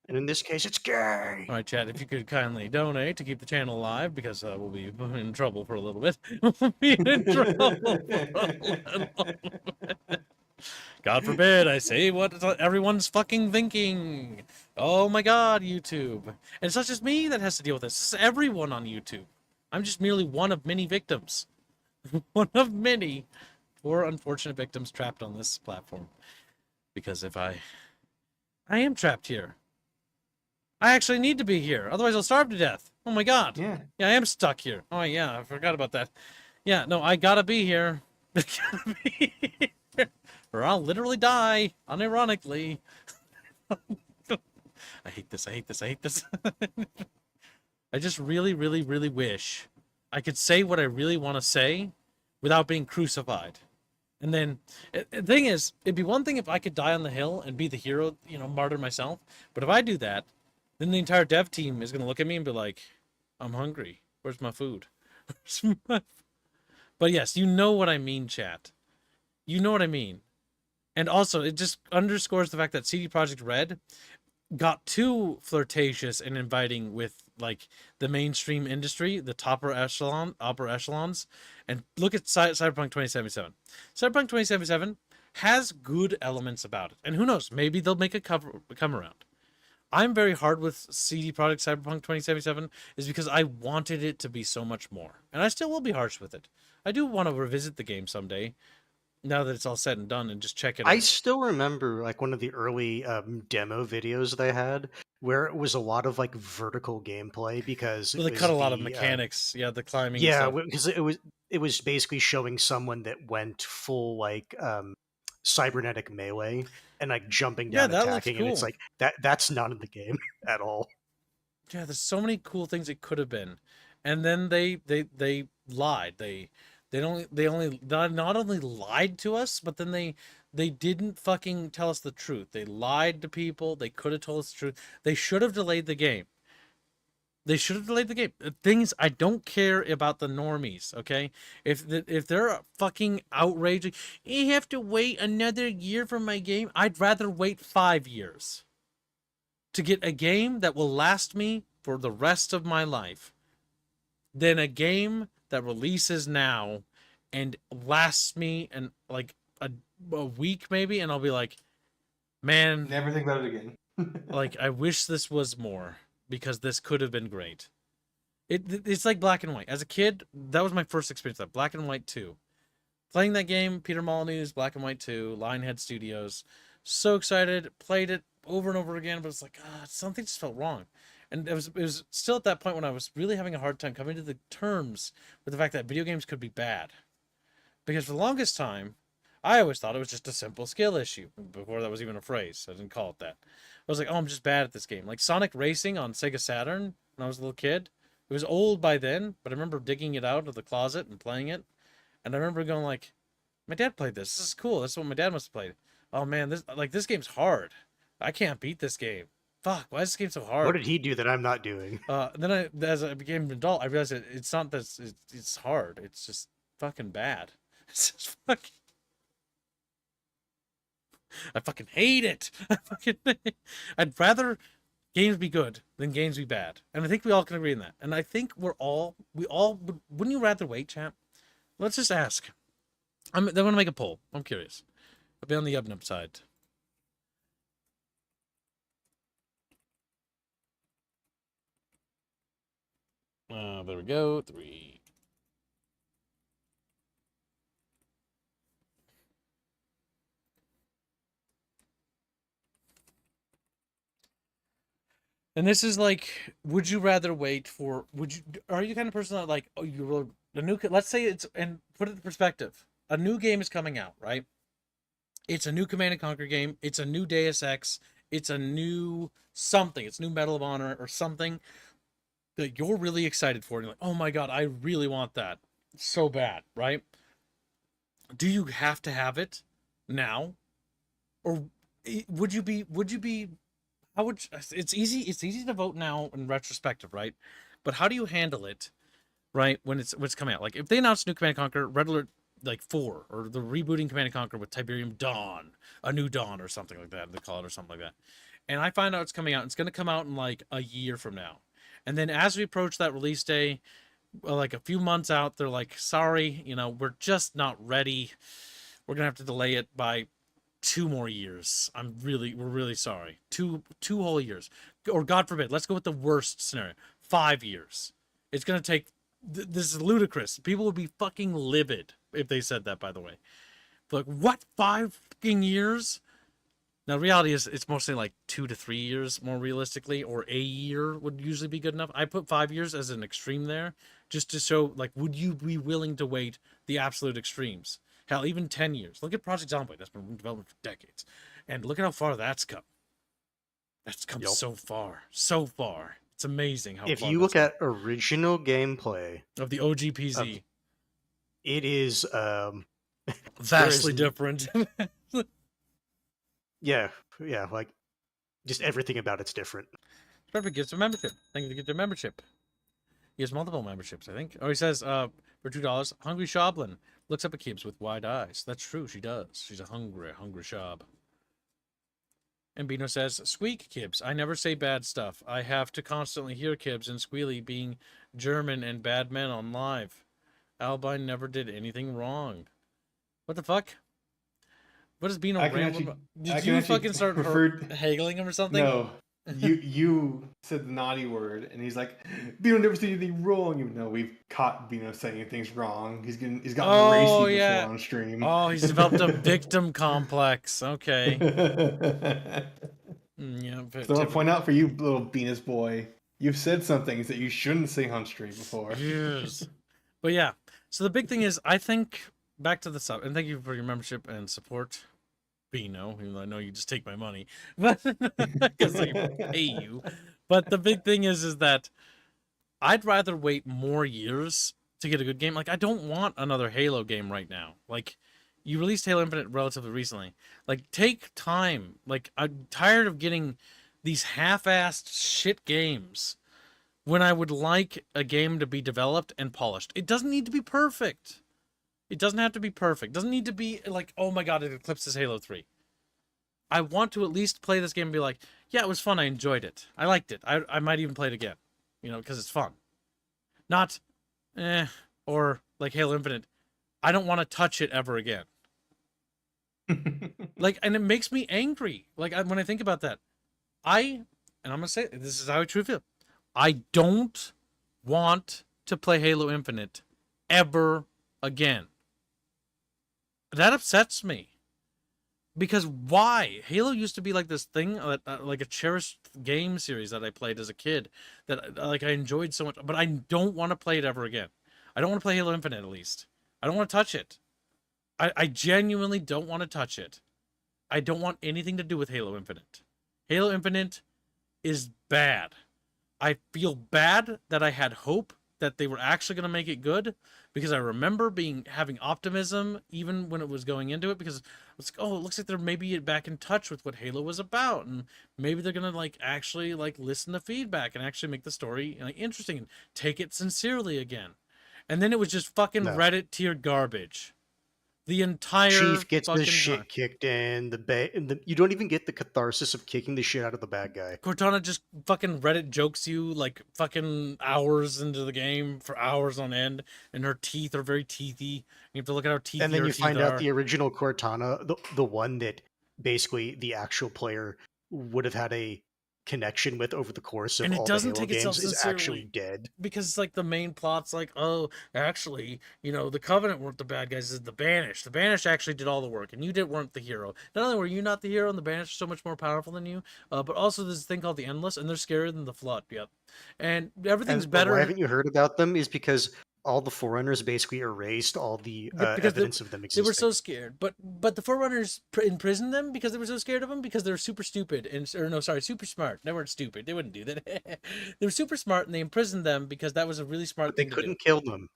And in this case, it's gay. All right, Chad, if you could kindly donate to keep the channel alive, because we'll be in trouble for a little bit. We'll be in trouble for a little bit. God forbid I say what everyone's fucking thinking. Oh my god, YouTube. And it's not just me that has to deal with this. This is everyone on YouTube. I'm just merely one of many victims. One of many poor unfortunate victims trapped on this platform. Because if I am trapped here. I actually need to be here. Otherwise I'll starve to death. Oh my god. Yeah. Yeah, I am stuck here. Oh yeah, I forgot about that. Yeah, no, I gotta be here. I gotta be here. Or I'll literally die, unironically. I hate this, I hate this, I hate this. I just really, really, really wish I could say what I really want to say without being crucified. And then, the thing is, it'd be one thing if I could die on the hill and be the hero, you know, martyr myself. But if I do that, then the entire dev team is going to look at me and be like, I'm hungry. Where's my food? But yes, you know what I mean, chat. You know what I mean. And also, it just underscores the fact that CD Projekt Red got too flirtatious and inviting with like the mainstream industry, the upper echelons. And look at Cyberpunk 2077. Cyberpunk 2077 has good elements about it. And who knows, maybe they'll make a come around. I'm very hard with CD Projekt Cyberpunk 2077 is because I wanted it to be so much more. And I still will be harsh with it. I do want to revisit the game someday, now that it's all said and done, and just check it out. I still remember like one of the early demo videos they had where it was a lot of like vertical gameplay because Well, they cut a lot of mechanics. Yeah, the climbing. Yeah, and because it was basically showing someone that went full like cybernetic melee and like jumping down, that looks attacking, and it's cool. like that's not in the game at all. Yeah, there's so many cool things it could have been, and then they lied. They not only lied to us, but then they didn't fucking tell us the truth. They lied to people. They could have told us the truth. They should have delayed the game. They should have delayed the game. The thing is, I don't care about the normies, okay? If they're fucking outraging, you have to wait another year for my game. I'd rather wait 5 years to get a game that will last me for the rest of my life than a game that releases now and lasts me and like a week maybe, and I'll be like, man, Never think about it again. like I wish this was more, because this could have been great. It's like Black and White. As a kid, that was my first experience with Black and White 2. Playing that game, Peter Molyneux's Black and White 2, Lionhead Studios. So excited, played it over and over again, but it's like, something just felt wrong. And it was still at that point when I was really having a hard time coming to the terms with the fact that video games could be bad. Because for the longest time, I always thought it was just a simple skill issue. Before that was even a phrase. I didn't call it that. I was like, oh, I'm just bad at this game. Like Sonic Racing on Sega Saturn when I was a little kid. It was old by then, but I remember digging it out of the closet and playing it. And I remember going like, my dad played this. This is cool. This is what my dad must have played. oh man, this game's hard. I can't beat this game. Fuck, why is this game so hard? What did he do that I'm not doing? As I became an adult, I realized it's not that it's hard. It's just fucking bad. It's just fucking. I fucking hate it. I'd rather games be good than games be bad, and I think we all can agree on that. And I think we all wouldn't you rather wait, champ? Let's just ask. They're gonna make a poll. I'm curious. I'll be on the up side. There we go. 3. And this is like, would you rather wait for? Are you the kind of person that like, oh, you will the new? Let's say it's and put it in perspective. A new game is coming out, right? It's a new Command and Conquer game. It's a new Deus Ex. It's a new something. It's new Medal of Honor or something that you're really excited for. And you're like, oh my god, I really want that so bad, right? Do you have to have it now, or would you be? How would it's easy to vote now in retrospective, right? But how do you handle it, right, when it's coming out? Like if they announce new Command and Conquer, Red Alert like 4, or the rebooting Command and Conquer with Tiberium Dawn, a new Dawn or something like that, they call it, or something like that. And I find out it's coming out, it's gonna come out in like a year from now. And then as we approach that release day, like a few months out, they're like, sorry, we're just not ready. We're gonna have to delay it by 2 more years. We're really sorry. 2 whole years, or God forbid, let's go with the worst scenario, 5 years. It's gonna take. This is ludicrous. People would be fucking livid if they said that. By the way, but like, what, 5 fucking years? Now, reality is it's mostly like 2 to 3 years, more realistically, or a year would usually be good enough. I put 5 years as an extreme there, just to show, like, would you be willing to wait the absolute extremes? Hell, even 10 years. Look at Project Zomboid. That's been in development for decades. And look at how far that's come. That's come so far. So far. It's amazing how If far you that's look at original gameplay come. Of the OGPZ. it is Vastly is- different. yeah, like just everything about it's different. Perfect gives a membership. Thank you for getting a membership. He has multiple memberships, I think. Oh, he says, for $2, Hungry Shoblin looks up at Kibbs with wide eyes. That's true, she does. She's a hungry Shob. And Bino says, squeak, Kibbs. I never say bad stuff. I have to constantly hear Kibbs and Squealy being German and bad men on live. Albine never did anything wrong. What the fuck? What is Bino rambling about? Did you fucking start haggling him or something? No. You said the naughty word, and he's like, Bino never said anything wrong. Even though we've caught Bino saying things wrong, he's gotten racy before on stream. Oh, he's developed a victim complex. Okay. Yeah. So I'll point out for you, little Venus boy, you've said some things that you shouldn't say on stream before. Yes. But yeah, so the big thing is, I think, back to the sub, and thank you for your membership and support, Bino, even though I know you just take my money, but because I pay you. But the big thing is that I'd rather wait more years to get a good game. Like, I don't want another Halo game right now. Like, you released Halo Infinite relatively recently. Like, take time. Like, I'm tired of getting these half-assed shit games when I would like a game to be developed and polished. It doesn't need to be perfect. It doesn't have to be perfect. It doesn't need to be like, oh my god, it eclipses Halo 3. I want to at least play this game and be like, yeah, it was fun. I enjoyed it. I liked it. I might even play it again, because it's fun. Not, or like Halo Infinite, I don't want to touch it ever again. Like, and it makes me angry. Like, when I think about that, and I'm going to say, this is how I truly feel. I don't want to play Halo Infinite ever again. That upsets me. Because why? Halo used to be like this thing, like a cherished game series that I played as a kid that like I enjoyed so much, but I don't want to play it ever again. I don't want to play Halo Infinite, at least. I don't want to touch it. I genuinely don't want to touch it. I don't want anything to do with Halo Infinite. Halo Infinite is bad. I feel bad that I had hope that they were actually going to make it good, because I remember having optimism even when it was going into it, because it's like, oh, it looks like they're maybe back in touch with what Halo was about, and maybe they're going to like actually like listen to feedback and actually make the story like interesting and take it sincerely again. And then it was just fucking No. Reddit tier garbage. The entire Chief gets fucking his shit time. kicked in. You don't even get the catharsis of kicking the shit out of the bad guy. Cortana just fucking Reddit jokes you like fucking hours into the game for hours on end, and her teeth are very teethy. You have to look at how teethy And then her you teeth find are. out the original Cortana, the one that basically the actual player would have had a connection with over the course of And it all the doesn't Halo take itself games, is actually sincerely. dead. Because it's like the main plot's like, oh, actually, you know, the Covenant weren't the bad guys, it's the Banished. The Banished actually did all the work, and you weren't the hero. Not only were you not the hero, and the Banished are so much more powerful than you, but also there's this thing called the Endless, and they're scarier than the Flood. Yep. And everything's And better. why haven't you heard about them is because all the Forerunners basically erased all the Because evidence of them they existing. were so scared, but the Forerunners imprisoned them because they were so scared of them, because they were super stupid super smart. They weren't stupid. They wouldn't do that. They were super smart, and they imprisoned them because that was a really smart But they thing to do. couldn't kill them,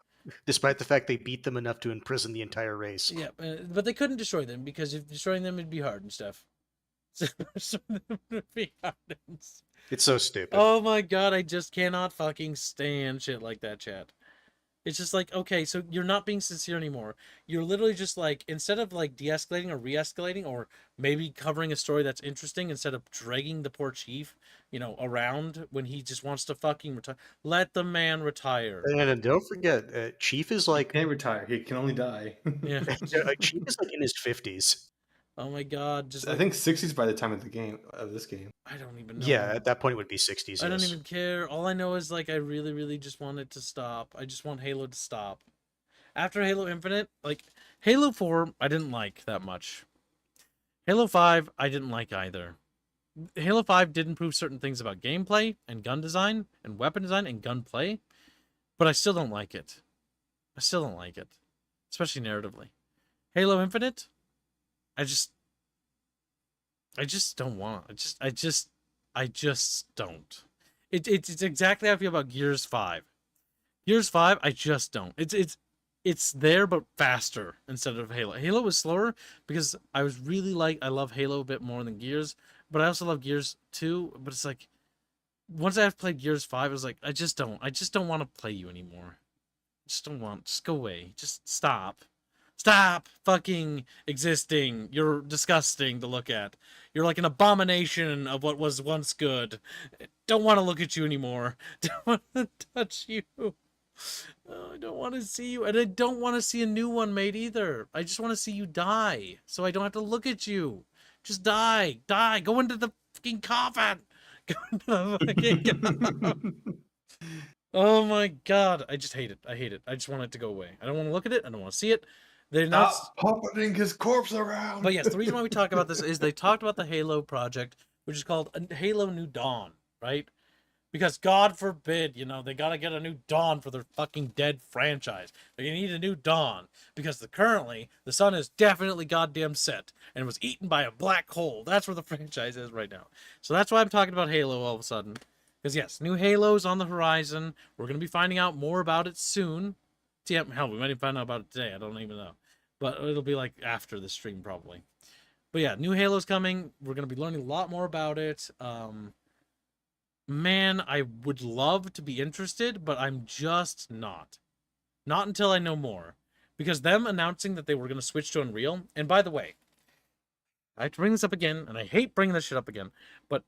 despite the fact they beat them enough to imprison the entire race. Yeah, but they couldn't destroy them because if destroying them it'd be hard and stuff. So destroying them would be hard and It's so stupid. Oh my god, I just cannot fucking stand shit like that, chat. It's just like, okay, so you're not being sincere anymore. You're literally just like, instead of like de-escalating or re-escalating, or maybe covering a story that's interesting, instead of dragging the poor chief, around when he just wants to fucking retire, let the man retire. And don't forget, Chief is He like can't retire. He can only die. Yeah. Chief is like in his 50s. Oh my god, just I like, think 60s by the time of this game. I don't even know. Yeah, at that point it would be 60s. I don't yes. even care. All I know is like I really, really just want it to stop. I just want Halo to stop. After Halo Infinite, like Halo 4, I didn't like that much. Halo 5, I didn't like either. Halo 5 did improve certain things about gameplay and gun design and weapon design and gunplay, but I still don't like it. I still don't like it, especially narratively. Halo Infinite, I just don't want. I just don't. It's exactly how I feel about Gears 5. Gears 5, I just don't. It's there but faster instead of Halo. Halo was slower because I love Halo a bit more than Gears, but I also love Gears 2, but it's like once I've played Gears 5, I was like, I just don't want to play you anymore. Just go away. Just stop. Stop fucking existing. You're disgusting to look at. You're like an abomination of what was once good. Don't want to look at you anymore. Don't want to touch you. Oh, I don't want to see you. And I don't want to see a new one made either. I just want to see you die so I don't have to look at you. Just die. Die. Go into the fucking coffin. Go into the fucking coffin. Oh my god. I just hate it. I hate it. I just want it to go away. I don't want to look at it. I don't want to see it. They announced... Stop puppeting his corpse around. But yes, the reason why we talk about this is they talked about the Halo project, which is called Halo New Dawn, right? Because God forbid, they gotta get a new Dawn for their fucking dead franchise. They need a new Dawn because currently the sun is definitely goddamn set and was eaten by a black hole. That's where the franchise is right now. So that's why I'm talking about Halo all of a sudden. Because yes, new Halo's on the horizon. We're gonna be finding out more about it soon. Yeah, hell, we might even find out about it today. I don't even know. But it'll be like after the stream probably. But yeah, new Halo's coming. We're going to be learning a lot more about it. Man, I would love to be interested, but I'm just not. Not until I know more. Because them announcing that they were going to switch to Unreal, and by the way, I have to bring this up again, and I hate bringing this shit up again, but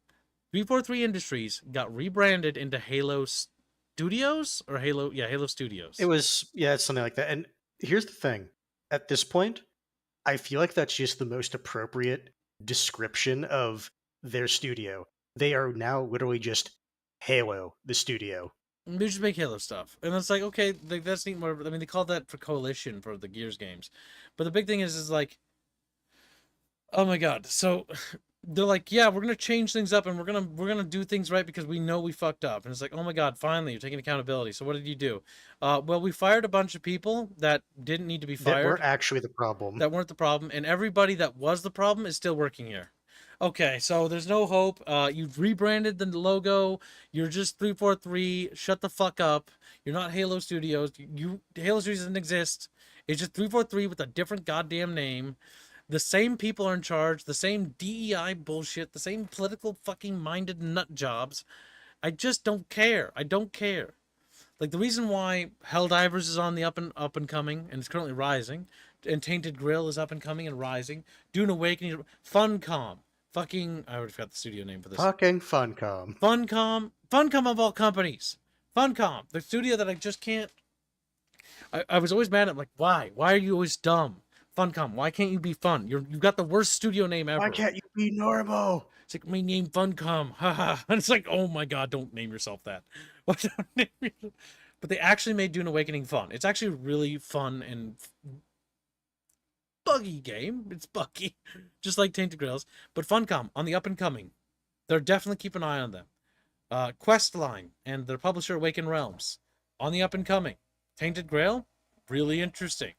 343 Industries got rebranded into Halo Studios? Or Halo Studios. It's something like that. And here's the thing. At this point, I feel like that's just the most appropriate description of their studio. They are now literally just Halo, the studio. They just make Halo stuff. And it's like, okay, that's neat. More. I mean, they called that for Coalition for the Gears games. But the big thing is like, oh my god. So they're like, yeah, we're gonna change things up and we're gonna do things right because we know we fucked up. And it's like, oh my god, finally you're taking accountability. So what did you do? Well, we fired a bunch of people that didn't need to be fired. That weren't actually the problem. That weren't the problem, and everybody that was the problem is still working here. Okay, so there's no hope. You've rebranded the logo. You're just 343. Shut the fuck up. You're not Halo Studios. Halo Studios doesn't exist. It's just 343 with a different goddamn name. The same people are in charge. The same DEI bullshit. The same political fucking minded nut jobs. I just don't care. I don't care. Like the reason why Helldivers is on the up and coming and it's currently rising, and Tainted Grill is up and coming and rising. Dune Awakening, Funcom, fucking I already forgot the studio name for this. Fucking Funcom. Funcom of all companies. Funcom, the studio that I just can't. I was always mad at like why? Why are you always dumb? Funcom, why can't you be fun? You've got the worst studio name ever. Why can't you be normal? It's like my name Funcom, haha. And it's like, oh my god, don't name yourself that. But they actually made Dune Awakening fun. It's actually really fun and buggy game. It's buggy, just like Tainted Grails. But Funcom on the up and coming. They're definitely keep an eye on them. Questline and their publisher Awaken Realms on the up and coming. Tainted Grail, really interesting,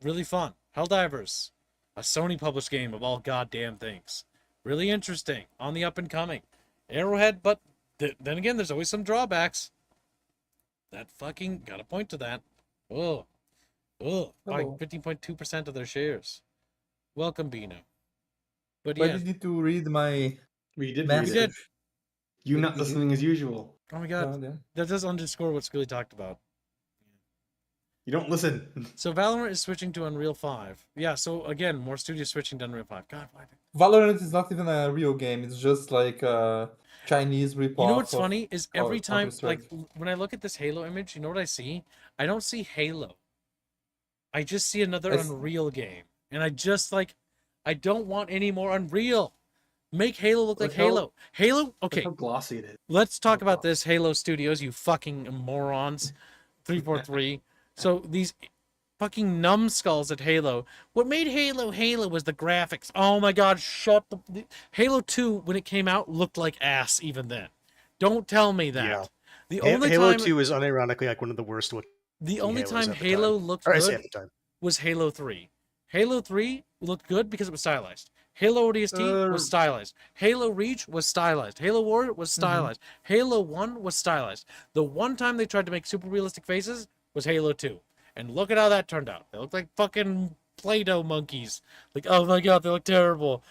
really fun. Helldivers, a Sony published game of all goddamn things. Really interesting, on the up and coming. Arrowhead, but then again, there's always some drawbacks. That fucking, gotta point to that. Buying 15.2% of their shares. Welcome, Bino. But But yeah, you need to read my We did. message. Read it. You not listening as usual. oh my god, Yeah. that does underscore what Skilly talked about. You don't listen. So Valorant is switching to Unreal 5. Yeah, so again, more studios switching to Unreal 5. God, why? Valorant is not even a real game. It's just like a Chinese ripoff. You know what's of funny is every time, Counter-Strike. like when I look at this Halo image, you know what I see? I don't see Halo. I just see another It's- Unreal game, and I don't want any more Unreal. Make Halo look like Look how- Halo. Halo. Look Okay, how glossy it is. let's talk about this Halo Studios. You fucking morons. 343. So these fucking numbskulls at Halo. What made Halo Halo was the graphics. Oh my god, shut the Halo 2 when it came out looked like ass even then. Don't tell me that. Yeah. The only Halo time 2 is unironically like one of the worst looking the only Halos time at the Halo time. looked Or I say good at the time. was Halo 3. Halo 3 looked good because it was stylized. Halo ODST was stylized. Halo Reach was stylized. Halo Warrior was stylized. Halo 1 was stylized. The one time they tried to make super realistic faces was Halo 2. And look at how that turned out. They look like fucking Play-Doh monkeys. Like, oh my god, they look terrible.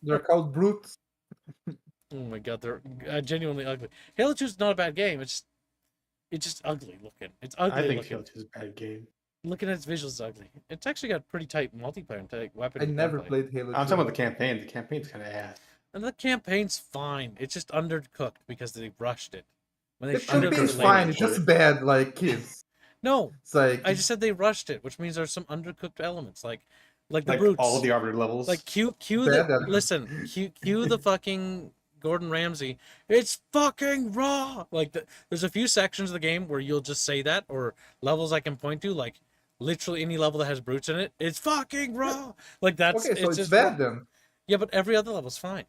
They're called brutes. Oh my god, they're genuinely ugly. Halo 2 is not a bad game. It's just ugly looking. It's ugly I think looking. Halo 2 is a bad game. Looking at its visuals, is ugly. It's actually got pretty tight multiplayer and tight weapon. I and never gunplay. played Halo. I'm 2. talking about the campaign. The campaign's kind of ass. And the campaign's fine. It's just undercooked because they rushed it. When they The should have campaign's just fine. laid It's it. just bad, like kids. No, It's like I just said they rushed it, which means there's some undercooked elements, like the Like brutes. all the arbiter levels. Like cue Bad the elements. listen, cue the fucking Gordon Ramsay. It's fucking raw. Like there's a few sections of the game where you'll just say that, or levels I can point to, like literally any level that has brutes in it. It's fucking raw. Like that's okay, so it's just bad raw. then. Yeah, but every other level's fine.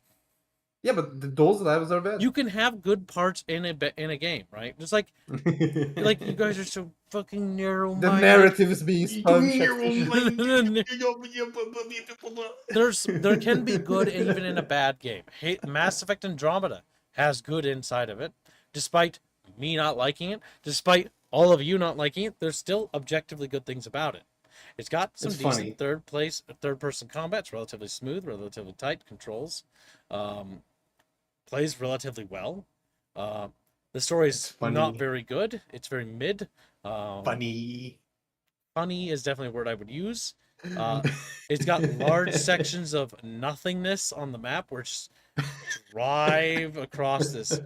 Yeah, but those levels are bad. You can have good parts in a game, right? Just like you guys are so fucking narrow. The narrative is being spun. There can be good even in a bad game. Mass Effect Andromeda has good inside of it, despite me not liking it, despite all of you not liking it. There's still objectively good things about it. It's got some It's decent funny. third person combat. It's relatively smooth, relatively tight controls. Plays relatively well. The story It's is funny. not very good. It's very mid. Funny. Funny is definitely a word I would use. It's got large sections of nothingness on the map where it's drive across this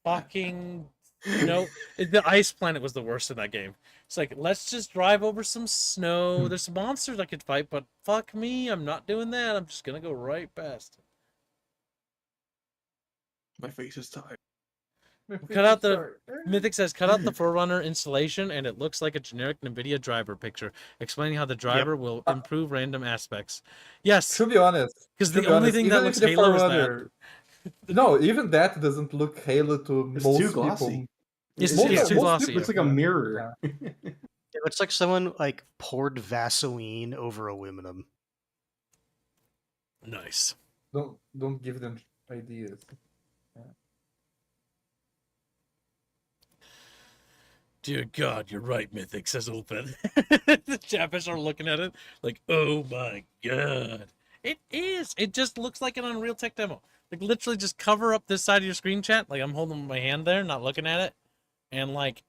fucking the ice planet was the worst in that game. It's like, let's just drive over some snow. There's some monsters I could fight, but fuck me, I'm not doing that. I'm just gonna go right past it. My face is tired. Cut out the Mythic says, cut out the Forerunner installation, and it looks like a generic NVIDIA driver picture, explaining how the driver will improve random aspects. Yes, To be honest, because to the be only honest, thing even that if looks the Halo is that. Forerunner- No, even that doesn't look Halo to It's most too people. glossy. It's Most- too most glossy. people- Looks like a mirror. It looks like someone like poured Vaseline over aluminum. Nice. don't give them ideas. Dear God, you're right, Mythic, says Open. The Chappish are looking at it like, oh my God. It is. It just looks like an Unreal Tech demo. Like, literally just cover up this side of your screen, chat. Like, I'm holding my hand there, not looking at it. And, like,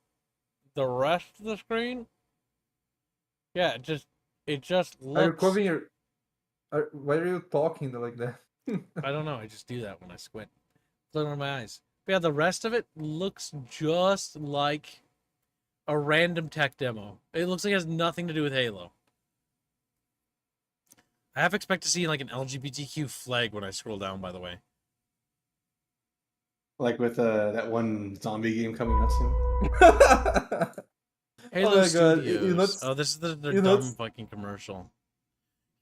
the rest of the screen, yeah, it just Are you looks... covering your? Why are you talking like that? I don't know. I just do that when I squint. Look at my eyes. But yeah, the rest of it looks just like a random tech demo. It looks like it has nothing to do with Halo. I half expect to see like an LGBTQ flag when I scroll down, by the way. Like with that one zombie game coming out soon. Halo my God, Studios. Oh, this is their you're dumb not- fucking commercial.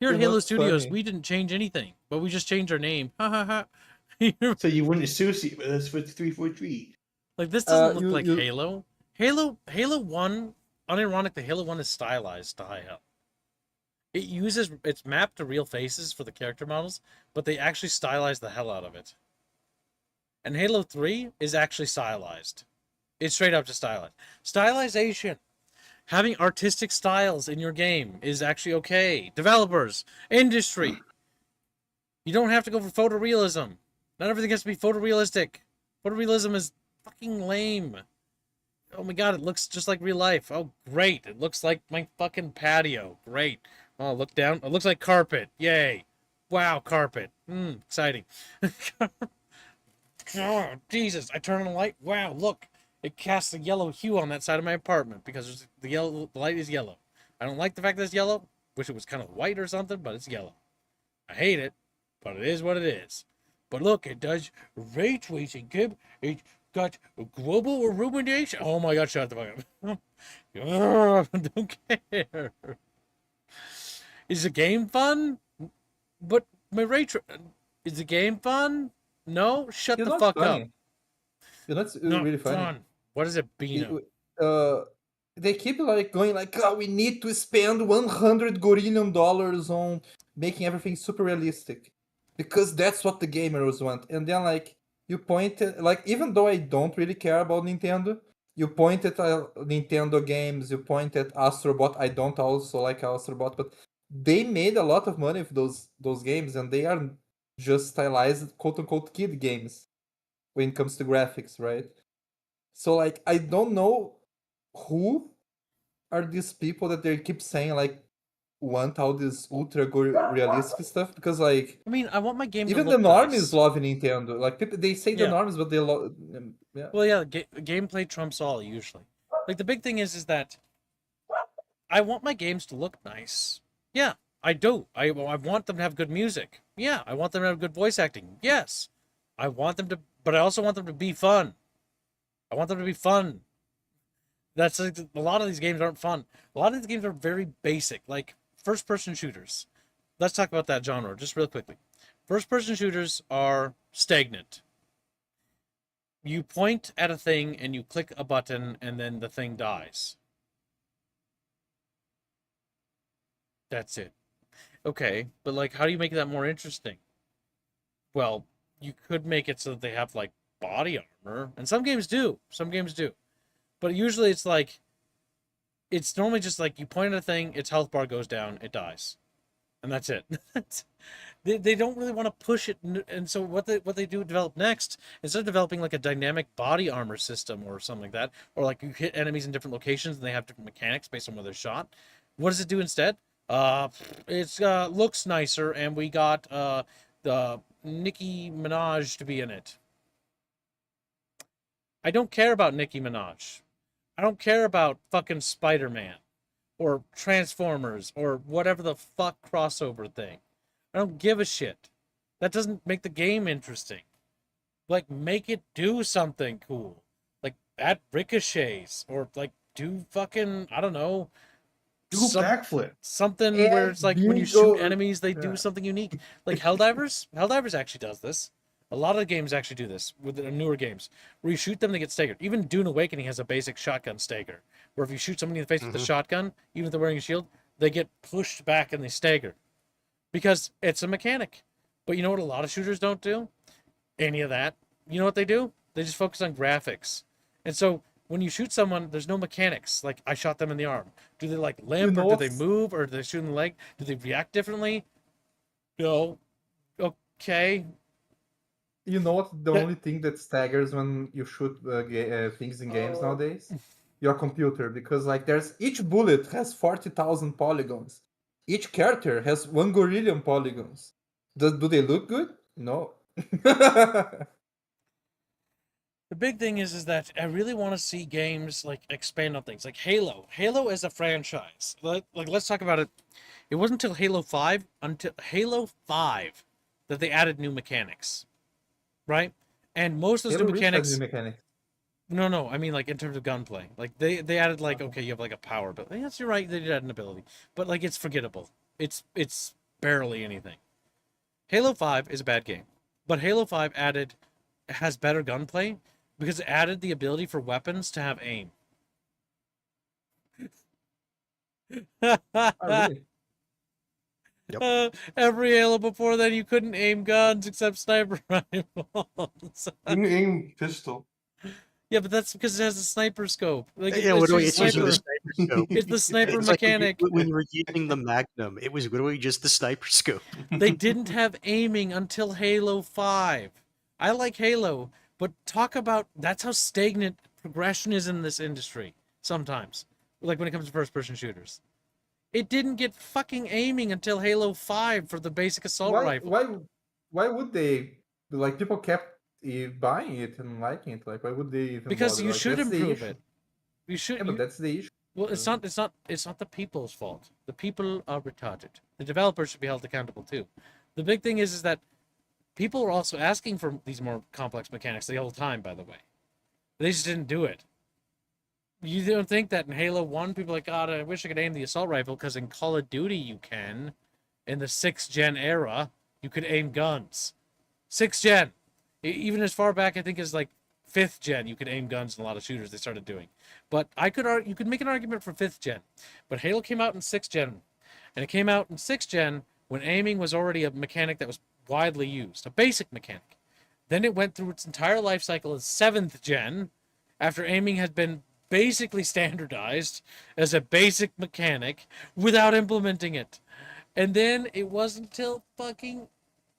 Here at you're Halo not Studios, funny. we didn't change anything, but we just changed our name. Ha ha ha. So you wouldn't associate with us with 343. Like, this doesn't look you- like you- Halo. Halo 1, unironically, Halo 1 is stylized to high hell. It's mapped to real faces for the character models, but they actually stylize the hell out of it. And Halo 3 is actually stylized. It's straight up just stylized. Stylization. Having artistic styles in your game is actually okay. Developers, industry. You don't have to go for photorealism. Not everything has to be photorealistic. Photorealism is fucking lame. Oh my God, it looks just like real life. Oh, great. It looks like my fucking patio. Great. Oh, look down. It looks like carpet. Yay. Wow, carpet. Exciting. Oh, Jesus. I turn on the light. Wow, look. It casts a yellow hue on that side of my apartment because the light is yellow. I don't like the fact that it's yellow. Wish it was kind of white or something, but it's yellow. I hate it, but it is what it is. But look, it does ray tracing, Gib. It got global illumination. Oh my God, shut the fuck up. Don't care. Is the game fun? But my is the game fun? No? Shut You're the not fuck funny. up. You're not Not really funny. fun. What is it, Bino? They keep like going like, oh, we need to spend $100 gorillion on making everything super realistic because that's what the gamers want. And then like you pointed, like even though I don't really care about Nintendo, you pointed at Nintendo games, you point at Astrobot. I don't also like Astrobot, but they made a lot of money with those games, and they are just stylized quote unquote kid games when it comes to graphics, right? So like I don't know who are these people that they keep saying like want all this ultra realistic stuff, because like I mean, I want my game even to the look normies nice. love Nintendo. Like people, they say the Yeah. normies, but they love yeah. Well, yeah, gameplay trumps all usually. Like the big thing is that I want my games to look nice. Yeah, I do. I want them to have good music. Yeah, I want them to have good voice acting. Yes, I want them to, but I also want them to be fun. I want them to be fun. That's like, a lot of these games aren't fun. A lot of these games are very basic, like first-person shooters. Let's talk about that genre just real quickly. First-person shooters are stagnant. You point at a thing and you click a button and then the thing dies. That's it. Okay, but like, how do you make that more interesting? Well, you could make it so that they have like body armor, and some games do. Some games do. But usually it's like, it's normally just like you point at a thing, its health bar goes down, it dies. And that's it. They don't really want to push it, and so what they do develop next, instead of developing like a dynamic body armor system or something like that, or like you hit enemies in different locations and they have different mechanics based on where they're shot, what does it do instead? It's looks nicer, and we got the Nicki Minaj to be in it. I don't care about Nicki Minaj. I don't care about fucking Spider-Man or Transformers or whatever the fuck crossover thing. I don't give a shit. That doesn't make the game interesting. Like, make it do something cool. Like, add ricochets or like do fucking, I don't know, Do backflip. something Yeah, where it's like when you bingo. shoot enemies, they Yeah. do something unique. Like Helldivers. Helldivers actually does this. A lot of the games actually do this with the newer games, where you shoot them, they get staggered. Even Dune Awakening has a basic shotgun stagger, where if you shoot somebody in the face with a shotgun, even if they're wearing a shield, they get pushed back and they stagger, because it's a mechanic. But you know what a lot of shooters don't do? Any of that. You know what they do? They just focus on graphics. And so when you shoot someone, there's no mechanics. Like I shot them in the arm. Do they like limp, know or do they what's- move, or do they shoot in the leg? Do they react differently? No. Okay. You know what? The That- only thing that staggers when you shoot things in games Oh. nowadays, your computer, because like there's each bullet has 40,000 polygons. Each character has 1 gorillion polygons. Do they look good? No. The big thing is that I really want to see games like expand on things like Halo. Halo as a franchise. Like let's talk about it. It wasn't until Halo 5 that they added new mechanics. Right? And most of those Halo new Reach has mechanics new mechanics. No, I mean like in terms of gunplay. Like they added like okay, you have like a power ability. Yes, you're right, they did add an ability. But like it's forgettable. It's barely anything. Halo 5 is a bad game. But Halo 5 has better gunplay because it added the ability for weapons to have aim. Oh, really? Every Halo before then, you couldn't aim guns except sniper rifles. You can aim pistol. Yeah, but that's because it has a sniper scope. Like Yeah, it's literally, just it's using the sniper. sniper scope. It's the sniper It's like mechanic. when you were using the Magnum, it was literally just the sniper scope. They didn't have aiming until Halo 5. I like Halo, but talk about that's how stagnant progression is in this industry sometimes. Like when it comes to first-person shooters. It didn't get fucking aiming until Halo 5 for the basic assault rifle. Why would they? Like people kept buying it and liking it. Like why would they even Because bother? you Like, should that's the improve issue. it. You should. Yeah, but that's the issue. Well, it's not the people's fault. The people are retarded. The developers should be held accountable too. The big thing is that people were also asking for these more complex mechanics the whole time, by the way. They just didn't do it. You don't think that in Halo 1, people are like, God, I wish I could aim the assault rifle, because in Call of Duty you can. In the 6th gen era, you could aim guns. 6th gen. Even as far back, I think, as like 5th gen, you could aim guns in a lot of shooters they started doing. But you could make an argument for 5th gen. But Halo came out in 6th gen. And it came out in 6th gen when aiming was already a mechanic that was widely used, a basic mechanic. Then it went through its entire life cycle as 7th gen, after aiming had been basically standardized as a basic mechanic without implementing it. And then it wasn't until fucking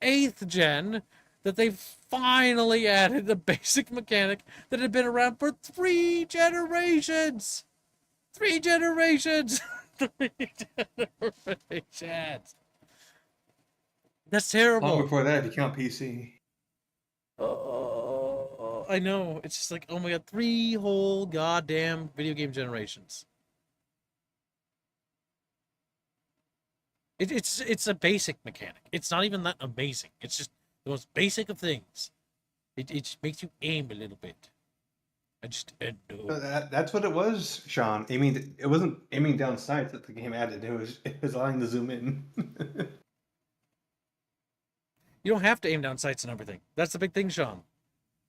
8th gen that they finally added a basic mechanic that had been around for 3 generations. 3 generations. 3 generations. That's terrible. Long before that, if you count PC. Oh, I know. It's just like, oh my god, 3 whole goddamn video game generations. It's a basic mechanic. It's not even that amazing. It's just the most basic of things. It just makes you aim a little bit. I know. That's what it was, Sean. Aiming. It wasn't aiming down sights that the game added. It was allowing to zoom in. You don't have to aim down sights and everything. That's the big thing, Sean.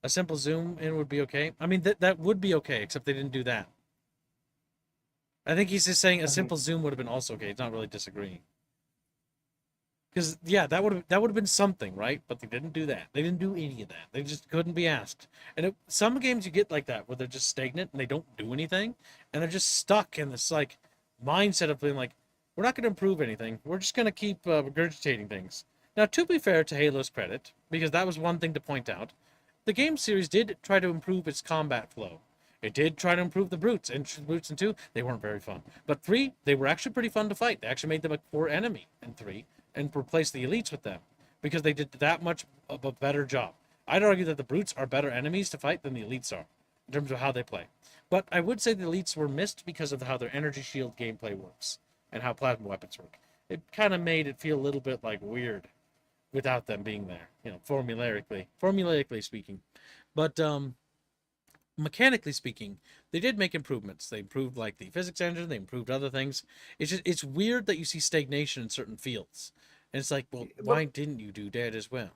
A simple zoom in would be okay. I mean, that would be okay, except they didn't do that. I think he's just saying a simple zoom would have been also okay. He's not really disagreeing. Because yeah, that would have been something, right? But they didn't do that. They didn't do any of that. They just couldn't be asked. And some games you get like that, where they're just stagnant and they don't do anything, and they're just stuck in this like mindset of being like, we're not going to improve anything. We're just going to keep regurgitating things. Now, to be fair to Halo's credit, because that was one thing to point out, the game series did try to improve its combat flow. It did try to improve the brutes. And brutes in 2, they weren't very fun. But 3, they were actually pretty fun to fight. They actually made them a core enemy in 3 and replaced the elites with them because they did that much of a better job. I'd argue that the brutes are better enemies to fight than the elites are in terms of how they play. But I would say the elites were missed because of how their energy shield gameplay works and how plasma weapons work. It kind of made it feel a little bit like weird without them being there, formulaically speaking. But mechanically speaking, they did make improvements. They improved like the physics engine, they improved other things. It's weird that you see stagnation in certain fields. And it's like, well, why didn't you do that as well?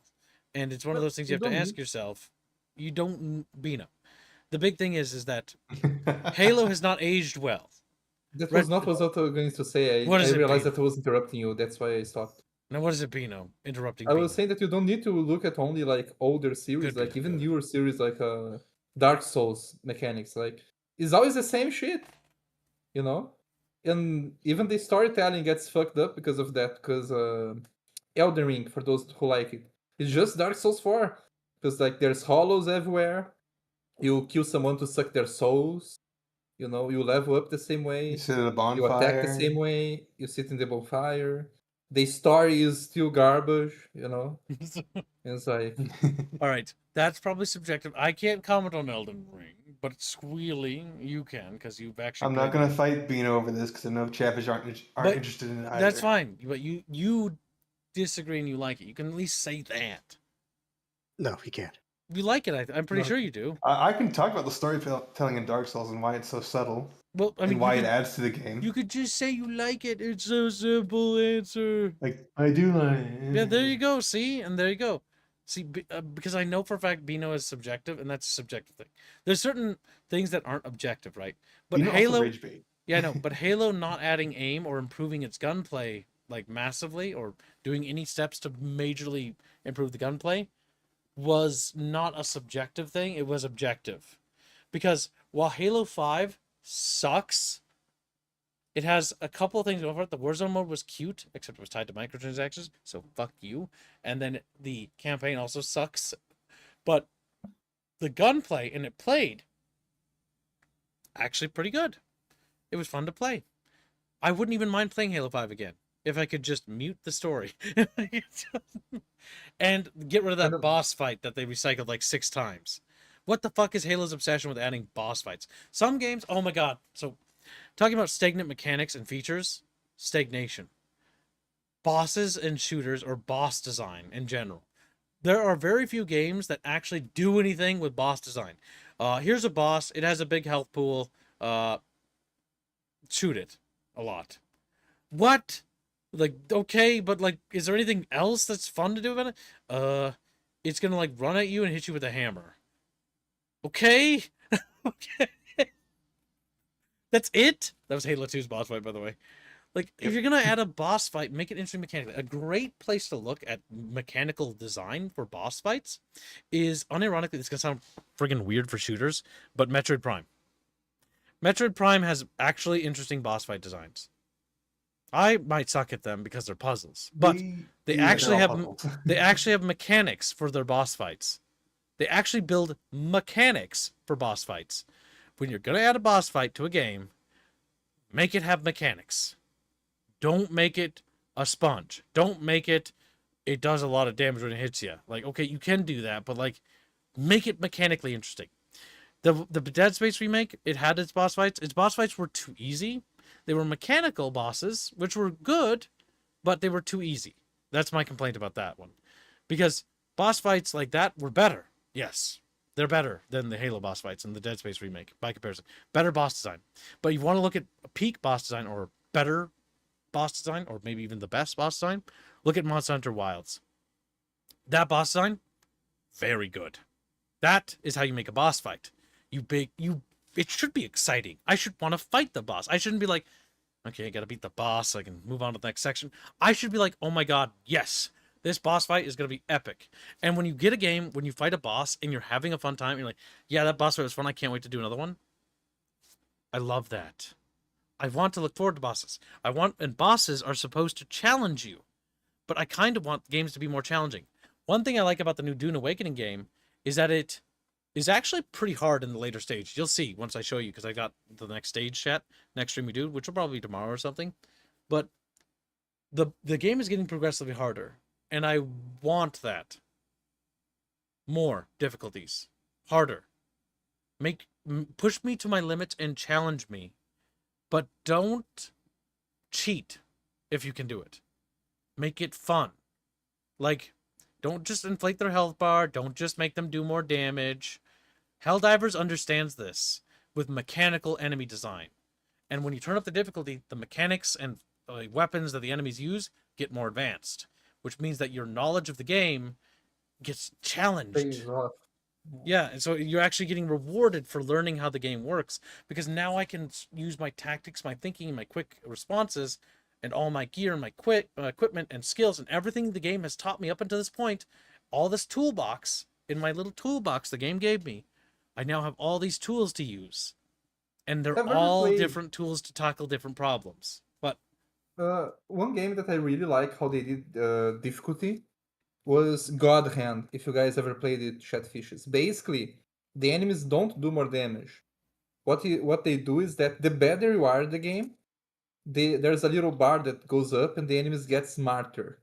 And it's one of those things you have to ask yourself. You don't, Bino. The big thing is that Halo has not aged well. That was not what I was going to say. What I is it, realized Pete? that I was interrupting you. That's why I stopped. Now, what is it, Bino? Interrupting I Bino. was saying that you don't need to look at only like older series, Good, like Bino, even good. newer series like Dark Souls mechanics. Like it's always the same shit, you know? And even the storytelling gets fucked up because of that, because Elden Ring, for those who like it, it's just Dark Souls 4. Because like there's hollows everywhere. You kill someone to suck their souls. You know, you level up the same You way. sit at a You attack the bonfire. same way. You sit in the bonfire. The story is still garbage, you know? And it's like, All right, that's probably subjective. I can't comment on Elden Ring, but squealing you can because you've actually. I'm not played gonna fight Beano over this because I know Chappish aren't But interested in it either. That's fine. But you disagree and you like it. You can at least say that. No, he can't. You like it. I'm pretty No. sure you do. I can talk about the storytelling in Dark Souls and why it's so subtle Well, I mean, and why you it could, adds to the game. you could just say you like it. It's so simple answer. Like I do like. Yeah, there you go. See, and there you go. See, because I know for a fact Bino is subjective, and that's a subjective thing. There's certain things that aren't objective, right? But Beano also Halo, rage bait. yeah, I know. But Halo not adding aim or improving its gunplay like massively, or doing any steps to majorly improve the gunplay, was not a subjective thing. It was objective, because while Halo 5 sucks, it has a couple of things going for it. The Warzone mode was cute, except it was tied to microtransactions, so fuck you. And then the campaign also sucks. But the gunplay, and it played actually pretty good. It was fun to play. I wouldn't even mind playing Halo 5 again if I could just mute the story. And get rid of that boss fight that they recycled like 6 times. What the fuck is Halo's obsession with adding boss fights? Some games, oh my god. So, talking about stagnant mechanics and features, stagnation. Bosses and shooters, or boss design in general. There are very few games that actually do anything with boss design. Here's a boss. It has a big health pool. Shoot it a lot. What? Like, okay, but like, is there anything else that's fun to do about it? It's gonna like run at you and hit you with a hammer. Okay? Okay. That's it? That was Halo 2's boss fight, by the way. Like, if you're gonna add a boss fight, make it interesting mechanically. A great place to look at mechanical design for boss fights is, unironically, it's gonna sound friggin' weird for shooters, but Metroid Prime. Metroid Prime has actually interesting boss fight designs. I might suck at them because they're puzzles, but they actually have mechanics for their boss fights. They actually build mechanics for boss fights. When you're gonna add a boss fight to a game, make it have mechanics. Don't make it a sponge. Don't make it does a lot of damage when it hits you. Like, okay, you can do that, but like, make it mechanically interesting. The Dead Space remake, it had its boss fights. Its boss fights were too easy. They were mechanical bosses, which were good, but they were too easy. That's my complaint about that one. Because boss fights like that were better. Yes, they're better than the Halo boss fights in the Dead Space remake, by comparison. Better boss design. But you want to look at a peak boss design, or better boss design, or maybe even the best boss design, look at Monster Hunter Wilds. That boss design, very good. That is how you make a boss fight. It should be exciting. I should want to fight the boss. I shouldn't be like, okay, I gotta beat the boss so I can move on to the next section. I should be like, oh my god, yes, this boss fight is gonna be epic. And when you get a game, when you fight a boss and you're having a fun time, you're like, yeah, that boss fight was fun, I can't wait to do another one. I love that. I want to look forward to bosses. And bosses are supposed to challenge you. But I kind of want games to be more challenging. One thing I like about the new Dune Awakening game is that it is actually pretty hard in the later stage. You'll see once I show you, because I got the next stage chat, next stream we do, which will probably be tomorrow or something. But the game is getting progressively harder, and I want that. More difficulties, harder. Push me to my limits and challenge me, but don't cheat if you can do it. Make it fun. Like, don't just inflate their health bar. Don't just make them do more damage. Helldivers understands this with mechanical enemy design. And when you turn up the difficulty, the mechanics and weapons that the enemies use get more advanced, which means that your knowledge of the game gets challenged. pays off. Yeah, and so you're actually getting rewarded for learning how the game works, because now I can use my tactics, my thinking, my quick responses and all my gear and my equipment and skills and everything the game has taught me up until this point, all this toolbox in my little toolbox the game gave me, I now have all these tools to use, and they're I've ever all played different tools to tackle different problems. But one game that I really like how they did difficulty was God Hand. If you guys ever played it, Chatfishes. Basically, the enemies don't do more damage. What they do is that the better you are at the game, there's a little bar that goes up, and the enemies get smarter,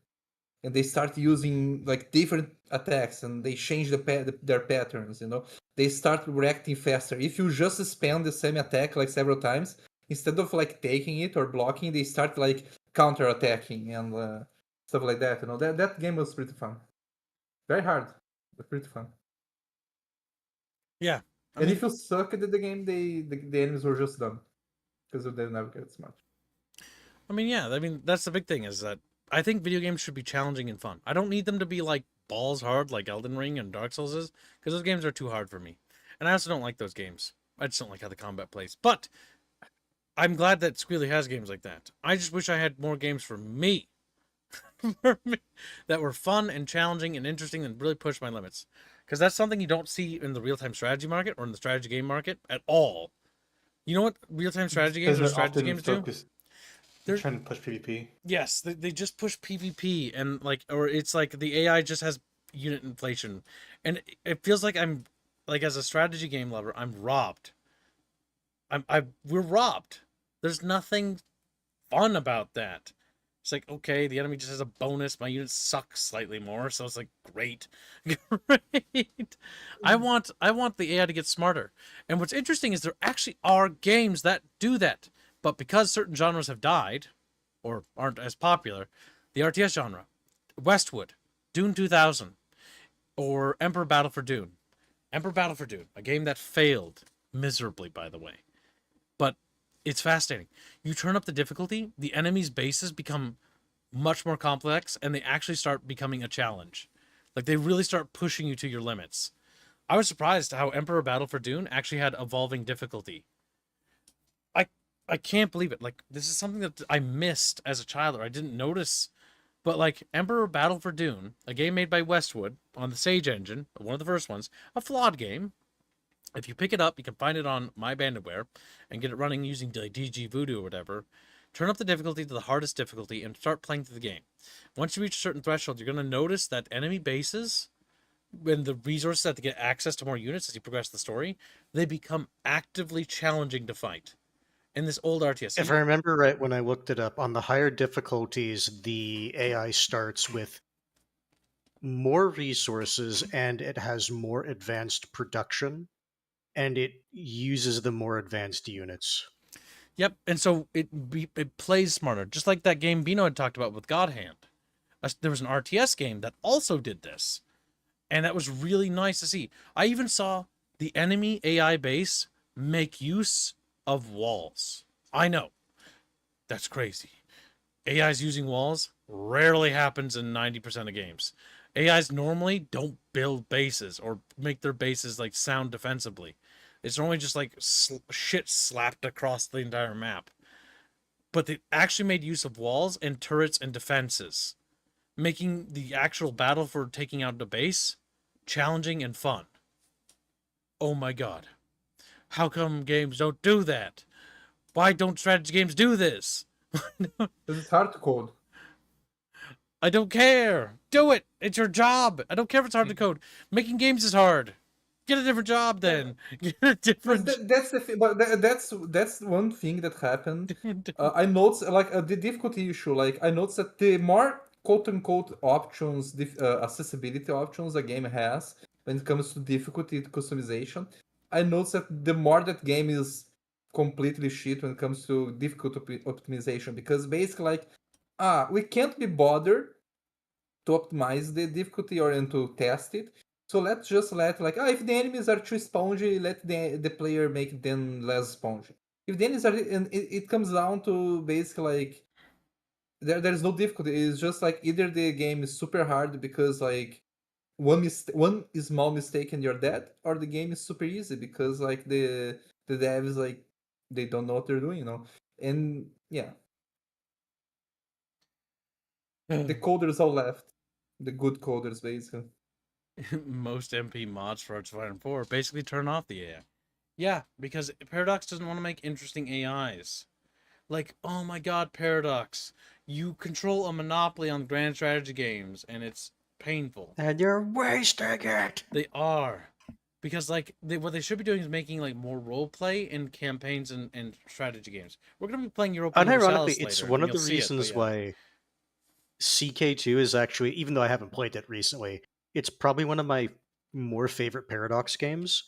and they start using like different attacks, and they change their patterns. They start reacting faster. If you just spam the same attack like several times, instead of like taking it or blocking, they start like counter attacking and stuff like that. That game was pretty fun. Very hard, but pretty fun. yeah, And if you suck at the game, the enemies were just done because they never get smart. That's the big thing, is that I think video games should be challenging and fun. I don't need them to be like balls hard like Elden Ring and Dark Souls is, because those games are too hard for me. And I also don't like those games. I just don't like how the combat plays. But I'm glad that Squealy has games like that. I just wish I had more games for me. For me, that were fun and challenging and interesting and really push my limits. Because that's something you don't see in the real-time strategy market or in the strategy game market at all. You know what real-time strategy games or Because they're strategy often games do? focused. They're They're trying to push PvP. Yes, they just push PvP, and like, or it's like the AI just has unit inflation, and it feels like I'm like, as a strategy game lover, I'm robbed. We're robbed. There's nothing fun about that. It's like, okay, the enemy just has a bonus. My unit sucks slightly more, so it's like, great, great. I want the AI to get smarter. And what's interesting is there actually are games that do that, but because certain genres have died or aren't as popular, the RTS genre, Westwood, Dune 2000, or Emperor Battle for Dune. Emperor Battle for Dune, a game that failed miserably, by the way. But it's fascinating. You turn up the difficulty, the enemy's bases become much more complex, and they actually start becoming a challenge. Like, they really start pushing you to your limits. I was surprised how Emperor Battle for Dune actually had evolving difficulty. I can't believe it. Like, this is something that I missed as a child, or I didn't notice. But like, Emperor Battle for Dune, a game made by Westwood on the Sage engine, one of the first ones, a flawed game. If you pick it up, you can find it on My Bandware and get it running using DG Voodoo or whatever. Turn up the difficulty to the hardest difficulty and start playing through the game. Once you reach a certain threshold, you're going to notice that enemy bases, when the resources that they get access to more units as you progress the story, they become actively challenging to fight. In this old RTS, If I remember right, when I looked it up, on the higher difficulties, the AI starts with more resources and it has more advanced production, and it uses the more advanced units. Yep, and so it plays smarter, just like that game Bino had talked about with God Hand. There was an RTS game that also did this, and that was really nice to see. I even saw the enemy AI base make use of walls. I know, that's crazy. AIs using walls rarely happens in 90% of games. AIs normally don't build bases or make their bases like sound defensively. It's normally just like shit slapped across the entire map. But they actually made use of walls and turrets and defenses, making the actual battle for taking out the base challenging and fun. Oh my god. How come games don't do that? Why don't strategy games do this? Because it's hard to code. I don't care. Do it. It's your job. I don't care if it's hard to code. Making games is hard. Get a different job then. Get a different. That's the thing, but that's one thing that happened. I noticed like the difficulty issue. Like I noticed that the more quote unquote options, accessibility options a game has when it comes to difficulty customization, I noticed that the more that game is completely shit when it comes to difficulty optimization, because basically like we can't be bothered to optimize the difficulty or and to test it. So let's just let like if the enemies are too spongy, let the player make them less spongy. If the enemies are, and it comes down to basically like there's no difficulty. It's just like either the game is super hard because like one small mistake and you're dead, or the game is super easy because like the devs like they don't know what they're doing, And yeah, The coders all left. The good coders, basically. Most MP mods for Hearts of Iron 4 basically turn off the AI. Yeah, because Paradox doesn't want to make interesting AIs. Like, oh my god, Paradox, you control a monopoly on grand strategy games, and it's painful. And you're wasting it. They are. Because, like, what they should be doing is making, like, more role play in campaigns and strategy games. We're going to be playing Europa Universalis Unironically, it's later, one and of the you'll see it, but reasons yeah. why CK2 is actually, even though I haven't played it recently, it's probably one of my more favorite Paradox games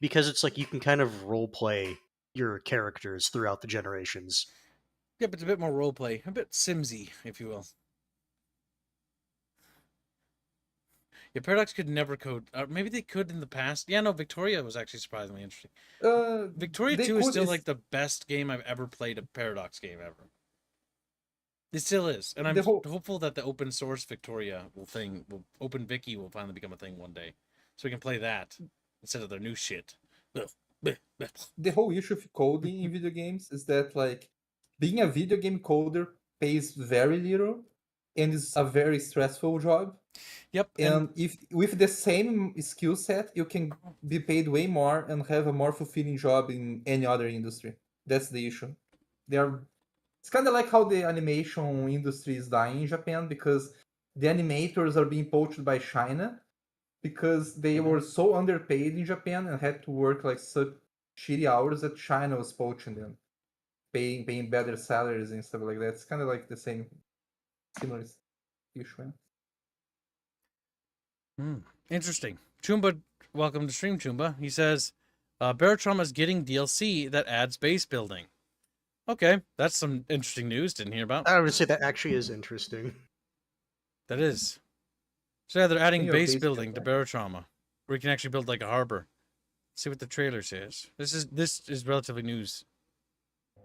because it's like you can kind of role play your characters throughout the generations. Yeah, but it's a bit more role play, a bit Simsy, if you will. Yeah, Paradox could never code. Maybe they could in the past. Yeah, no, Victoria was actually surprisingly interesting. Victoria They 2 is could still is- like the best game I've ever played, a Paradox game ever. It still is. And I'm The whole- hopeful that the open source Victoria open Vicky will finally become a thing one day. So we can play that instead of their new shit. Ugh. Bleh, bleh. the whole issue of coding in video games is that like being a video game coder pays very little and is a very stressful job. Yep. And if with the same skill set, you can be paid way more and have a more fulfilling job in any other industry. That's the issue. It's kind of like how the animation industry is dying in Japan because the animators are being poached by China because they were so underpaid in Japan and had to work like such shitty hours that China was poaching them, paying better salaries and stuff like that. It's kind of like the same similar issue. Interesting. Chumba, welcome to stream, Chumba. He says, Barotrauma's getting DLC that adds base building. Okay, that's some interesting news. Didn't hear about. I would say that actually is interesting. That is. So yeah, they're adding Speaking of base base building to building. Barotrauma, where you can actually build like a harbor. See what the trailer says. This is relatively news.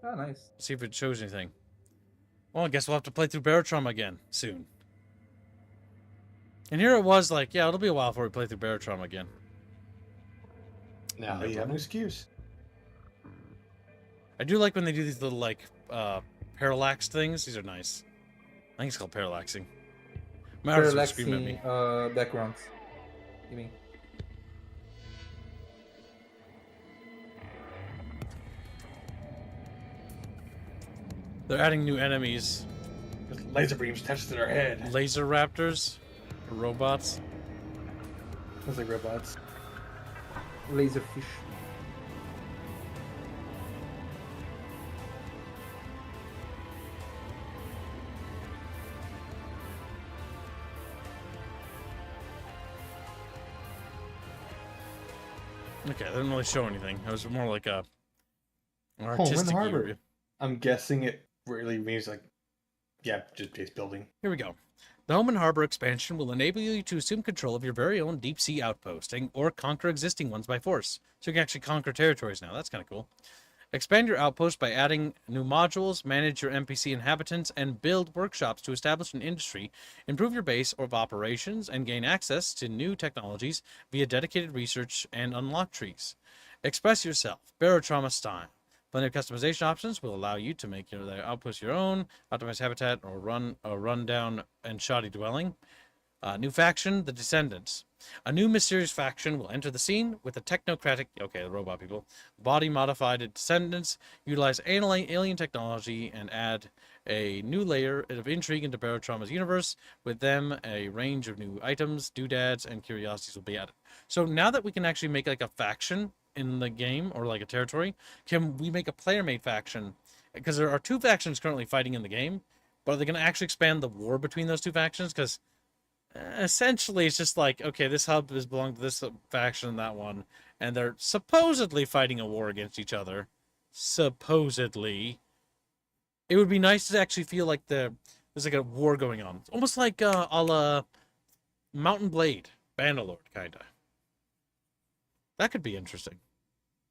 Oh, nice. See if it shows anything. Well, I guess we'll have to play through Barotrauma again soon. And here it was like, yeah, it'll be a while before we play through Barotrauma again. Now you have an excuse. I do like when they do these little like parallax things. These are nice. I think it's called parallaxing. My artist will scream at me. Parallaxing backgrounds. You mean? They're adding new enemies. With laser beams attached to their head. Laser raptors, or robots. Looks like robots. Laserfish. Okay, they didn't really show anything. It was more like a an Home artistic and harbor. area. I'm guessing it really means like, yeah, just base building. Here we go. The Home and Harbor expansion will enable you to assume control of your very own deep sea outpost or conquer existing ones by force. So you can actually conquer territories now. That's kind of cool. Expand your outpost by adding new modules, manage your NPC inhabitants, and build workshops to establish an industry, improve your base of operations, and gain access to new technologies via dedicated research and unlock trees. Express yourself, Barotrauma style. Plenty of customization options will allow you to make your outpost your own, optimize habitat, or run down and shoddy dwelling. New faction, the Descendants. A new mysterious faction will enter the scene with a technocratic, the robot people, body-modified Descendants, utilize alien technology, and add a new layer of intrigue into Barotrauma's universe. With them, a range of new items, doodads, and curiosities will be added. So now that we can actually make like a faction in the game, or like a territory, can we make a player-made faction? Because there are two factions currently fighting in the game, but are they going to actually expand the war between those two factions? Because essentially it's just like, okay, this hub is belong to this faction and that one, and they're supposedly fighting a war against each other. Supposedly. It would be nice to actually feel like there's like a war going on. Almost like a la Mountain Blade, Bannerlord, kinda. That could be interesting.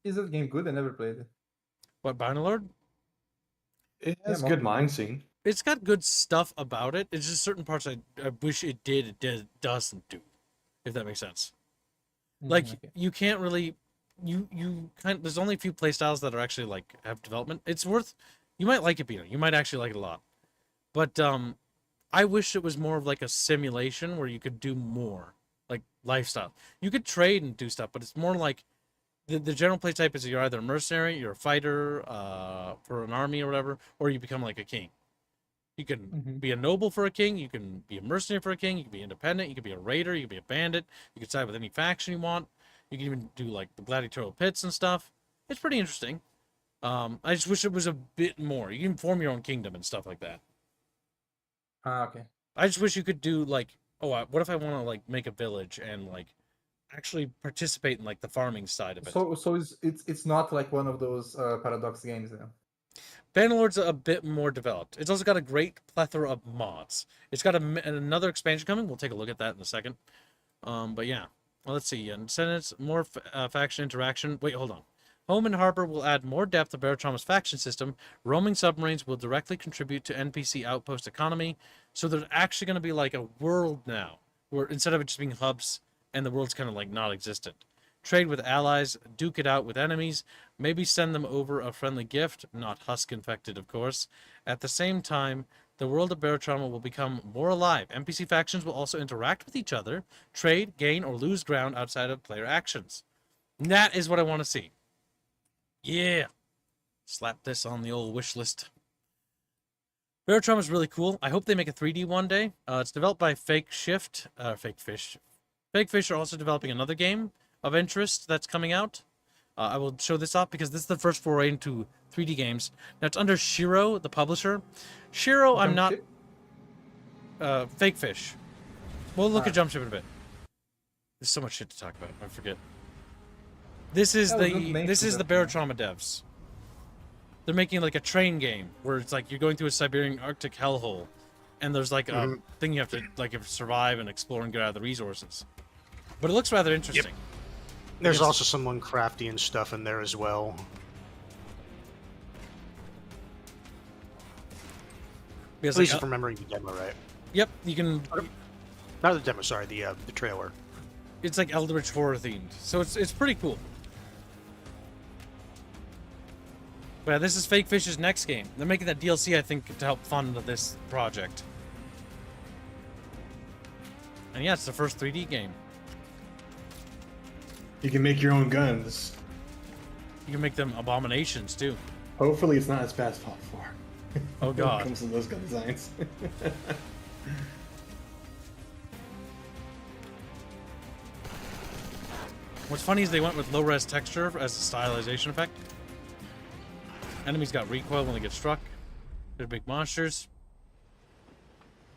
Is that game good? I never played it. What, Bannerlord? It has Yeah, good mine scene. It's got good stuff about it. It's just certain parts I wish it doesn't do, if that makes sense. Like, Okay. you can't really, there's only a few playstyles that are actually like have development. It's worth, you might like it, Peter. You might actually like it a lot, but I wish it was more of like a simulation where you could do more, like lifestyle. You could trade and do stuff, but it's more like the general play type is you're either a mercenary, you're a fighter for an army or whatever, or you become like a king. You can Mhm. be a noble for a king, you can be a mercenary for a king, you can be independent, you can be a raider, you can be a bandit, you can side with any faction you want. You can even do like the gladiatorial pits and stuff. It's pretty interesting. I just wish it was a bit more. You can form your own kingdom and stuff like that. Ah, okay. I just wish you could do like, oh, what if I want to like make a village and like actually participate in like the farming side of it. So it's not like one of those Paradox games then. Bannerlord's a bit more developed. It's also got a great plethora of mods. It's got another expansion coming. We'll take a look at that in a second. But yeah, well, let's see. Incentives, more faction interaction. Wait, hold on. Home and Harbor will add more depth to Barotrauma's faction system. Roaming submarines will directly contribute to NPC outpost economy. So there's actually going to be like a world now, where instead of it just being hubs and the world's kind of like not existent. Trade with allies, duke it out with enemies, maybe send them over a friendly gift, not husk infected, of course. At the same time, the world of Barotrauma will become more alive. NPC factions will also interact with each other, trade, gain, or lose ground outside of player actions. And that is what I want to see. Yeah. Slap this on the old wish list. Barotrauma is really cool. I hope they make a 3D one day. It's developed by Fake Shift, Fake Fish. Fake Fish are also developing another game of interest that's coming out. I will show this off because this is the first foray into 3D games. Now it's under Shiro, the publisher. Shiro, I'm not. Fake Fish. We'll look at Jump Ship in a bit. There's so much shit to talk about. I forget. This is the Barotrauma devs. They're making like a train game where it's like you're going through a Siberian Arctic hellhole, and there's like a thing you have to survive and explore and get out of the resources. But it looks rather interesting. Yep. There's also some Minecraftian stuff in there as well. Because At least from remembering the demo, right? Yep, you can. Not the demo, sorry, the trailer. It's like Eldritch horror themed, so it's pretty cool. But yeah, this is Fake Fish's next game. They're making that DLC, I think, to help fund this project. And yeah, it's the first 3D game. You can make your own guns. You can make them abominations too. Hopefully, it's not as bad as Fallout 4. Oh When it god. comes to those gun designs. What's funny is they went with low-res texture as a stylization effect. Enemies got recoil when they get struck. They're big monsters.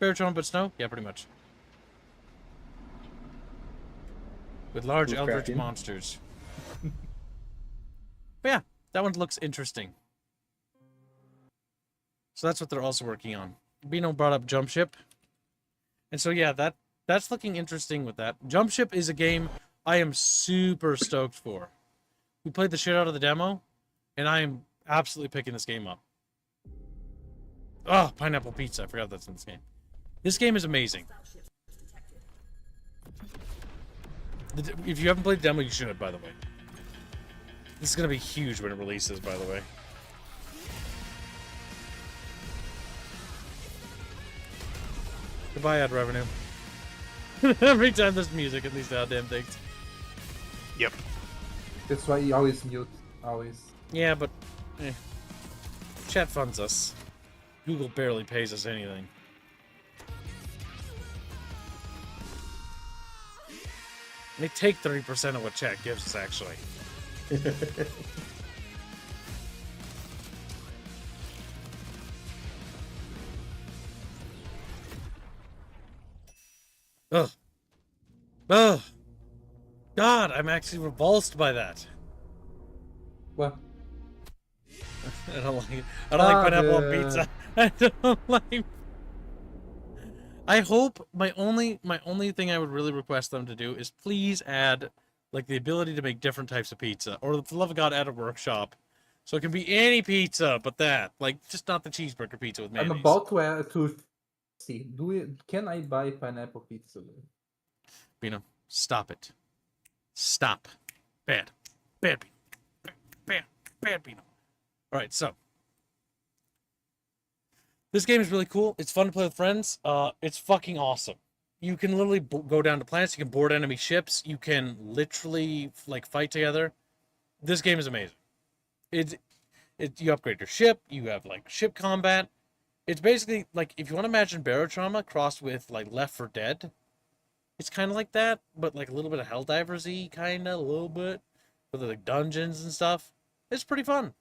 Barotrauma but snow? Yeah, pretty much. With large eldritch Bushcrafting. monsters. But yeah, that one looks interesting. So that's what they're also working on. Bino brought up Jump Ship. And so yeah, that's looking interesting with that. Jump Ship is a game I am super stoked for. We played the shit out of the demo, and I am absolutely picking this game up. Oh, pineapple pizza. I forgot that's in this game. This game is amazing. If you haven't played the demo, you should, by the way. This is going to be huge when it releases, by the way. Goodbye, ad revenue. Every time there's music in these goddamn things. Yep. That's why you always mute. Always. Yeah, but... Chat funds us. Google barely pays us anything. They take 30% of what chat gives us, actually. Ugh. Ugh. God, I'm actually repulsed by that. What? I don't like it. I don't like pineapple on pizza. I don't like. I hope my only thing I would really request them to do is please add like the ability to make different types of pizza, or for the love of God, add a workshop, so it can be any pizza but that, like just not the cheeseburger pizza with mayonnaise. I'm about to see. Can I buy pineapple pizza? Bino, stop it. Stop. Bad. Bad Bino. Bad Bino. All right, so This game is really cool. It's fun to play with friends. It's fucking awesome. You can literally go down to planets. You can board enemy ships. You can literally like fight together. This game is amazing. You upgrade your ship. You have like ship combat. It's basically like if you want to imagine Barotrauma crossed with like Left 4 Dead. It's kind of like that, but like a little bit of Helldivers-y, kind of a little bit with like dungeons and stuff. It's pretty fun.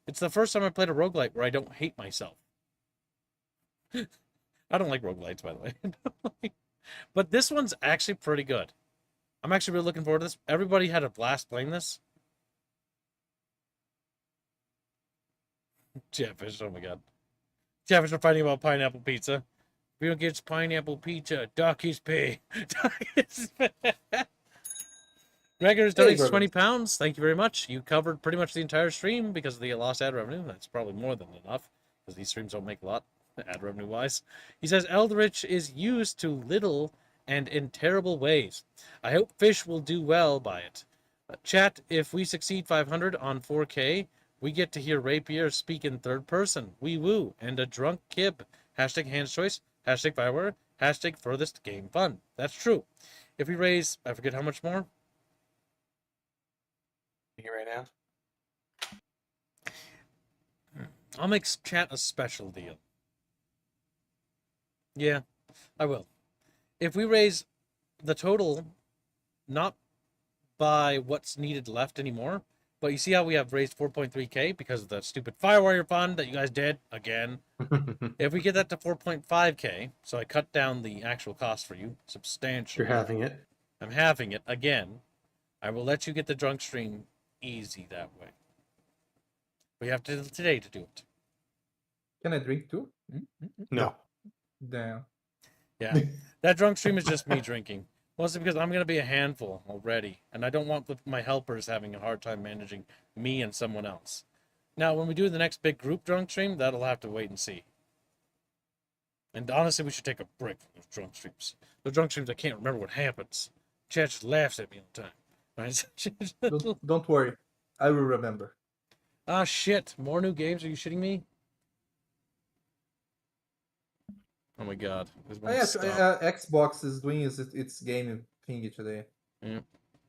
It's the first time I played a roguelite where I don't hate myself. I don't like roguelites, by the way. But this one's actually pretty good. I'm actually really looking forward to this. Everybody had a blast playing this. Chatfish, oh my god. Chatfish are fighting about pineapple pizza. We don't get pineapple pizza. Duckies pay. Duckies pay. Gregor's donates £20. Thank you very much. You covered pretty much the entire stream because of the lost ad revenue. That's probably more than enough because these streams don't make a lot ad revenue wise. He says Eldritch is used to little and in terrible ways. I hope Fish will do well by it. Chat, if we succeed 500 on 4K, we get to hear Rapier speak in third person. Wee woo. And a drunk kib. Hashtag hands choice. Hashtag fireware. Hashtag furthest game fun. That's true. If we raise, I forget how much more. Right now. I'll make chat a special deal. Yeah, I will. If we raise the total, not by what's needed left anymore, but you see how we have raised 4.3K because of the stupid Firewire fund that you guys did again. If we get that to 4.5K, so I cut down the actual cost for you substantially. You're having it. I'm having it again. I will let you get the drunk stream easy that way. We have to today to do it. Can I drink too? No. Damn. Yeah, that drunk stream is just me drinking. Mostly because I'm going to be a handful already, and I don't want my helpers having a hard time managing me and someone else. Now, when we do the next big group drunk stream, that'll have to wait and see. And honestly, we should take a break from those drunk streams. The drunk streams, I can't remember what happens. Chat just laughs at me all the time. Right? Don't worry. I will remember. Ah, shit. More new games? Are you shitting me? Oh my god. Xbox is doing its game thingy today. Yeah.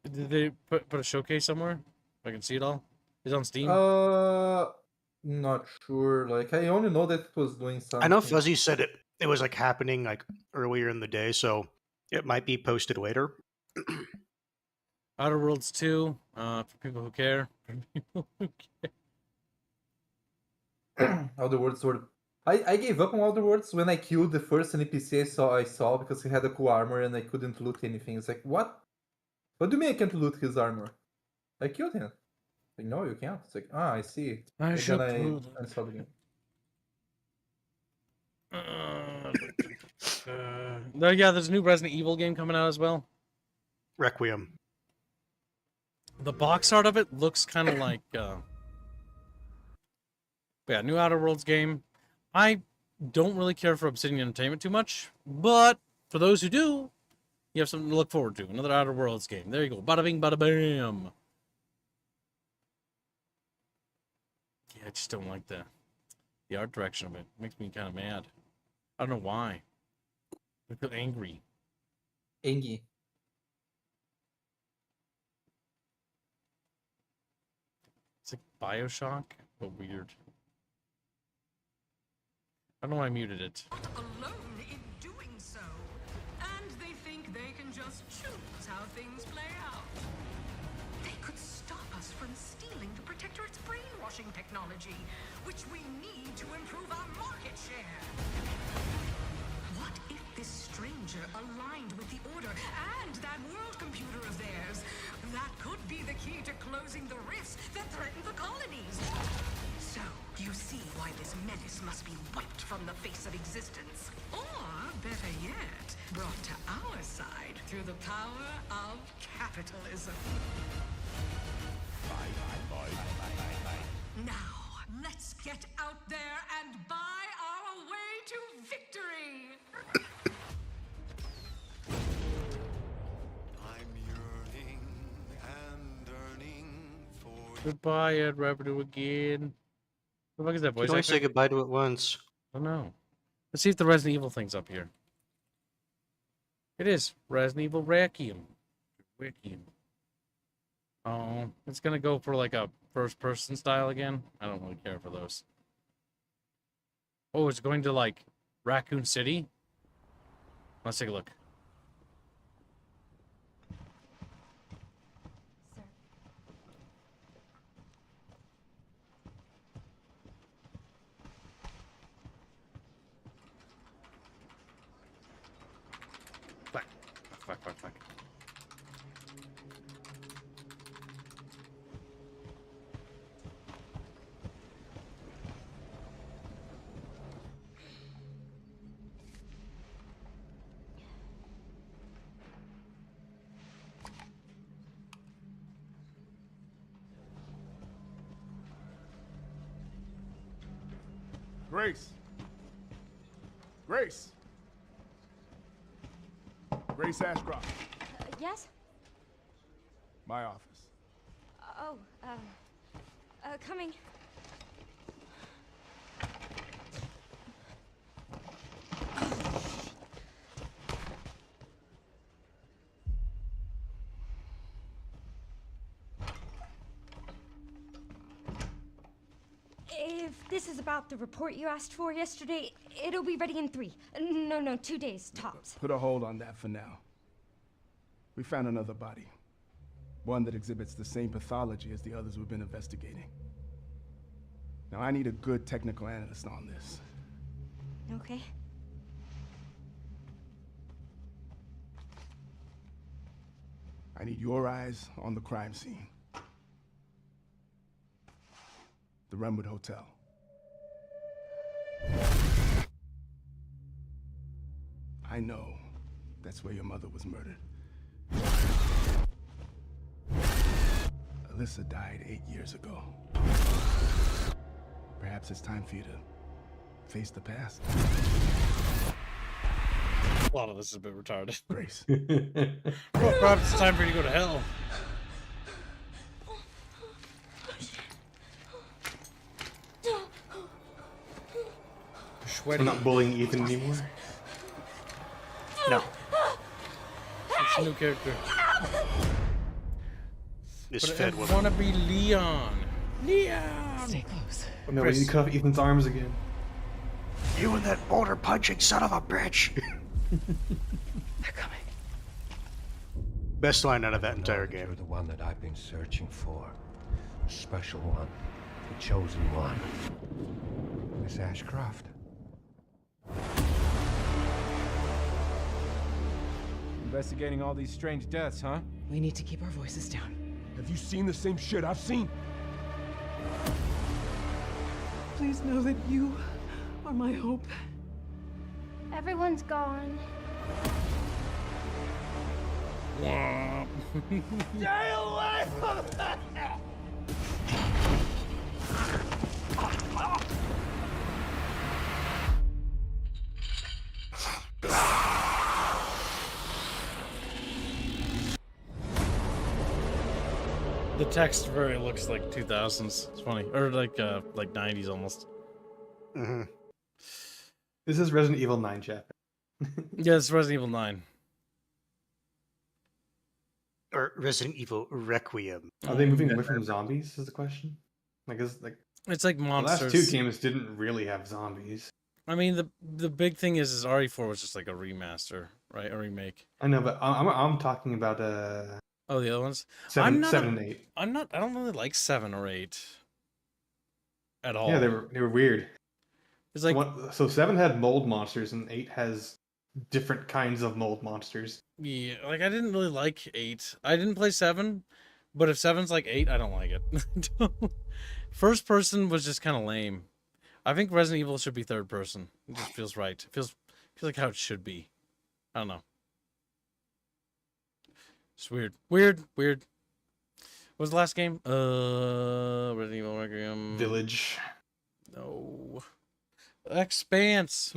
Did they put a showcase somewhere? I can see it all? Is it on Steam? Not sure. Like, I only know that it was doing something. I know Fuzzy said it was like happening like earlier in the day, so it might be posted later. Outer Worlds 2, for people who care. Outer Worlds were... I gave up on Outer Worlds when I killed the first NPC I saw because he had a cool armor and I couldn't loot anything. It's like, what? What do you mean I can't loot his armor? I killed him. Like, no, you can't. It's like, I see. I should then I saw the game. Yeah, there's a new Resident Evil game coming out as well. Requiem. The box art of it looks kind of like... yeah, new Outer Worlds game. I don't really care for Obsidian Entertainment too much, but for those who do, you have something to look forward to. Another Outer Worlds game. There you go. Bada bing, bada bam. Yeah, I just don't like the art direction of it. It makes me kind of mad. I don't know why. I feel angry. Angie. It's like Bioshock, but weird. I don't know why I muted it. Not alone in doing so. And they think they can just choose how things play out. They could stop us from stealing the Protectorate's brainwashing technology, which we need to improve our market share. What if this stranger aligned with the Order and that world computer of theirs? That could be the key to closing the rifts that threaten the colonies. So, you see why this menace must be wiped from the face of existence. Or, better yet, brought to our side through the power of capitalism. Now, let's get out there and buy our way to victory! I'm yearning and yearning for Goodbye, ad revenue again. the fuck is that You voice can only actor? say goodbye to it once. Oh no. Let's see if the Resident Evil thing's up here. It is Resident Evil Requiem. Requiem. Oh, it's gonna go for like a first-person style again. I don't really care for those. Oh, it's going to like Raccoon City. Let's take a look. Sir. Fuck. Fuck, fuck, fuck. Grace. Grace. Grace Ashcroft. Yes? My office. Oh, coming. If this is about the report you asked for yesterday, it'll be ready in 3. No, 2 days, tops. Put a hold on that for now. We found another body. One that exhibits the same pathology as the others we've been investigating. Now I need a good technical analyst on this. Okay. I need your eyes on the crime scene. The Runwood Hotel. I know that's where your mother was murdered. Alyssa died 8 years ago. Perhaps it's time for you to face the past. A lot of this is a bit retarded. Grace. Well, perhaps it's time for you to go to hell. We're Sweaty. not bullying Ethan anymore. No. It's a new character. This But fed I woman. want to be Leon. Leon. Stay close. No, we need to cut off Ethan's arms again. You and that boulder punching son of a bitch. They're coming. Best line out of that entire You're game. the one that I've been searching for. The special one. The chosen one. Miss Ashcroft. Investigating all these strange deaths, huh? We need to keep our voices down. Have you seen the same shit I've seen? Please know that you are my hope. Everyone's gone. Womp. The text very looks like 2000s. It's funny, or like 90s almost. Mm-hmm. This is Resident Evil 9 chapter. Yeah, it's Resident Evil 9. Or Resident Evil Requiem. Are they moving away from zombies? Is the question. I guess like It's like the monsters. last 2 games didn't really have zombies. I mean, the big thing is RE4 was just like a remaster, right? A remake. I know, but I'm talking about Oh, the other ones. 7, not a- 7 and 8. I don't really like 7 or 8 at all. Yeah, they were weird. It's like So 7 had mold monsters and 8 has different kinds of mold monsters. yeah, like I didn't really like 8. I didn't play 7, but if 7's like 8, I don't like it. First person was just kind of lame. I think Resident Evil should be third person. It just feels right. It feels like how it should be. I don't know. It's weird. Weird. What was the last game? Resident Evil Requiem. Village. No. Expanse.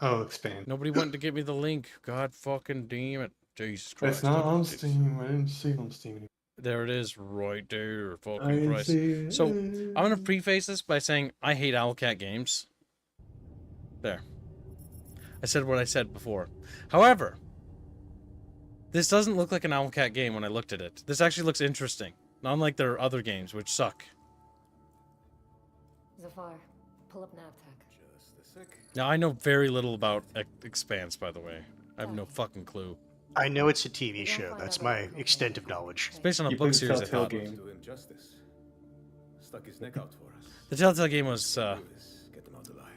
Oh, expand. Nobody wanted to give me the link. God fucking damn it. Jesus Christ. It's not on Steam. I didn't see it on Steam anymore. There it is, right there, I fucking Christ. see So, it. I'm gonna preface this by saying I hate Owlcat games. There. I said what I said before. However, this doesn't look like an Owlcat game when I looked at it. This actually looks interesting. Not unlike their other games, which suck. Zafar, pull up NavTech. Just a sec. Now, I know very little about Expanse, by the way. I have no fucking clue. I know it's a TV show. That's my extent of knowledge. It's based on a You book played the series, I Telltale thought. game. Do him justice. Stuck his neck out for us. The Telltale game was, Lewis, get them out alive.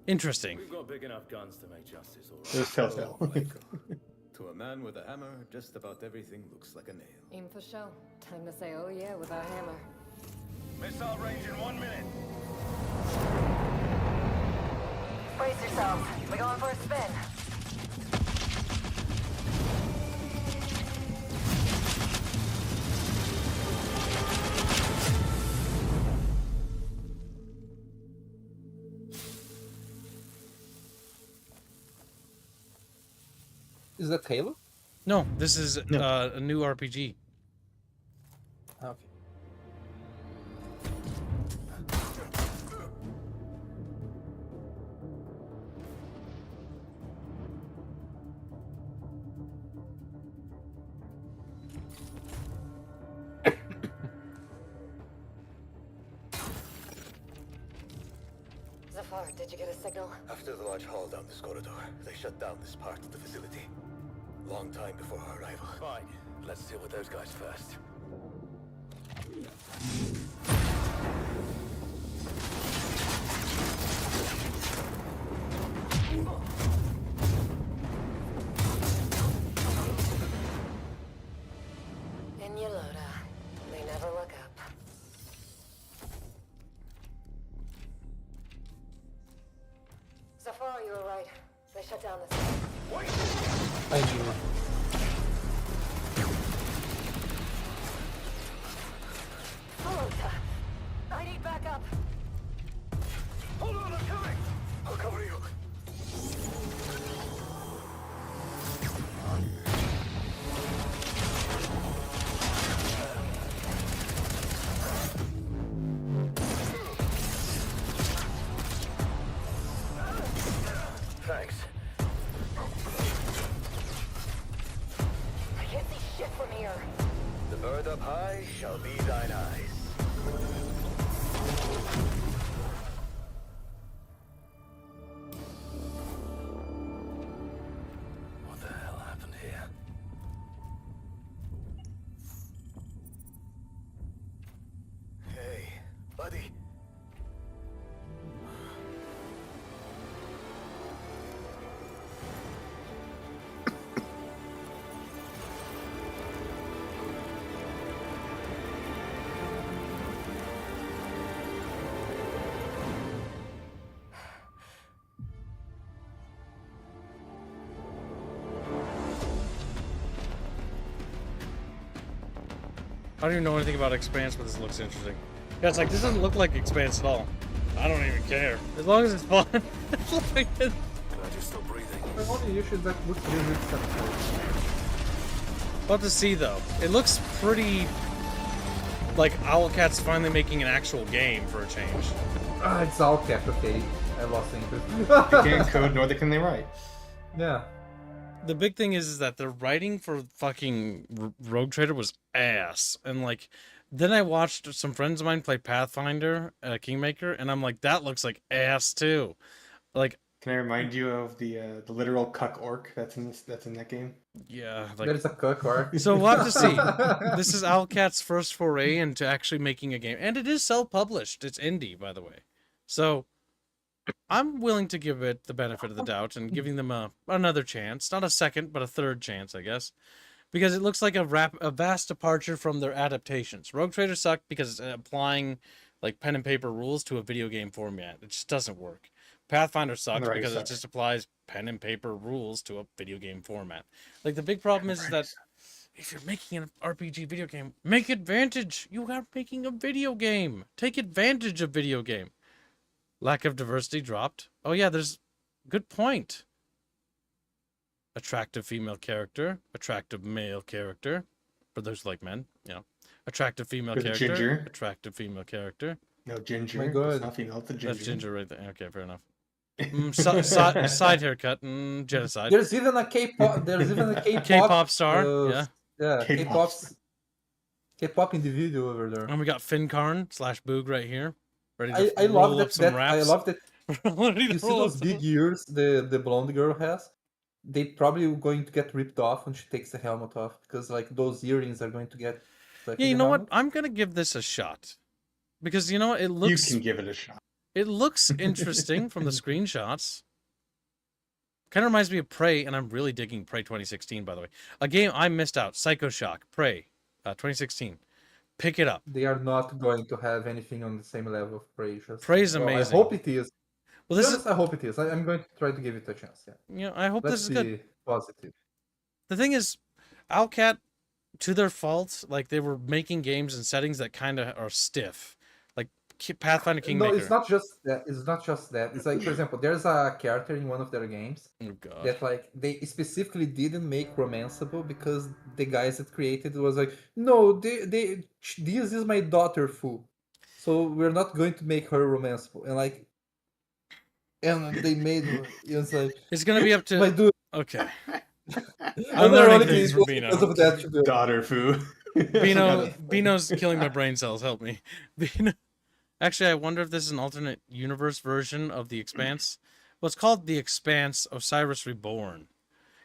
interesting. We've got big enough guns to make justice, all right. It was Telltale. Oh my God. To a man with a hammer, just about everything looks like a nail. Aim for show. Time to say oh yeah with our hammer. Missile range in 1 minute. Brace yourselves. We're going for a spin. Is that Halo? No, this is a new RPG. Okay. Zafar, did you get a signal? After the large haul down this corridor, they shut down this part of the facility. Long time before our arrival. Fine. Let's deal with those guys first. In Yolota. They never look up. Zafar, you were right. They shut down this. I knew. Yolota! I need backup! Hold on, I'm coming! I'll cover you. Thanks. I can't see shit from here. The bird up high shall be thine eyes. What the hell happened here? Hey, buddy. I don't even know anything about Expanse, but this looks interesting. Yeah, it's like, this doesn't look like Expanse at all. I don't even care. As long as it's fun. It's like, Glad you're still breathing. The only issue is that looks really acceptable. we'll have to see, though. It looks pretty... like Owlcat's finally making an actual game for a change. It's all kept okay. I lost interest. They can't code, nor can they write. Yeah. The big thing is that the writing for fucking Rogue Trader was ass. And, like, then I watched some friends of mine play Pathfinder, Kingmaker, and I'm like, that looks like ass, too. Like... Can I remind you of the literal cuck orc that's in that game? Yeah, like... There's a cook or... So we'll have to see. This is Owlcat's first foray into actually making a game. And it is self-published. It's indie, by the way. So... I'm willing to give it the benefit of the doubt and giving them another chance. Not a second, but a third chance, I guess. Because it looks like a vast departure from their adaptations. Rogue Trader sucked because it's applying like pen and paper rules to a video game format. It just doesn't work. Pathfinder sucks Right, because sorry. it just applies pen and paper rules to a video game format. Like the big problem is that if you're making an RPG video game, make advantage. You are making a video game. Take advantage of video game. Lack of diversity dropped. Oh yeah, there's good point. Attractive female character, attractive male character. for those who like men. You know, attractive female For the character. ginger. Attractive female character. No, ginger. My God. It's not female, it's a ginger. That's ginger right there. Okay, fair enough. Side haircut. Genocide. There's even a K-pop. There's even a K-pop. K-pop star. Yeah. Yeah. K-pop. K-pop individual over there. And we got Fincarn / Boog right here. Ready to I love roll that. up some raps. I love that. Ready to You see roll those up big ears the blonde girl has? They probably going to get ripped off when she takes the helmet off because like those earrings are going to get stuck Yeah, in you the know what? helmet. I'm gonna give this a shot because you know what? It looks. You can give it a shot. It looks interesting from the screenshots. Kind of reminds me of Prey, and I'm really digging Prey 2016, by the way. A game I missed out. Psycho Shock. Prey 2016. Pick it up. They are not going to have anything on the same level of Prey. Prey's Well, amazing. I hope it is. Well, To this be is. honest, I hope it is. I'm going to try to give it a chance. Yeah. You know, I hope Let's this is be good. positive. The thing is, Owlcat, to their fault, like they were making games in settings that kind of are stiff, like Pathfinder Kingmaker. No, it's not just that. It's not just that. It's like, for example, there's a character in one of their games Oh god. that like they specifically didn't make romanceable because the guys that created it was like, no, this is my daughter, fool. So we're not going to make her romanceable. And they made it was like It's gonna be up to. my dude. Okay. I'm learning things from Bino. Because of that, to do. Daughter foo. Bino's killing my brain cells. Help me. Bino. Actually, I wonder if this is an alternate universe version of The Expanse. Well, it's called The Expanse: Osiris Reborn.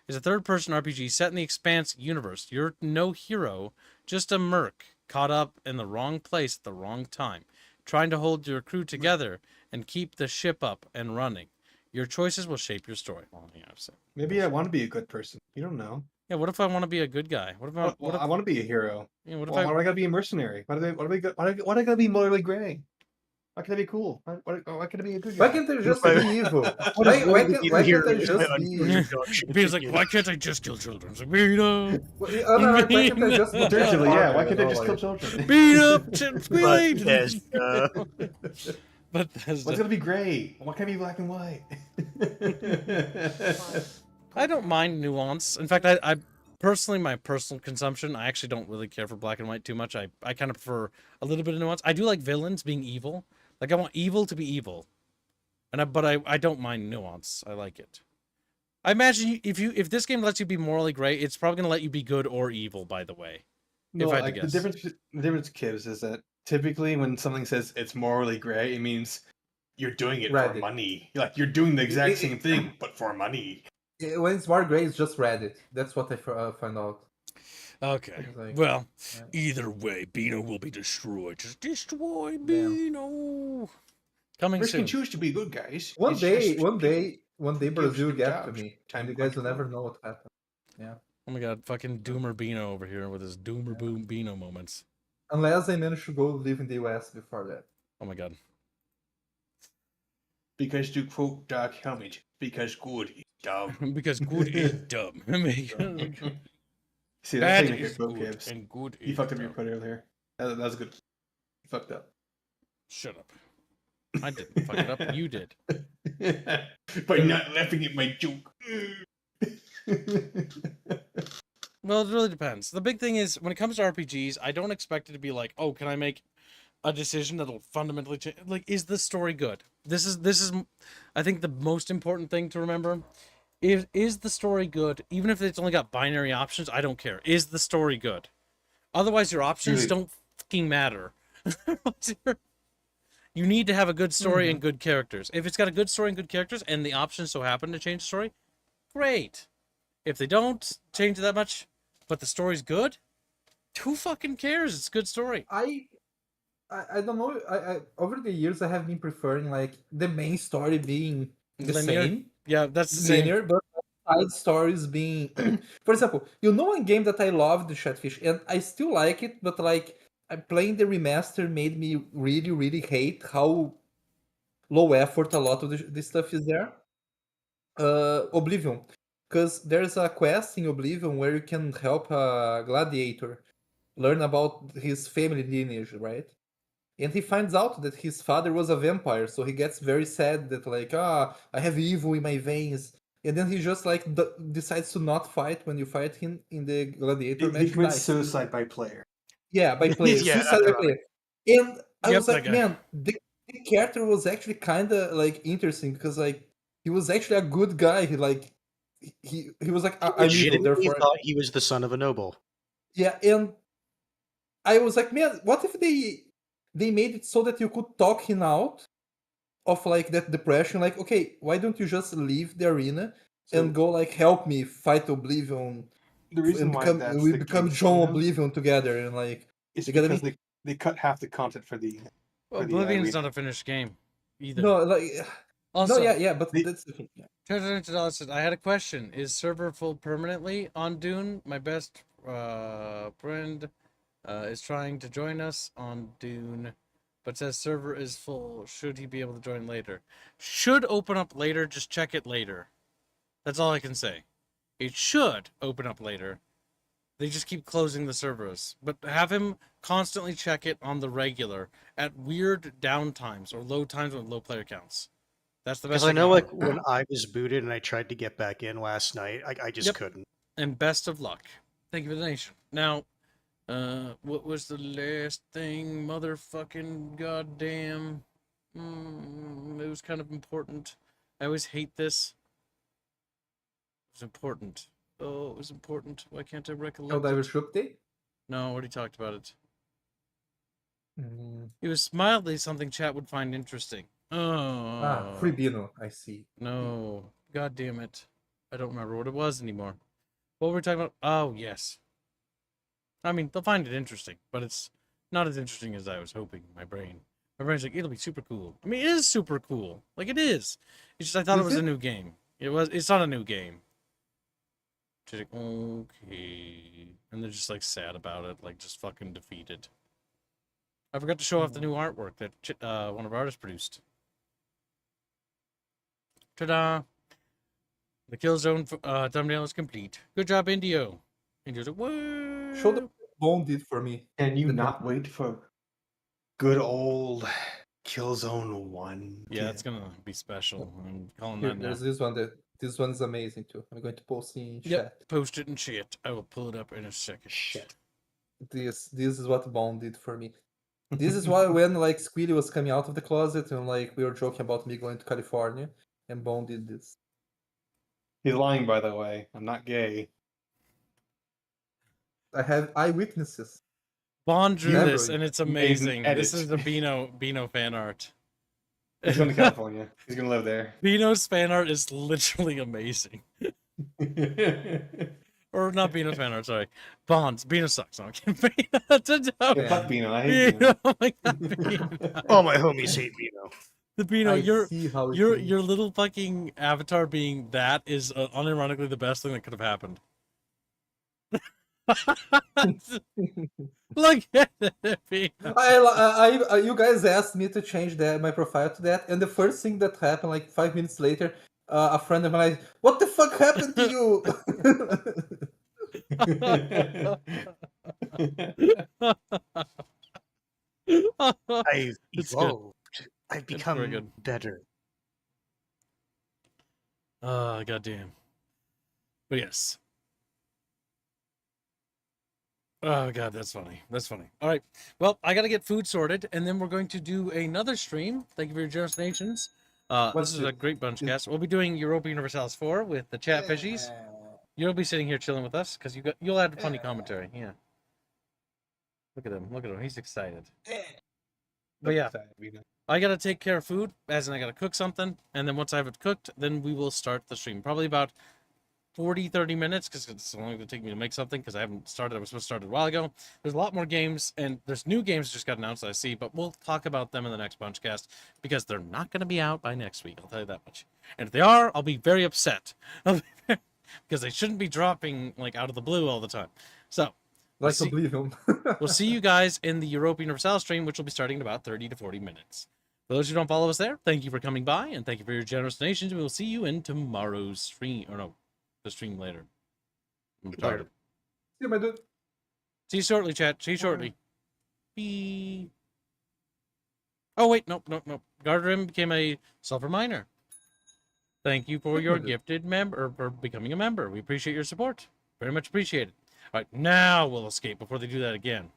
It's a third-person RPG set in the Expanse universe. You're no hero, just a merc caught up in the wrong place at the wrong time, trying to hold your crew together and keep the ship up and running. Your choices will shape your story. Well, yeah, I've said. Maybe I want to be a good person. You don't know. Yeah, what if I want to be a good guy? What if I, what if, I want to be a hero. yeah, what if Why I do I gotta be a mercenary? Why do I gotta be morally gray? Why can't I be cool? Why can't I be a good guy? Why can't they just be evil? Why can't they just be? Bino's like, why can't I just kill children? It's like, Bino. Why can't they just be Literally, yeah. Why can't they Bino, just kill like- children? Bino, But Why's it gonna be gray? Why can't it be black and white? I don't mind nuance. In fact, I personally, my personal consumption, I actually don't really care for black and white too much. I kind of prefer a little bit of nuance. I do like villains being evil. Like, I want evil to be evil. But I don't mind nuance. I like it. I imagine if this game lets you be morally gray, it's probably gonna let you be good or evil, by the way. No, if I had to like guess. the difference, Kibbs, is that typically when something says it's morally gray, it means you're doing it for Reddit. money. Like you're doing the exact same thing, but for money. When it's more gray, it's just Reddit. That's what I find out. Okay. It's like- Well, yeah. either way, Bino will be destroyed. Just destroy Damn. Bino. Coming We soon. can choose to be good guys. One It's day, just one day Brazil strict get to jobs. me. Time And you to guys punch will never them. know what happened. Yeah. Oh my god, fucking Doomer Bino over here with his Doomer Boom Bino moments. Unless I manage to go live in the US before that. Oh my god. Because to quote Doc Helmet, because good is dumb. Because good is dumb. See, Bad that's how you make is it, bro, good Gibbs. and good You is fucked up your dumb. quote earlier. That was good. You fucked up. Shut up. I didn't fuck it up. You did. By not laughing at my joke. Well, it really depends. The big thing is, when it comes to RPGs, I don't expect it to be like, oh, can I make a decision that'll fundamentally change? Like, is the story good? This is, I think, the most important thing to remember. Is the story good? Even if it's only got binary options, I don't care. Is the story good? Otherwise, your options Really? don't fucking matter. You need to have a good story and good characters. If it's got a good story and good characters, and the options so happen to change the story, great. If they don't change it that much, but the story's good, who fucking cares? It's a good story. I don't know. I over the years I have been preferring like the main story being the Linear? same, Yeah, that's the same. linear, but side stories being. For example, you know, one game that I loved, the Chatfish, and I still like it, but like playing the remaster made me really, really hate how low effort a lot of the stuff is there. Oblivion, because there's a quest in Oblivion where you can help a gladiator learn about his family lineage, right? And he finds out that his father was a vampire, so he gets very sad that like, I have evil in my veins. and then he just like decides to not fight when you fight him in the gladiator match. He commits dies. suicide by player. Yeah, by player. Yeah, Suicide by player. And I Yep, was that like, guy. man, the character was actually kind of like interesting because like he was actually a good guy. He was like, I'm evil, Legitimately therefore. thought he was the son of a noble. Yeah, and I was like, man, what if they made it so that you could talk him out of like that depression? Like, okay, why don't you just leave the arena and go like help me fight Oblivion? The reason why that's we the become case, John you know, Oblivion together, and like it's you get because me? they cut half the content for the Oblivion's arena. not a finished game either. No, like Also, no, yeah, but that's the thing. Yeah. $200 I had a question. Is server full permanently on Dune? My best friend is trying to join us on Dune, but says server is full. Should he be able to join later? Should open up later, just check it later. That's all I can say. It should open up later. They just keep closing the servers. But have him constantly check it on the regular at weird downtimes or low times with low player counts. That's the best. Because I know, can like, offer. when I was booted and I tried to get back in last night, I just couldn't. And best of luck. Thank you for the donation. Now, what was the last thing? Motherfucking goddamn. It was kind of important. I always hate this. It was important. Oh, it was important. Why can't I recollect Helldivers it? Shook Day? No, already talked about it. Mm. It was mildly something chat would find interesting. Oh. Free Bino, I see. No. God damn it. I don't remember what it was anymore. What were we talking about? Oh, yes. I mean, they'll find it interesting, but it's not as interesting as I was hoping. My brain's like, it'll be super cool. I mean, it is super cool. Like, it is. It's just I thought it was a new game. It's not a new game. Just like, okay. And they're just, like, sad about it. Like, just fucking defeated. I forgot to show off the new artwork that one of our artists produced. Ta-da! The Killzone thumbnail is complete. Good job, Indio. Indio's like, whoa! Show them what Bone did for me. Can you not wait for good old Killzone 1? Yeah, it's gonna be special. I'm calling Here, that now. there's this one. This one is amazing too. I'm going to post in chat. Yep, post it in chat. I will pull it up in a second. Shit. This is what Bone did for me. This is why when like Squealy was coming out of the closet and like we were joking about me going to California, and Bone did this. He's lying, by the way. I'm not gay. I have eyewitnesses. Bond drew Never. this, and it's Made an amazing. edit. This is the Bino fan art. He's going to California. He's going to live there. Bino's fan art is literally amazing. Or not Bino's fan art, sorry. Bond's. Bino sucks. No, I'm kidding. Fuck Bino. I hate Bino. Oh my god, Bino. All my homies hate Bino. The Bino, I see how it is. your little fucking avatar being that is unironically the best thing that could have happened. Look at it, Bino. You guys asked me to change my profile to that, and the first thing that happened, like 5 minutes later, a friend of mine, what the fuck happened to you? I've It's good. evolved. I've very become good. better. Goddamn. But yes. Oh god, that's funny. That's funny. All right. Well, I gotta get food sorted, and then we're going to do another stream. Thank you for your generous donations. This is a great bunchcast. We'll be doing Europa Universalis 4 with the Chatfishies. You'll be sitting here chilling with us because you'll add funny commentary. Yeah. Look at him. Look at him. He's excited. But yeah, I gotta take care of food, as in I gotta cook something, and then once I have it cooked, then we will start the stream. Probably about 40-30 minutes, because it's only going to take me to make something, because I haven't started. I was supposed to start a while ago. There's a lot more games, and there's new games that just got announced that I see, but we'll talk about them in the next Bunchcast, because they're not going to be out by next week, I'll tell you that much. And if they are, I'll be very upset, because they shouldn't be dropping, like, out of the blue all the time. So, Like Oblivion. we'll see you guys in the Europa Universalis stream, which will be starting in about 30 to 40 minutes. For those who don't follow us there, thank you for coming by, and thank you for your generous donations. We will see you in tomorrow's stream, or no, the stream later. I'm retarded. See you, my dude. See you shortly, chat. See you shortly. Bye. Oh, wait. Nope. Garderim became a silver miner. Thank you for your gifted member, or for becoming a member. We appreciate your support. Very much appreciated. All right, now we'll escape before they do that again.